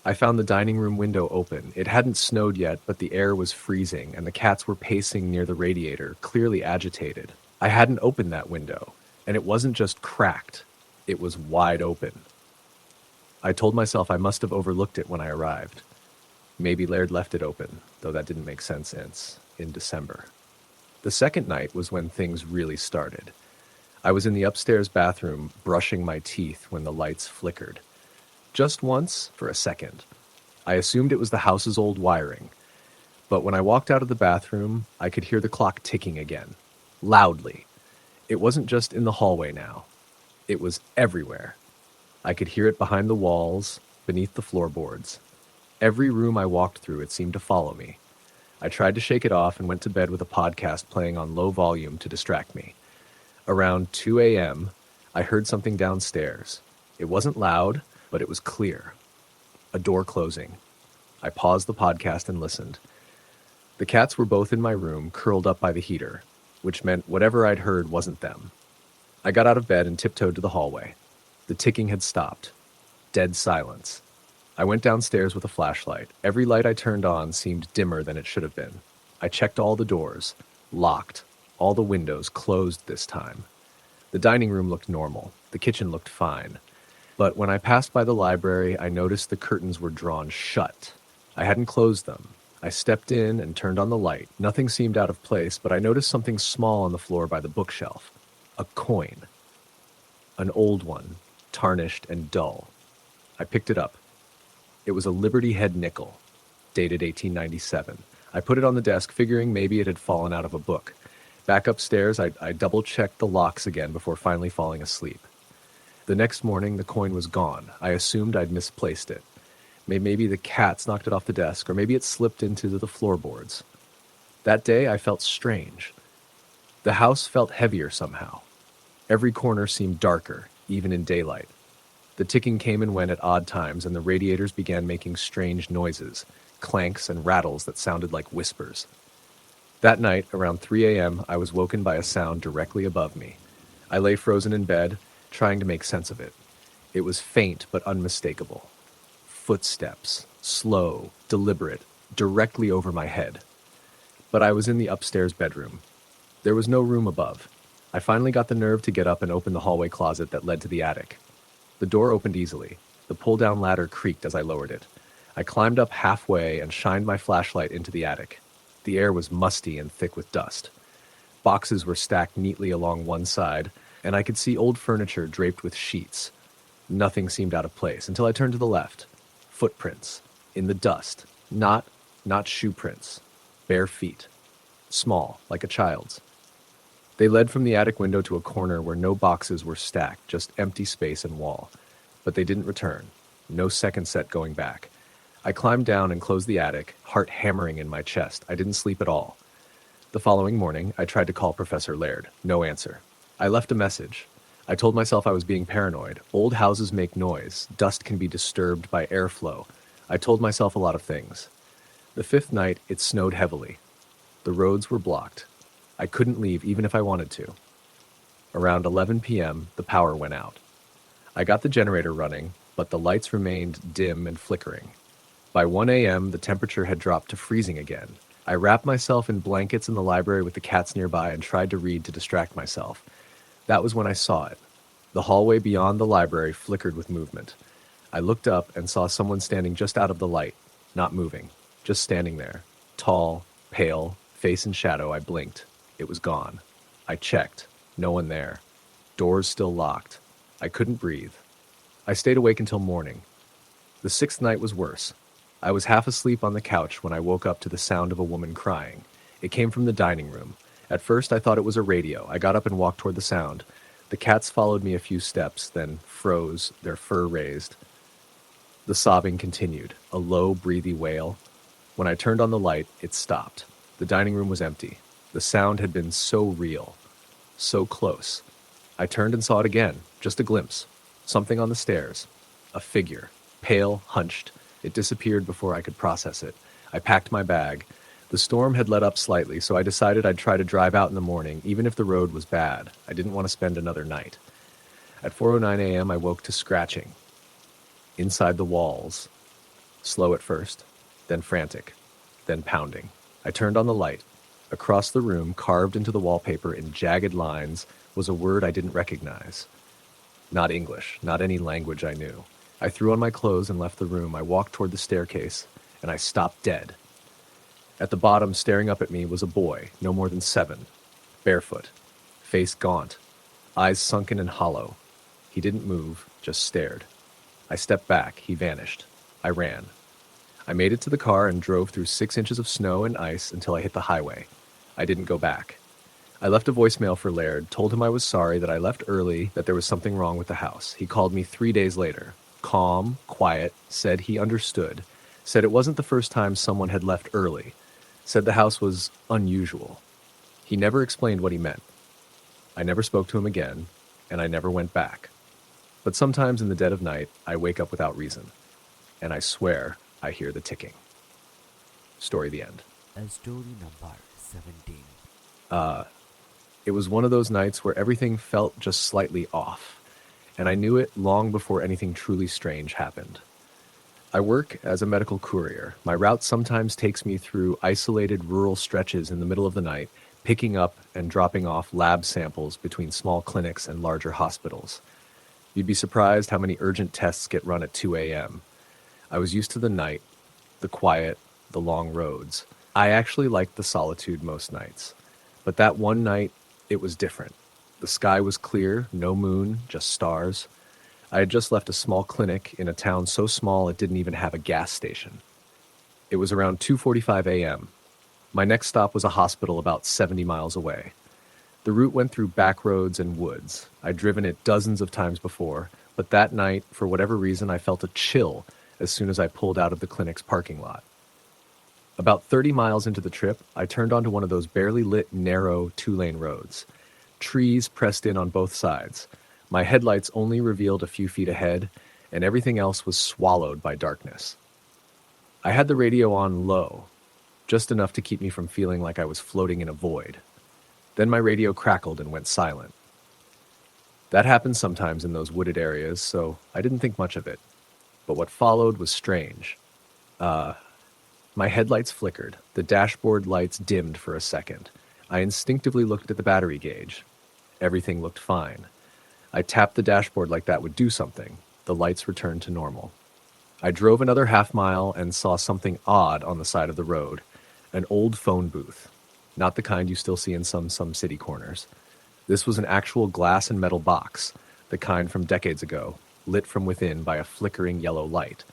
I found the dining room window open. It hadn't snowed yet, but the air was freezing, and the cats were pacing near the radiator, clearly agitated. I hadn't opened that window, and it wasn't just cracked. It was wide open. I told myself I must have overlooked it when I arrived. Maybe Laird left it open, though that didn't make sense in December. The second night was when things really started. I was in the upstairs bathroom brushing my teeth when the lights flickered. Just once, for a second. I assumed it was the house's old wiring. But when I walked out of the bathroom, I could hear the clock ticking again. Loudly. It wasn't just in the hallway now. It was everywhere. I could hear it behind the walls, beneath the floorboards. Every room I walked through, it seemed to follow me. I tried to shake it off and went to bed with a podcast playing on low volume to distract me. Around 2 a.m., I heard something downstairs. It wasn't loud, but it was clear. A door closing. I paused the podcast and listened. The cats were both in my room, curled up by the heater, which meant whatever I'd heard wasn't them. I got out of bed and tiptoed to the hallway. The ticking had stopped. Dead silence. I went downstairs with a flashlight. Every light I turned on seemed dimmer than it should have been. I checked all the doors. Locked. All the windows closed this time. The dining room looked normal. The kitchen looked fine. But when I passed by the library, I noticed the curtains were drawn shut. I hadn't closed them. I stepped in and turned on the light. Nothing seemed out of place, but I noticed something small on the floor by the bookshelf. A coin. An old one, tarnished and dull. I picked it up. It was a Liberty Head nickel, dated 1897. I put it on the desk, figuring maybe it had fallen out of a book. Back upstairs, I double-checked the locks again before finally falling asleep. The next morning, the coin was gone. I assumed I'd misplaced it. Maybe the cats knocked it off the desk, or maybe it slipped into the floorboards. That day, I felt strange. The house felt heavier somehow. Every corner seemed darker, even in daylight. The ticking came and went at odd times, and the radiators began making strange noises, clanks and rattles that sounded like whispers. That night, around 3 a.m., I was woken by a sound directly above me. I lay frozen in bed, trying to make sense of it. It was faint but unmistakable. Footsteps, slow, deliberate, directly over my head. But I was in the upstairs bedroom. There was no room above. I finally got the nerve to get up and open the hallway closet that led to the attic. The door opened easily. The pull-down ladder creaked as I lowered it. I climbed up halfway and shined my flashlight into the attic. The air was musty and thick with dust. Boxes were stacked neatly along one side, and I could see old furniture draped with sheets. Nothing seemed out of place until I turned to the left. Footprints. In the dust. Not shoe prints. Bare feet. Small, like a child's. They led from the attic window to a corner where no boxes were stacked, just empty space and wall. But they didn't return. No second set going back. I climbed down and closed the attic, heart hammering in my chest. I didn't sleep at all. The following morning, I tried to call Professor Laird. No answer. I left a message. I told myself I was being paranoid. Old houses make noise. Dust can be disturbed by airflow. I told myself a lot of things. The fifth night, it snowed heavily. The roads were blocked. I couldn't leave even if I wanted to. Around 11 p.m., the power went out. I got the generator running, but the lights remained dim and flickering. By 1 a.m., the temperature had dropped to freezing again. I wrapped myself in blankets in the library with the cats nearby and tried to read to distract myself. That was when I saw it. The hallway beyond the library flickered with movement. I looked up and saw someone standing just out of the light, not moving, just standing there. Tall, pale, face in shadow. I blinked. It was gone. I checked. No one there. Doors still locked. I couldn't breathe. I stayed awake until morning. The sixth night was worse. I was half asleep on the couch when I woke up to the sound of a woman crying. It came from the dining room. At first, I thought it was a radio. I got up and walked toward the sound. The cats followed me a few steps, then froze, their fur raised. The sobbing continued, a low, breathy wail. When I turned on the light, it stopped. The dining room was empty. The sound had been so real, so close. I turned and saw it again, just a glimpse. Something on the stairs. A figure, pale, hunched. It disappeared before I could process it. I packed my bag. The storm had let up slightly, so I decided I'd try to drive out in the morning, even if the road was bad. I didn't want to spend another night. At 4:09 a.m., I woke to scratching. Inside the walls. Slow at first, then frantic, then pounding. I turned on the light. Across the room, carved into the wallpaper in jagged lines, was a word I didn't recognize. Not English, not any language I knew. I threw on my clothes and left the room. I walked toward the staircase, and I stopped dead. At the bottom, staring up at me, was a boy, no more than 7, barefoot, face gaunt, eyes sunken and hollow. He didn't move, just stared. I stepped back. He vanished. I ran. I made it to the car and drove through 6 inches of snow and ice until I hit the highway. I didn't go back. I left a voicemail for Laird, told him I was sorry that I left early, that there was something wrong with the house. He called me 3 days later. Calm, quiet, said he understood, said it wasn't the first time someone had left early, said the house was unusual. He never explained what he meant. I never spoke to him again, and I never went back. But sometimes in the dead of night, I wake up without reason, and I swear I hear the ticking. Story the end. Story number 17. It was one of those nights where everything felt just slightly off, and I knew it long before anything truly strange happened. I work as a medical courier. My route sometimes takes me through isolated rural stretches in the middle of the night, picking up and dropping off lab samples between small clinics and larger hospitals. You'd be surprised how many urgent tests get run at 2 a.m. I was used to the night, the quiet, the long roads. I actually liked the solitude most nights. But that one night, it was different. The sky was clear, no moon, just stars. I had just left a small clinic in a town so small it didn't even have a gas station. It was around 2:45 a.m. My next stop was a hospital about 70 miles away. The route went through back roads and woods. I'd driven it dozens of times before, but that night, for whatever reason, I felt a chill as soon as I pulled out of the clinic's parking lot. About 30 miles into the trip, I turned onto one of those barely lit, narrow, 2-lane roads. Trees pressed in on both sides. My headlights only revealed a few feet ahead, and everything else was swallowed by darkness. I had the radio on low, just enough to keep me from feeling like I was floating in a void. Then my radio crackled and went silent. That happens sometimes in those wooded areas, so I didn't think much of it. But what followed was strange. My headlights flickered. The dashboard lights dimmed for a second. I instinctively looked at the battery gauge. Everything looked fine. I tapped the dashboard like that would do something. The lights returned to normal. I drove another half mile and saw something odd on the side of the road. An old phone booth. Not the kind you still see in some city corners. This was an actual glass and metal box, the kind from decades ago, lit from within by a flickering yellow light.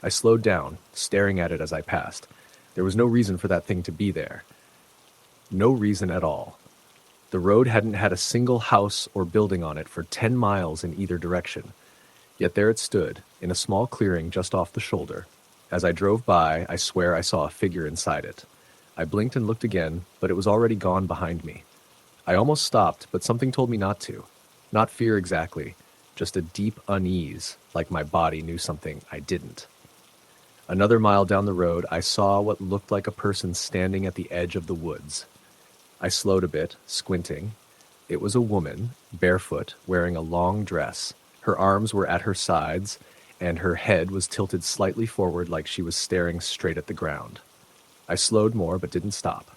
I slowed down, staring at it as I passed. There was no reason for that thing to be there. No reason at all. The road hadn't had a single house or building on it for 10 miles in either direction. Yet there it stood, in a small clearing just off the shoulder. As I drove by, I swear I saw a figure inside it. I blinked and looked again, but it was already gone behind me. I almost stopped, but something told me not to. Not fear exactly, just a deep unease, like my body knew something I didn't. Another mile down the road, I saw what looked like a person standing at the edge of the woods. I slowed a bit, squinting. It was a woman, barefoot, wearing a long dress. Her arms were at her sides, and her head was tilted slightly forward like she was staring straight at the ground. I slowed more, but didn't stop.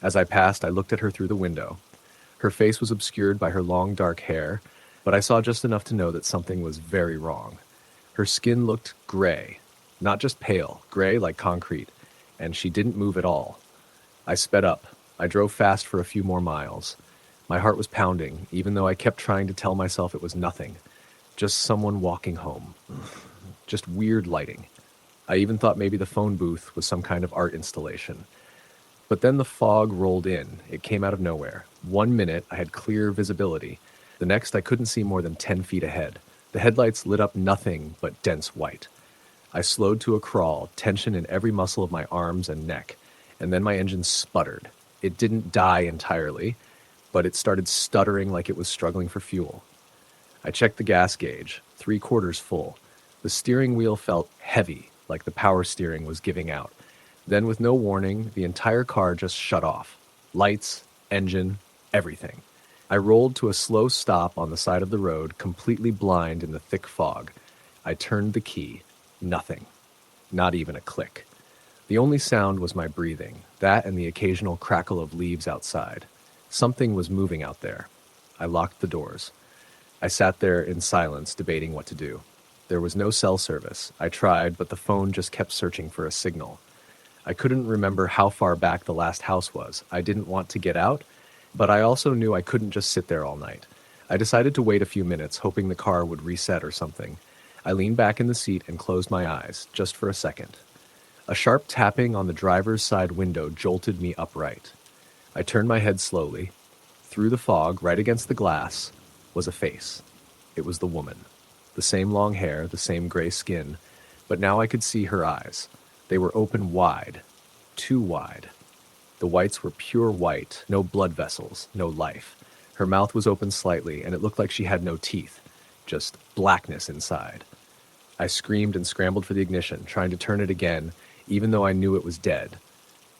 As I passed, I looked at her through the window. Her face was obscured by her long dark hair, but I saw just enough to know that something was very wrong. Her skin looked gray. Not just pale, gray like concrete, and she didn't move at all. I sped up. I drove fast for a few more miles. My heart was pounding, even though I kept trying to tell myself it was nothing. Just someone walking home. Just weird lighting. I even thought maybe the phone booth was some kind of art installation. But then the fog rolled in. It came out of nowhere. 1 minute, I had clear visibility. The next, I couldn't see more than 10 feet ahead. The headlights lit up nothing but dense white. I slowed to a crawl, tension in every muscle of my arms and neck, and then my engine sputtered. It didn't die entirely, but it started stuttering like it was struggling for fuel. I checked the gas gauge, 3/4 full. The steering wheel felt heavy, like the power steering was giving out. Then, with no warning, the entire car just shut off. Lights, engine, everything. I rolled to a slow stop on the side of the road, completely blind in the thick fog. I turned the key. Nothing. Not even a click. The only sound was my breathing, that and the occasional crackle of leaves outside. Something was moving out there. I locked the doors. I sat there in silence, debating what to do. There was no cell service. I tried, but the phone just kept searching for a signal. I couldn't remember how far back the last house was. I didn't want to get out, but I also knew I couldn't just sit there all night. I decided to wait a few minutes, hoping the car would reset or something. I leaned back in the seat and closed my eyes, just for a second. A sharp tapping on the driver's side window jolted me upright. I turned my head slowly. Through the fog, right against the glass, was a face. It was the woman. The same long hair, the same gray skin, but now I could see her eyes. They were open wide, too wide. The whites were pure white, no blood vessels, no life. Her mouth was open slightly, and it looked like she had no teeth, just blackness inside. I screamed and scrambled for the ignition, trying to turn it again, even though I knew it was dead.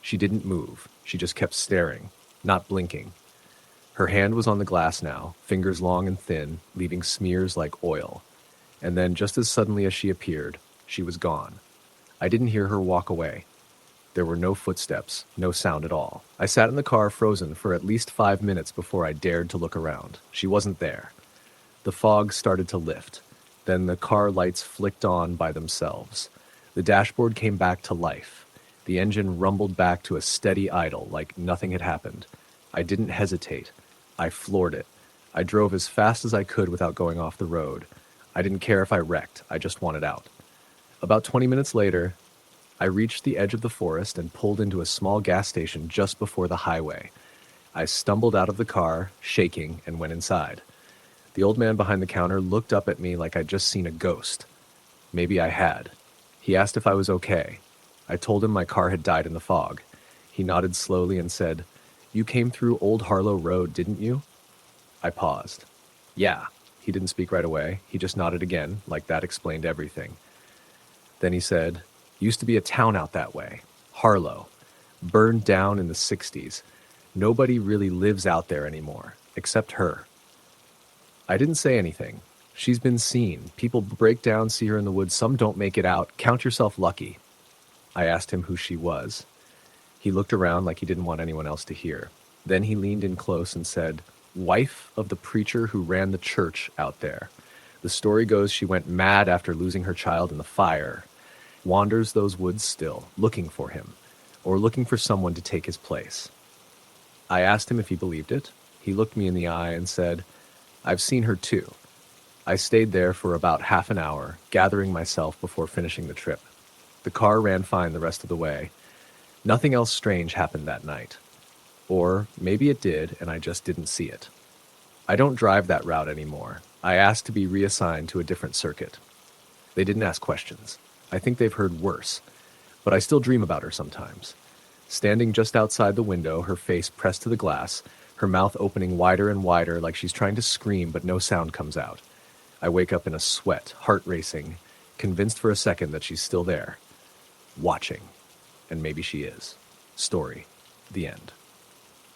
She didn't move. She just kept staring, not blinking. Her hand was on the glass now, fingers long and thin, leaving smears like oil. And then, just as suddenly as she appeared, she was gone. I didn't hear her walk away. There were no footsteps, no sound at all. I sat in the car frozen for at least 5 minutes before I dared to look around. She wasn't there. The fog started to lift. Then the car lights flicked on by themselves. The dashboard came back to life. The engine rumbled back to a steady idle, like nothing had happened. I didn't hesitate. I floored it. I drove as fast as I could without going off the road. I didn't care if I wrecked. I just wanted out. About 20 minutes later, I reached the edge of the forest and pulled into a small gas station just before the highway. I stumbled out of the car, shaking, and went inside. The old man behind the counter looked up at me like I'd just seen a ghost. Maybe I had. He asked if I was okay. I told him my car had died in the fog. He nodded slowly and said, "You came through Old Harlow Road, didn't you?" I paused. "Yeah." He didn't speak right away. He just nodded again, like that explained everything. Then he said, "Used to be a town out that way. Harlow. Burned down in the 60s. Nobody really lives out there anymore, except her." I didn't say anything. She's been seen. People break down, see her in the woods. Some don't make it out. Count yourself lucky. I asked him who she was. He looked around like he didn't want anyone else to hear. Then he leaned in close and said, "Wife of the preacher who ran the church out there. The story goes she went mad after losing her child in the fire. Wanders those woods still, looking for him, or looking for someone to take his place." I asked him if he believed it. He looked me in the eye and said, "I've seen her too." I stayed there for about half an hour, gathering myself before finishing the trip. The car ran fine the rest of the way. Nothing else strange happened that night. Or maybe it did, and I just didn't see it. I don't drive that route anymore. I asked to be reassigned to a different circuit. They didn't ask questions. I think they've heard worse. But I still dream about her sometimes. Standing just outside the window, her face pressed to the glass, her mouth opening wider and wider like she's trying to scream, but no sound comes out. I wake up in a sweat, heart racing, convinced for a second that she's still there, watching. And maybe she is. Story. The end.